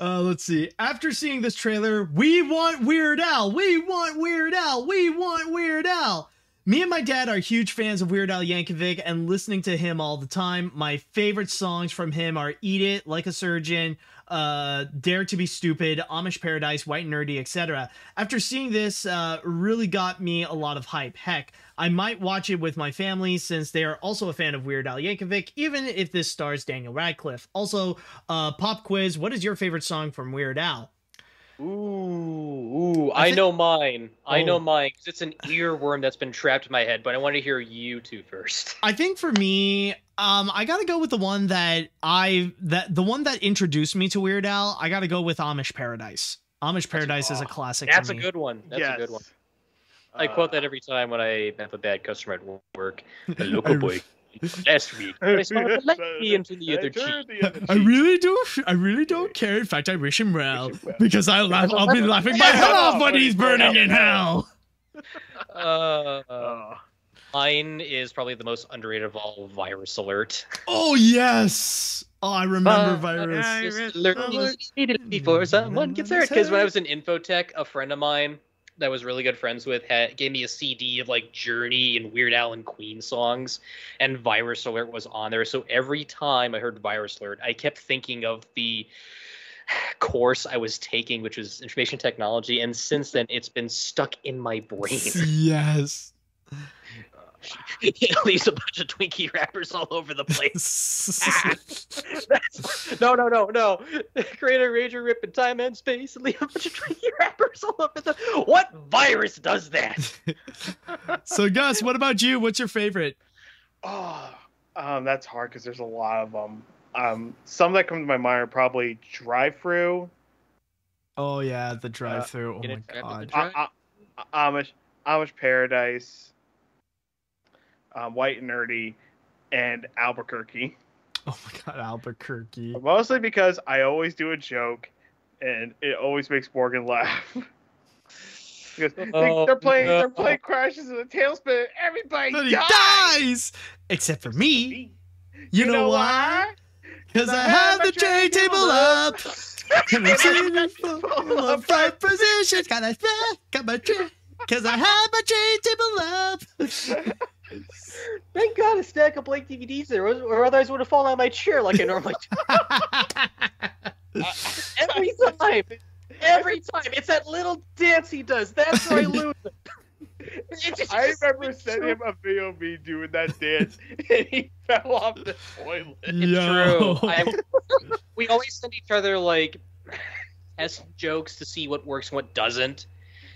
Let's see. After seeing this trailer, we want Weird Al. We want Weird Al. We want Weird Al. Me and my dad are huge fans of Weird Al Yankovic and listening to him all the time. My favorite songs from him are Eat It, Like a Surgeon, Dare to be Stupid, Amish Paradise, White Nerdy, etc. After seeing this, really got me a lot of hype. Heck, I might watch it with my family since they are also a fan of Weird Al Yankovic, even if this stars Daniel Radcliffe. Also, pop quiz, what is your favorite song from Weird Al? Ooh, I know mine. I know mine, because it's an earworm that's been trapped in my head, but I want to hear you two first. I think for me, I gotta go with the one that introduced me to Weird Al. I gotta go with Amish Paradise. Amish Paradise is a classic. That's for me. A good one. That's a good one. I quote that every time when I have a bad customer at work. The local boy. Last week, I smiled politely into the other cheek. I really don't care. In fact, I wish him well because I'll be laughing my head off when he's burning in hell. Mine is probably the most underrated of all, Virus Alert. Oh yes. Oh, I remember Virus Alert before someone gets hurt. Because when I was in Infotech, a friend of mine that I was really good friends with gave me a CD of like Journey and Weird Al and Queen songs, and Virus Alert was on there. So every time I heard Virus Alert, I kept thinking of the course I was taking, which was information technology, and since then it's been stuck in my brain. Yes. It leaves a bunch of Twinkie wrappers all over the place. No. Create a Ranger Rip in time and space and leave a bunch of Twinkie wrappers all over the... What virus does that? So, Gus, what about you? What's your favorite? That's hard because there's a lot of them. Some that come to my mind are probably Drive-Thru. Oh, yeah, the Drive-Thru. Oh, my God. Amish Paradise. White and Nerdy, and Albuquerque. Oh my God, Albuquerque. Mostly because I always do a joke, and it always makes Morgan laugh. Because they're playing Crashes in a Tailspin, and everybody dies! Except for me. You know why? Because I have the tray table up. And I'm sitting full of five positions. Got my tray. Because I have my tray table up. Thank God a stack of blank DVDs there, or otherwise I would have fallen out of my chair like I normally do. Every time, it's that little dance he does. That's where I lose it. I remember sending him a video of me doing that dance, and he fell off the toilet. It's true. We always send each other like test jokes to see what works and what doesn't,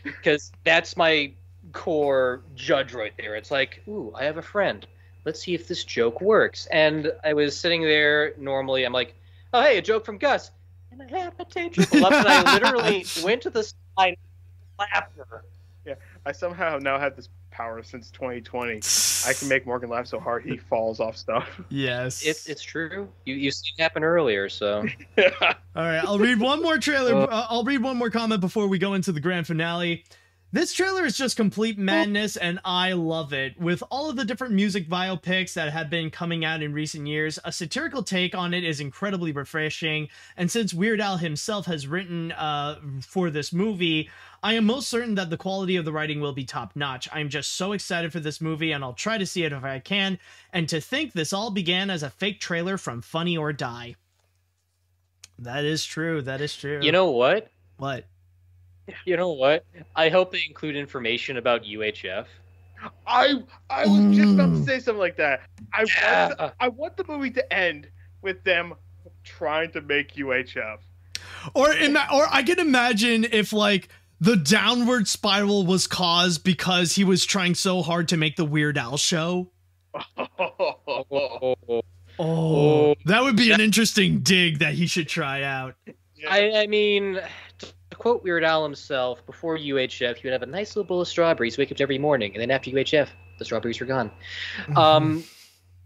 because that's my core judge right there. It's like, ooh, I have a friend. Let's see if this joke works. And I was sitting there normally. I'm like, oh, hey, a joke from Gus. And I have a triple up, and I literally went to the side laughter. Yeah, I somehow now have this power since 2020. I can make Morgan laugh so hard he falls off stuff. Yes. It's true. You seen it happen earlier, so. All right, I'll read one more trailer. I'll read one more comment before we go into the grand finale. This trailer is just complete madness, and I love it. With all of the different music biopics that have been coming out in recent years, a satirical take on it is incredibly refreshing, and since Weird Al himself has written for this movie, I am most certain that the quality of the writing will be top-notch. I'm just so excited for this movie, and I'll try to see it if I can, and to think this all began as a fake trailer from Funny or Die. That is true, that is true. You know what? What? You know what? I hope they include information about UHF. I was just about to say something like that. I want the movie to end with them trying to make UHF. Or I can imagine if like the downward spiral was caused because he was trying so hard to make the Weird Al show. Oh, that would be an interesting dig that he should try out. I mean, to quote Weird Al himself, before UHF, you would have a nice little bowl of strawberries, wake up every morning, and then after UHF, the strawberries were gone.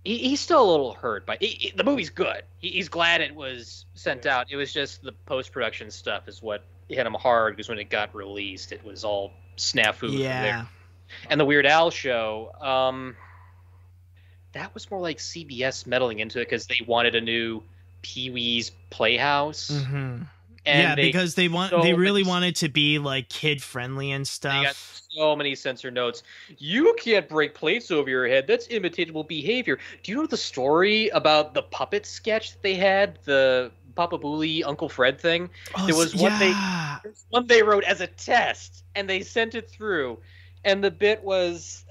He's still a little hurt, but the movie's good. He's glad it was sent out. It was just the post-production stuff is what hit him hard, because when it got released, it was all snafu. Yeah. There. And the Weird Al show, that was more like CBS meddling into it because they wanted a new Pee-wee's Playhouse. Mm-hmm. And yeah, because they really wanted to be like kid friendly and stuff. They got so many censor notes. You can't break plates over your head. That's imitatable behavior. Do you know the story about the puppet sketch that they had? The Papa Booley Uncle Fred thing. Oh, there was one they wrote as a test, and they sent it through. And the bit was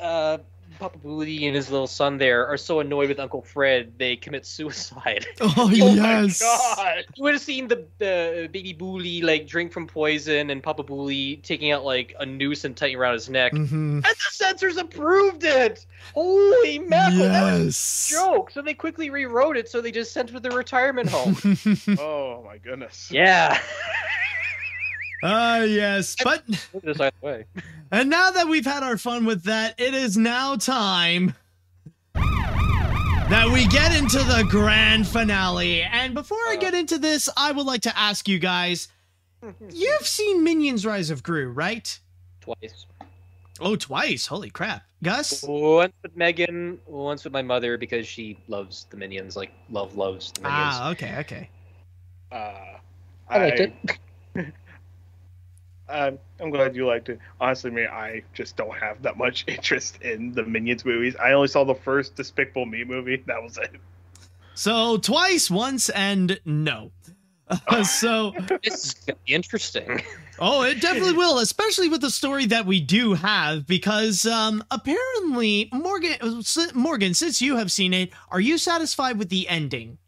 Papa Booley and his little son there are so annoyed with Uncle Fred they commit suicide. Oh yes! My God. You would have seen the baby Booley like drink from poison, and Papa Booley taking out like a noose and tightening around his neck. Mm-hmm. And the censors approved it. Holy mackerel! Yes. That was a joke. So they quickly rewrote it. So they just sent it to the retirement home. Oh my goodness. Yeah. Yes, but this either way. And now that we've had our fun with that, it is now time that we get into the grand finale. And before I get into this, I would like to ask you guys, you've seen Minions Rise of Gru, right? Twice. Oh, twice. Holy crap. Gus? Once with Megan, once with my mother because she loves the Minions, like loves the Minions. Ah, okay. I liked it. I'm glad you liked it. Honestly, I just don't have that much interest in the Minions movies. I only saw the first Despicable Me movie. That was it. So twice, once, and no. So this is gonna be interesting. Oh, it definitely will, especially with the story that we do have, because apparently, Morgan, since you have seen it, are you satisfied with the ending?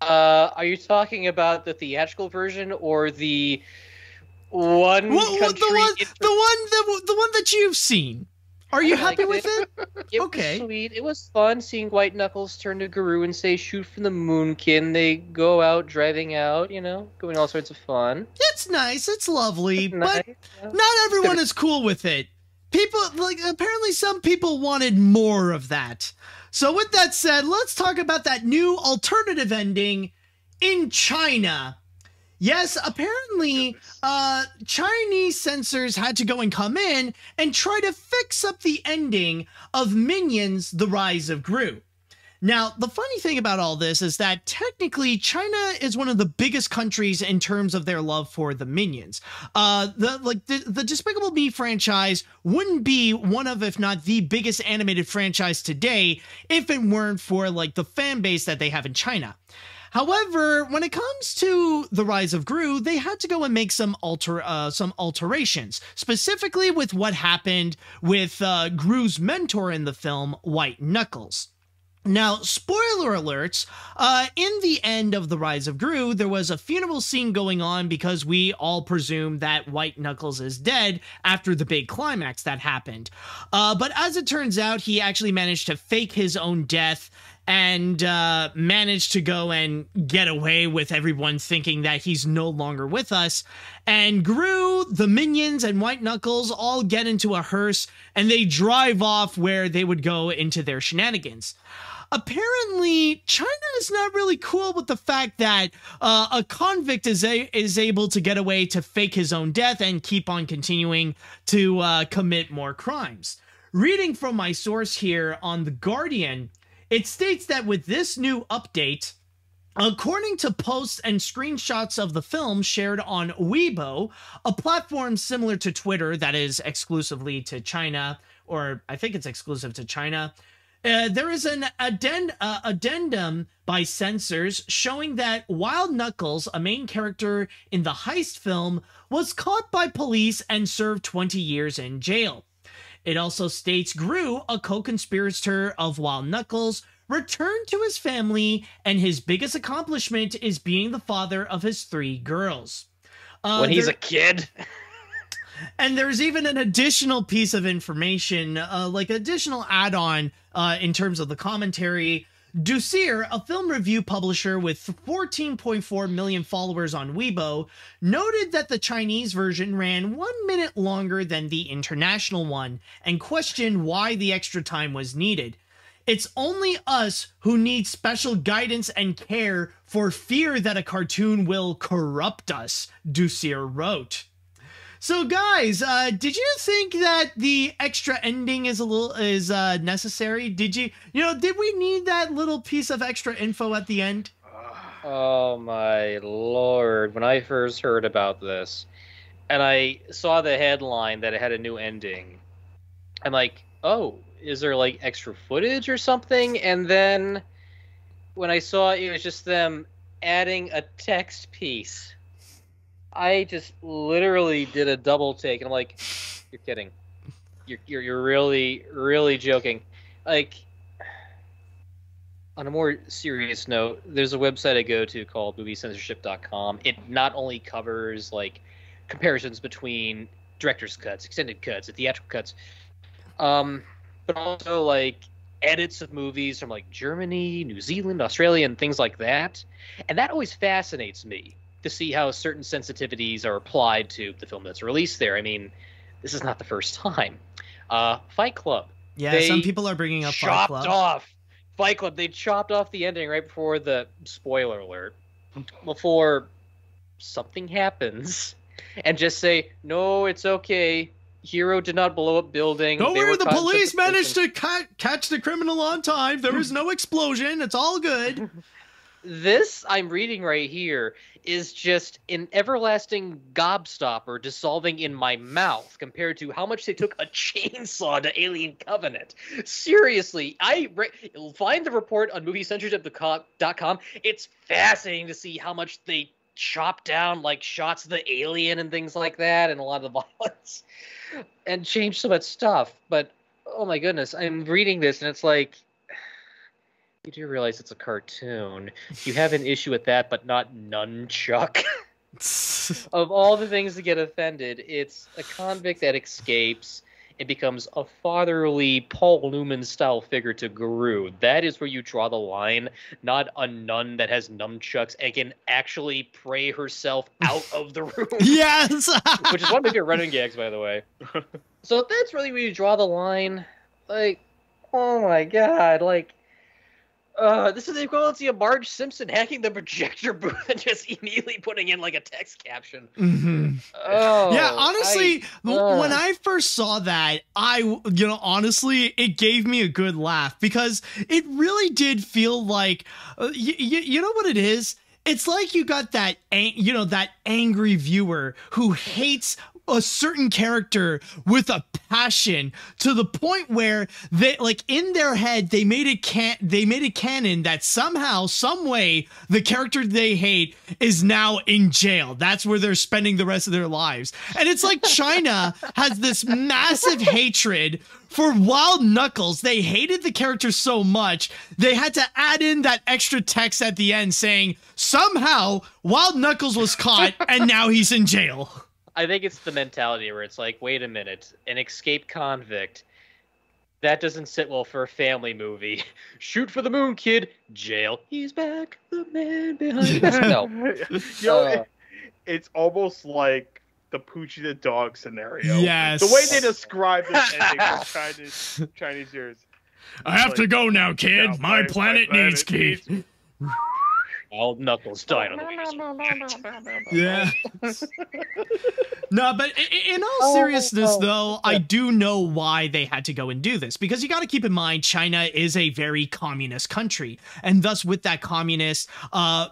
Are you talking about the theatrical version or the one the one that you've seen? Are you happy with it? It okay. was sweet. It was fun seeing White Knuckles turn to Guru and say, "Shoot from the Moonkin." They go out driving out, going all sorts of fun. It's nice. It's lovely, but not everyone is cool with it. People, apparently some people wanted more of that. So with that said, let's talk about that new alternative ending in China. Yes, apparently, Chinese censors had to go and come in and try to fix up the ending of Minions: The Rise of Gru. Now, the funny thing about all this is that technically China is one of the biggest countries in terms of their love for the Minions. The Despicable Me franchise wouldn't be one of, if not the biggest animated franchise today if it weren't for the fan base that they have in China. However, when it comes to The Rise of Gru, they had to go and make some alterations, specifically with what happened with Gru's mentor in the film, White Knuckles. Now, spoiler alerts, in the end of The Rise of Gru, there was a funeral scene going on because we all presume that White Knuckles is dead after the big climax that happened. But as it turns out, he actually managed to fake his own death and managed to go and get away with everyone thinking that he's no longer with us. And Gru, the Minions, and White Knuckles all get into a hearse and they drive off where they would go into their shenanigans. Apparently, China is not really cool with the fact that a convict is able to get away to fake his own death and keep on continuing to commit more crimes. Reading from my source here on The Guardian, it states that with this new update, according to posts and screenshots of the film shared on Weibo, a platform similar to Twitter that is exclusively to China, or I think it's exclusive to China, there is an addendum by censors showing that while Knuckles, a main character in the heist film, was caught by police and served 20 years in jail. It also states Gru, a co-conspirator of Wild Knuckles, returned to his family, and his biggest accomplishment is being the father of his 3 girls. When he's a kid? And there's even an additional piece of information, additional add-on in terms of the commentary. Dusir, a film review publisher with 14.4 million followers on Weibo, noted that the Chinese version ran 1 minute longer than the international one and questioned why the extra time was needed. It's only us who need special guidance and care for fear that a cartoon will corrupt us, Dusir wrote. So guys, did you think that the extra ending is necessary? Did we need that little piece of extra info at the end? Oh my lord, when I first heard about this, and I saw the headline that it had a new ending, I'm like, oh, is there extra footage or something? And then when I saw it was just them adding a text piece, I just literally did a double take, and I'm like, "You're kidding? You're really, really joking?" On a more serious note, there's a website I go to called MovieCensorship.com. It not only covers comparisons between director's cuts, extended cuts, and theatrical cuts, but also edits of movies from Germany, New Zealand, Australia, and things like that. And that always fascinates me, to see how certain sensitivities are applied to the film that's released there. I mean, this is not the first time. Fight Club. Yeah, some people are bringing up Fight Club. Fight Club. They chopped off the ending right before the spoiler alert, before something happens, and just say, "No, it's okay. Hero did not blow up building. Don't worry, the police managed to catch the criminal on time. There was no explosion. It's all good." This I'm reading right here is just an everlasting gobstopper dissolving in my mouth compared to how much they took a chainsaw to Alien Covenant. Seriously, find the report on moviecensorship.com. It's fascinating to see how much they chopped down like shots of the alien and things like that, and a lot of the violence, and changed so much stuff. But oh my goodness, I'm reading this and it's like, you do realize it's a cartoon. You have an issue with that, but not nunchuck. Of all the things to get offended, it's a convict that escapes and becomes a fatherly Paul Newman-style figure to Gru. That is where you draw the line, not a nun that has nunchucks and can actually pray herself out of the room. Yes! Which is one of my favorite running gags, by the way. So that's really where you draw the line. Like, oh my god, like... this is the equivalency of Marge Simpson hacking the projector booth and just immediately putting in like a text caption. Mm-hmm. Oh, yeah, honestly, when I first saw that, honestly, it gave me a good laugh because it really did feel like, you know what it is? It's like you got that, that angry viewer who hates a certain character with a passion to the point where they, like, in their head they made it canon that somehow, some way, the character they hate is now in jail. That's where they're spending the rest of their lives. And it's like China has this massive hatred for Wild Knuckles. They hated the character so much they had to add in that extra text at the end saying somehow Wild Knuckles was caught and now he's in jail. I think it's the mentality where it's like, wait a minute, an escaped convict, that doesn't sit well for a family movie. Shoot for the moon, kid. Jail. He's back. The man behind the No. It's almost like the Poochie the dog scenario. Yes. The way they describe this ending for Chinese ears. I have to go now, kid. My planet needs Keith. Wild Knuckles died on the Yeah. No, but in all seriousness, though, I do know why they had to go and do this. Because you got to keep in mind, China is a very communist country. And thus, with that communist,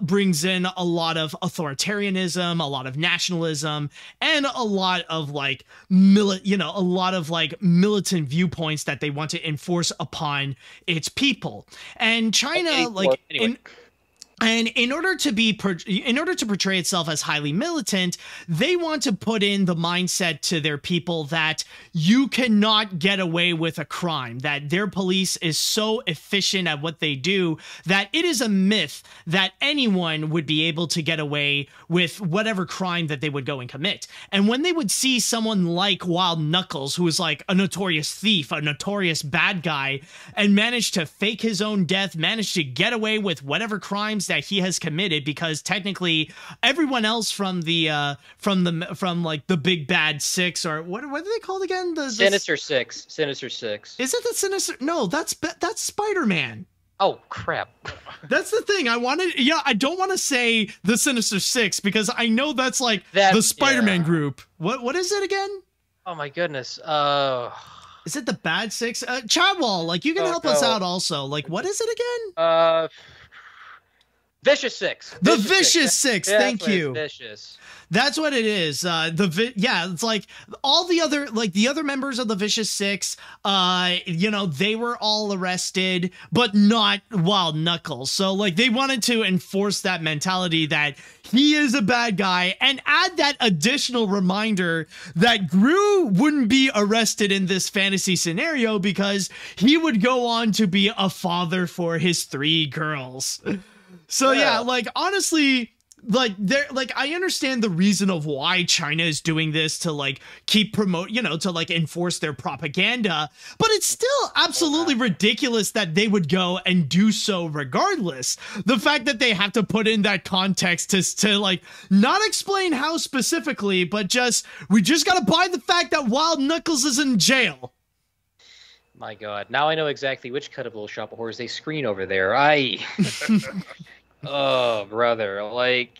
brings in a lot of authoritarianism, a lot of nationalism, and a lot of, like, militant viewpoints that they want to enforce upon its people. And China, And in order to portray itself as highly militant, they want to put in the mindset to their people that you cannot get away with a crime, that their police is so efficient at what they do that it is a myth that anyone would be able to get away with whatever crime that they would go and commit. And when they would see someone like Wild Knuckles, who is like a notorious thief, a notorious bad guy, and managed to fake his own death, managed to get away with whatever crimes that he has committed, because technically everyone else from the Big Bad Six, or what are they called again? The Sinister Six. Sinister Six. Is it the Sinister? No, that's Spider-Man. Oh crap. That's the thing. I don't want to say the Sinister Six because I know that's like the Spider-Man group. What is it again? Oh my goodness. Is it the Bad Six? Chadwell, like, you can help us out also. Like, what is it again? Vicious Six. The Vicious Six. Yeah, thank you. Vicious. That's what it is. It's like all the other members of the Vicious Six, they were all arrested, but not Wild Knuckles. So, like, they wanted to enforce that mentality that he is a bad guy and add that additional reminder that Gru wouldn't be arrested in this fantasy scenario because he would go on to be a father for his 3 girls. So yeah, like, honestly, I understand the reason of why China is doing this to, like, to enforce their propaganda, but it's still absolutely ridiculous that they would go and do so regardless. The fact that they have to put in that context to like, not explain how specifically, but we just gotta buy the fact that Wild Knuckles is in jail. My God, now I know exactly which cut of Little Shop of Horrors they screen over there. Oh, brother, like,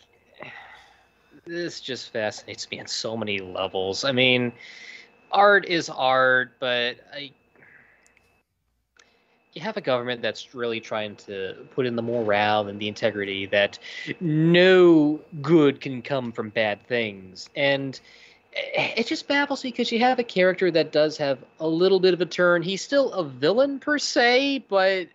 this just fascinates me on so many levels. I mean, art is art, but you have a government that's really trying to put in the morale and the integrity that no good can come from bad things. And it just baffles me because you have a character that does have a little bit of a turn. He's still a villain per se, but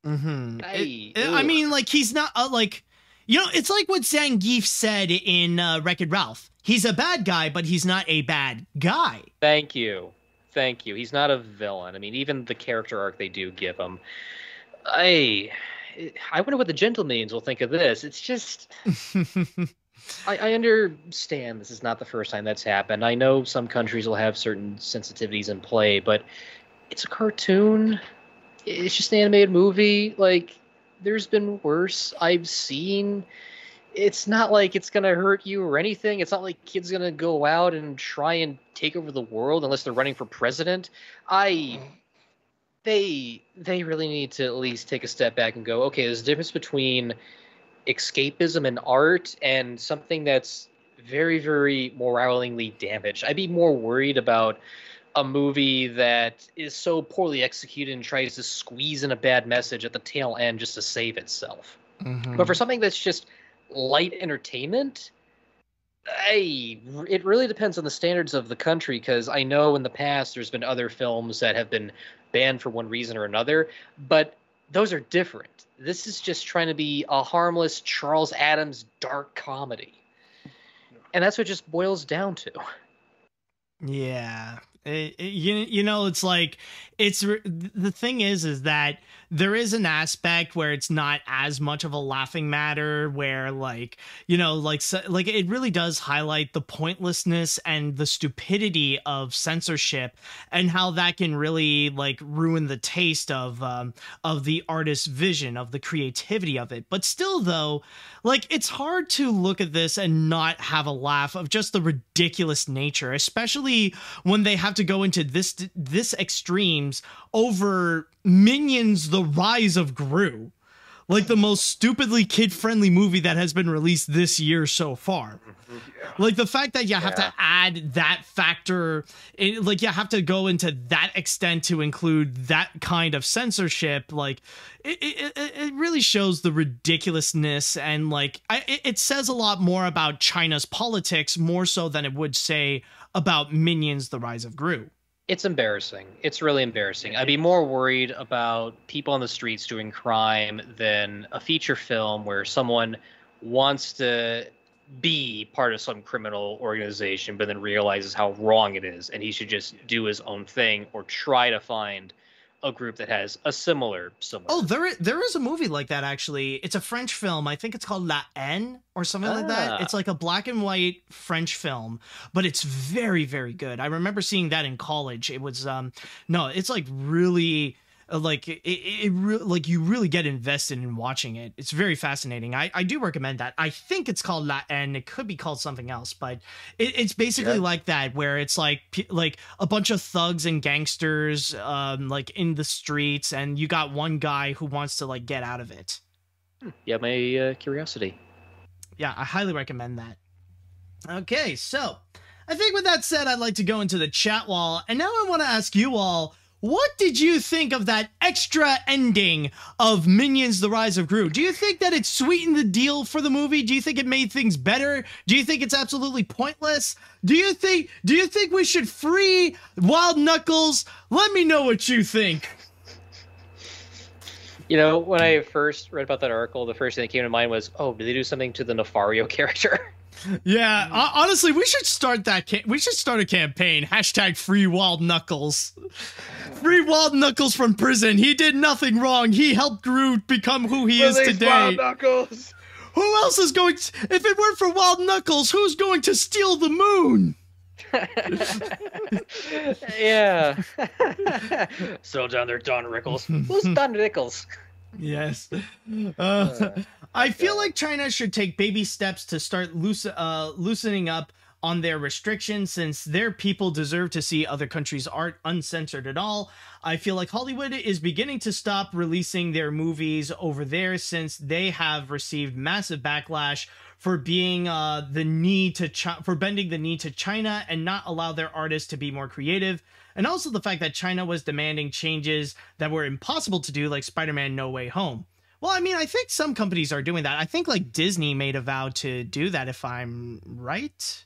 I mean, like, he's not like, you know, it's like what Zangief said in Wreck-It Ralph. He's a bad guy, but he's not a bad guy. Thank you. He's not a villain. I mean, even the character arc they do give him. I wonder what the Gentlemans will think of this. It's just... I understand this is not the first time that's happened. I know some countries will have certain sensitivities in play, but it's a cartoon. It's just an animated movie. Like, there's been worse I've seen. It's not like it's going to hurt you or anything. It's not like kids going to go out and try and take over the world unless they're running for president. They really need to at least take a step back and go, okay, there's a difference between escapism and art and something that's very, very morally damaged. I'd be more worried about a movie that is so poorly executed and tries to squeeze in a bad message at the tail end just to save itself. But for something that's just light entertainment, it really depends on the standards of the country, because I know in the past there's been other films that have been banned for one reason or another, but those are different. This is just trying to be a harmless Charles Addams dark comedy. And that's what it just boils down to. Yeah. You know, it's like, the thing is that there is an aspect where it's not as much of a laughing matter, where, like, you know, like it really does highlight the pointlessness and the stupidity of censorship and how that can really, like, ruin the taste of the artist's vision, of the creativity of it. But still, though, like, it's hard to look at this and not have a laugh of just the ridiculous nature, especially when they have to go into this extremes over Minions: The Rise of Gru, like the most stupidly kid-friendly movie that has been released this year so far. Like, the fact that you have to add that factor, like, you have to go into that extent to include that kind of censorship, like, it really shows the ridiculousness, and, like, it says a lot more about China's politics, more so than it would say about Minions: The Rise of Gru. It's embarrassing. It's really embarrassing. I'd be more worried about people on the streets doing crime than a feature film where someone wants to be part of some criminal organization but then realizes how wrong it is, and he should just do his own thing or try to find a group that has a similar. Oh, there is a movie like that, actually. It's a French film. I think it's called La Haine or something like that. It's like a black and white French film, but it's very, very good. I remember seeing that in college. It was no, it's like really like like you really get invested in watching it. It's very fascinating. I do recommend that. I think it's called La Haine. It could be called something else, but it's basically like that, where it's like a bunch of thugs and gangsters like in the streets, and you got one guy who wants to, like, get out of it. Yeah, my curiosity. Yeah, I highly recommend that. Okay, so I think with that said, I'd like to go into the chat wall, and now I want to ask you all, what did you think of that extra ending of Minions: The Rise of Gru? Do you think that it sweetened the deal for the movie? Do you think it made things better? Do you think it's absolutely pointless? Do you think we should free Wild Knuckles? Let me know what you think. You know, when I first read about that article, the first thing that came to mind was, oh, did they do something to the Nefario character? Yeah, honestly, we should start that. We should start a campaign. # Free Wild Knuckles. Free Wild Knuckles from prison. He did nothing wrong. He helped Gru become who he is today. Wild Knuckles. Who else is going to, if it weren't for Wild Knuckles, who's going to steal the moon? Yeah. Settle down there, Don Rickles. Who's Don Rickles? Yes. I feel like China should take baby steps to start loosening up on their restrictions, since their people deserve to see other countries' art uncensored at all. I feel like Hollywood is beginning to stop releasing their movies over there, since they have received massive backlash for being for bending the knee to China and not allow their artists to be more creative, and also the fact that China was demanding changes that were impossible to do, like Spider-Man No Way Home. Well, I mean, I think some companies are doing that. I think like Disney made a vow to do that, if I'm right.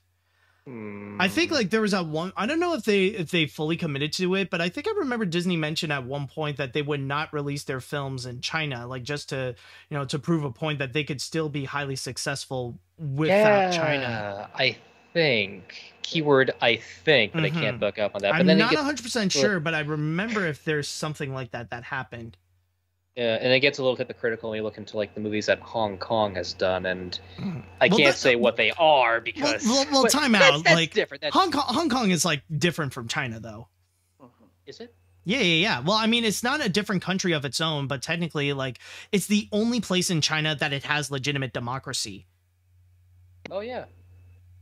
I think like there was that one, I don't know if they fully committed to it, but I think I remember Disney mentioned at one point that they would not release their films in China, like just to, you know, to prove a point that they could still be highly successful without China. I think. Keyword I think, but I can't book up on that. But I'm then not 100% sure, but I remember if there's something like that happened. Yeah, and it gets a little hypocritical when you look into like the movies that Hong Kong has done, and I can't say what they are because well time out. That's like different. Hong Kong is like different from China, though. Is it? Yeah. Well, I mean, it's not a different country of its own, but technically, like, it's the only place in China that it has legitimate democracy. Oh yeah.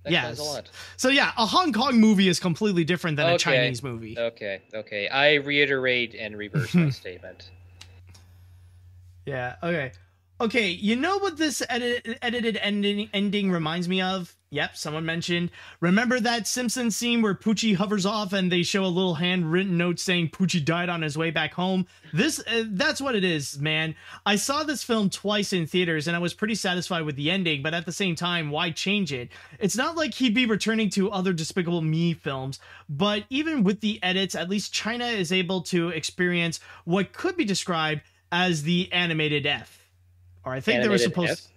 Yes. A lot. So yeah, a Hong Kong movie is completely different than a Chinese movie. Okay. I reiterate and reverse my statement. Yeah. Okay. You know what this edited ending reminds me of? Yep. Someone mentioned. Remember that Simpsons scene where Poochie hovers off and they show a little handwritten note saying Poochie died on his way back home? That's what it is, man. I saw this film twice in theaters and I was pretty satisfied with the ending, but at the same time, why change it? It's not like he'd be returning to other Despicable Me films, but even with the edits, at least China is able to experience what could be described as the animated F. Or I think they were supposed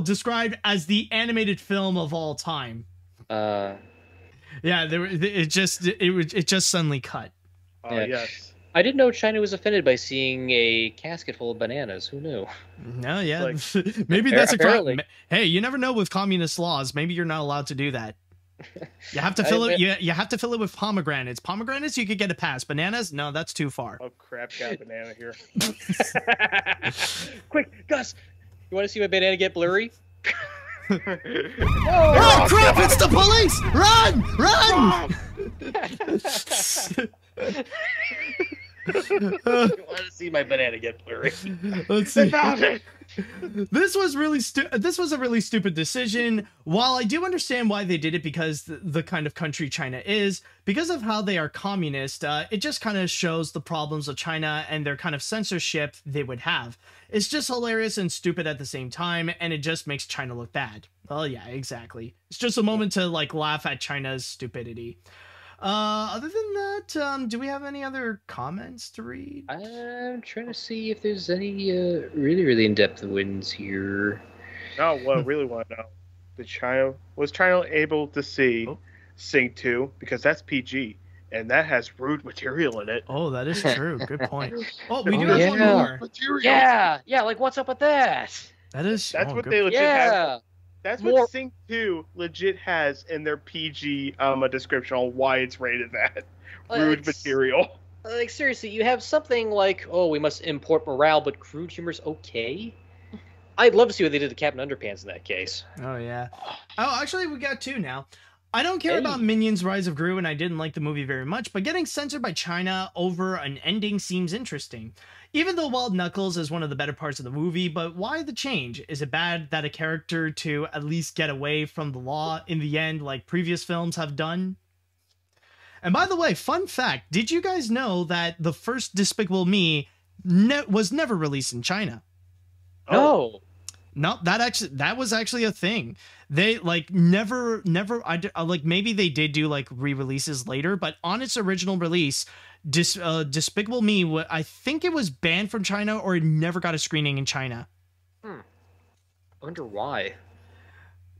described as the animated film of all time. Yeah, it just suddenly cut. Yes. I didn't know China was offended by seeing a casket full of bananas. Who knew? No, yeah. Maybe that's a crime. Hey, you never know with communist laws. Maybe you're not allowed to do that. You have to fill it. You have to fill it with pomegranates. Pomegranates, you could get a pass. Bananas, no, that's too far. Oh crap! Got a banana here. Quick, Gus! You want to see my banana get blurry? Oh crap! It's the police! Run! You want to see my banana get blurry? Let's see. This was a really stupid decision. While I do understand why they did it, because the kind of country China is, because of how they are communist, it just kind of shows the problems of China and their kind of censorship they would have. It's just hilarious and stupid at the same time, and it just makes China look bad. Well, yeah, exactly. It's just a moment to like laugh at China's stupidity. Other than that, do we have any other comments to read? I'm trying to see if there's any really in-depth ones here. No, what I really want to know, was China able to see Sing 2? Because that's PG, and that has rude material in it. Oh, that is true. Good point. Oh, we do have one more. Yeah, like what's up with that? That's what they legit have. That's what Sing 2 legit has in their PG description on why it's rated that. Rude material. Like, seriously, you have something like, oh, we must import morale, but crude humor's okay? I'd love to see what they did to Captain Underpants in that case. Oh, yeah. Oh, actually, we got two now. I don't care about Minions Rise of Gru, and I didn't like the movie very much, but getting censored by China over an ending seems interesting. Even though Wild Knuckles is one of the better parts of the movie, but why the change? Is it bad that a character to at least get away from the law in the end like previous films have done? And by the way, fun fact, did you guys know that the first Despicable Me was never released in China? No. No, that was actually a thing. They like never like maybe they did do like re-releases later, but on its original release, Despicable Me, I think it was banned from China or it never got a screening in China. I wonder why.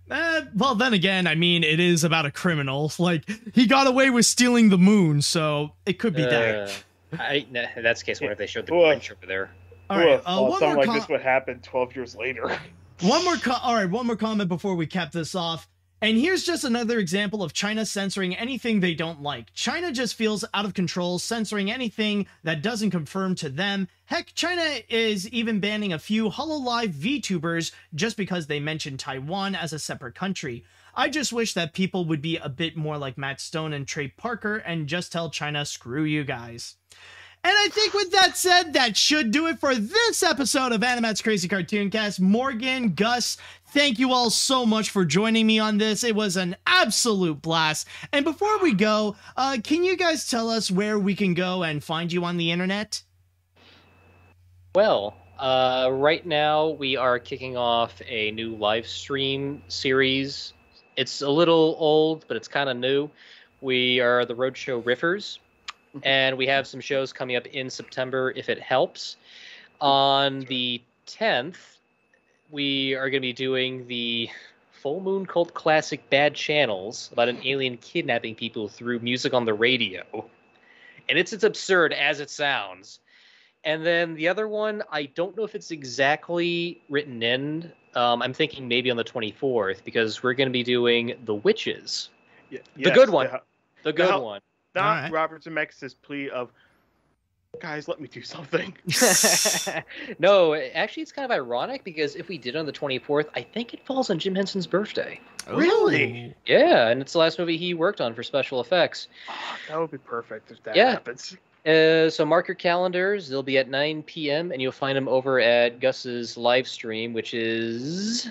Well, then again, I mean, it is about a criminal. Like, he got away with stealing the moon, so it could be that. In that case, what if they showed the Grinch over there? All right, something like this would happen 12 years later. One more comment before we cap this off. And here's just another example of China censoring anything they don't like. China just feels out of control, censoring anything that doesn't conform to them. Heck, China is even banning a few HoloLive VTubers just because they mentioned Taiwan as a separate country. I just wish that people would be a bit more like Matt Stone and Trey Parker and just tell China, screw you guys. And I think with that said, that should do it for this episode of Animat's Crazy Cartoon Cast. Morgan, Gus, thank you all so much for joining me on this. It was an absolute blast. And before we go, can you guys tell us where we can go and find you on the internet? Well, right now we are kicking off a new live stream series. It's a little old, but it's kind of new. We are the Roadshow Riffers, and we have some shows coming up in September if it helps. On the 10th, we are going to be doing the Full Moon Cult Classic Bad Channels about an alien kidnapping people through music on the radio. And it's as absurd as it sounds. And then the other one, I don't know if it's exactly written in. I'm thinking maybe on the 24th, because we're going to be doing The Witches. The good one. The good one. Not Robert Zemeckis' plea of, guys, let me do something. No, actually, it's kind of ironic, because if we did it on the 24th, I think it falls on Jim Henson's birthday. Really? Yeah, and it's the last movie he worked on for special effects. Oh, that would be perfect if that happens. So mark your calendars. They'll be at 9 p.m. and you'll find them over at Gus's live stream, which is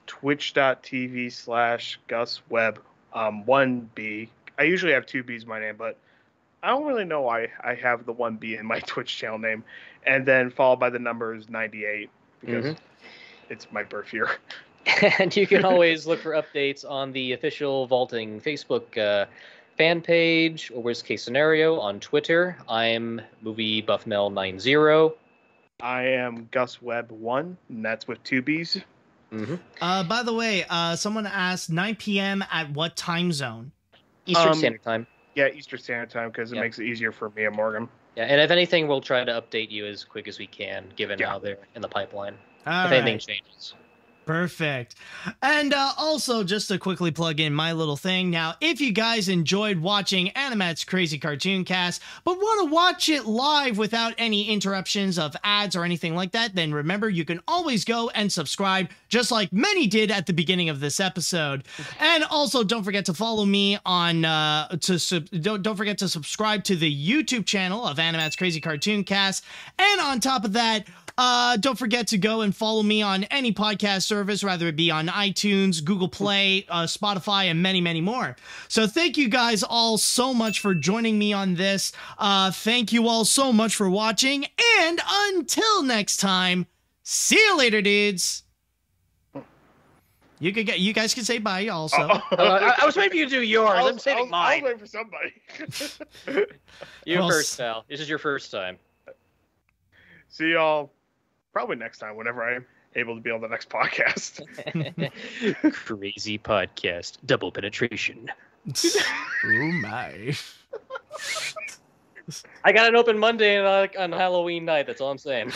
twitch.tv/GusWeb 1B. I usually have 2 B's in my name, but I don't really know why I have the 1B in my Twitch channel name. And then followed by the numbers 98, because it's my birth year. And you can always look for updates on the official Vaulting Facebook fan page, or worst case scenario, on Twitter. I'm MovieBuffMel90. I am GusWeb1, and that's with 2 B's. By the way, someone asked 9 p.m. at what time zone? Eastern Standard Time. Yeah, Eastern Standard Time, because it makes it easier for me and Morgan. Yeah, and if anything, we'll try to update you as quick as we can, given how they're in the pipeline. If anything changes. Perfect. And also, just to quickly plug in my little thing. Now, if you guys enjoyed watching Animat's Crazy Cartoon Cast, but want to watch it live without any interruptions of ads or anything like that, then remember, you can always go and subscribe, just like many did at the beginning of this episode. And also, don't forget to follow me on, don't forget to subscribe to the YouTube channel of Animat's Crazy Cartoon Cast. And on top of that, don't forget to go and follow me on any podcast service, whether it be on iTunes, Google Play, Spotify, and many, many more. So thank you guys all so much for joining me on this. Thank you all so much for watching, and until next time, see you later, dudes. You guys can say bye also. I was waiting for you to do yours. I'm saving mine. I was waiting for somebody. You first, Sal. This is your first time. See y'all probably next time, whenever I'm able to be on the next podcast. Crazy podcast. Double penetration. Oh my. I got an open Monday on Halloween night. That's all I'm saying.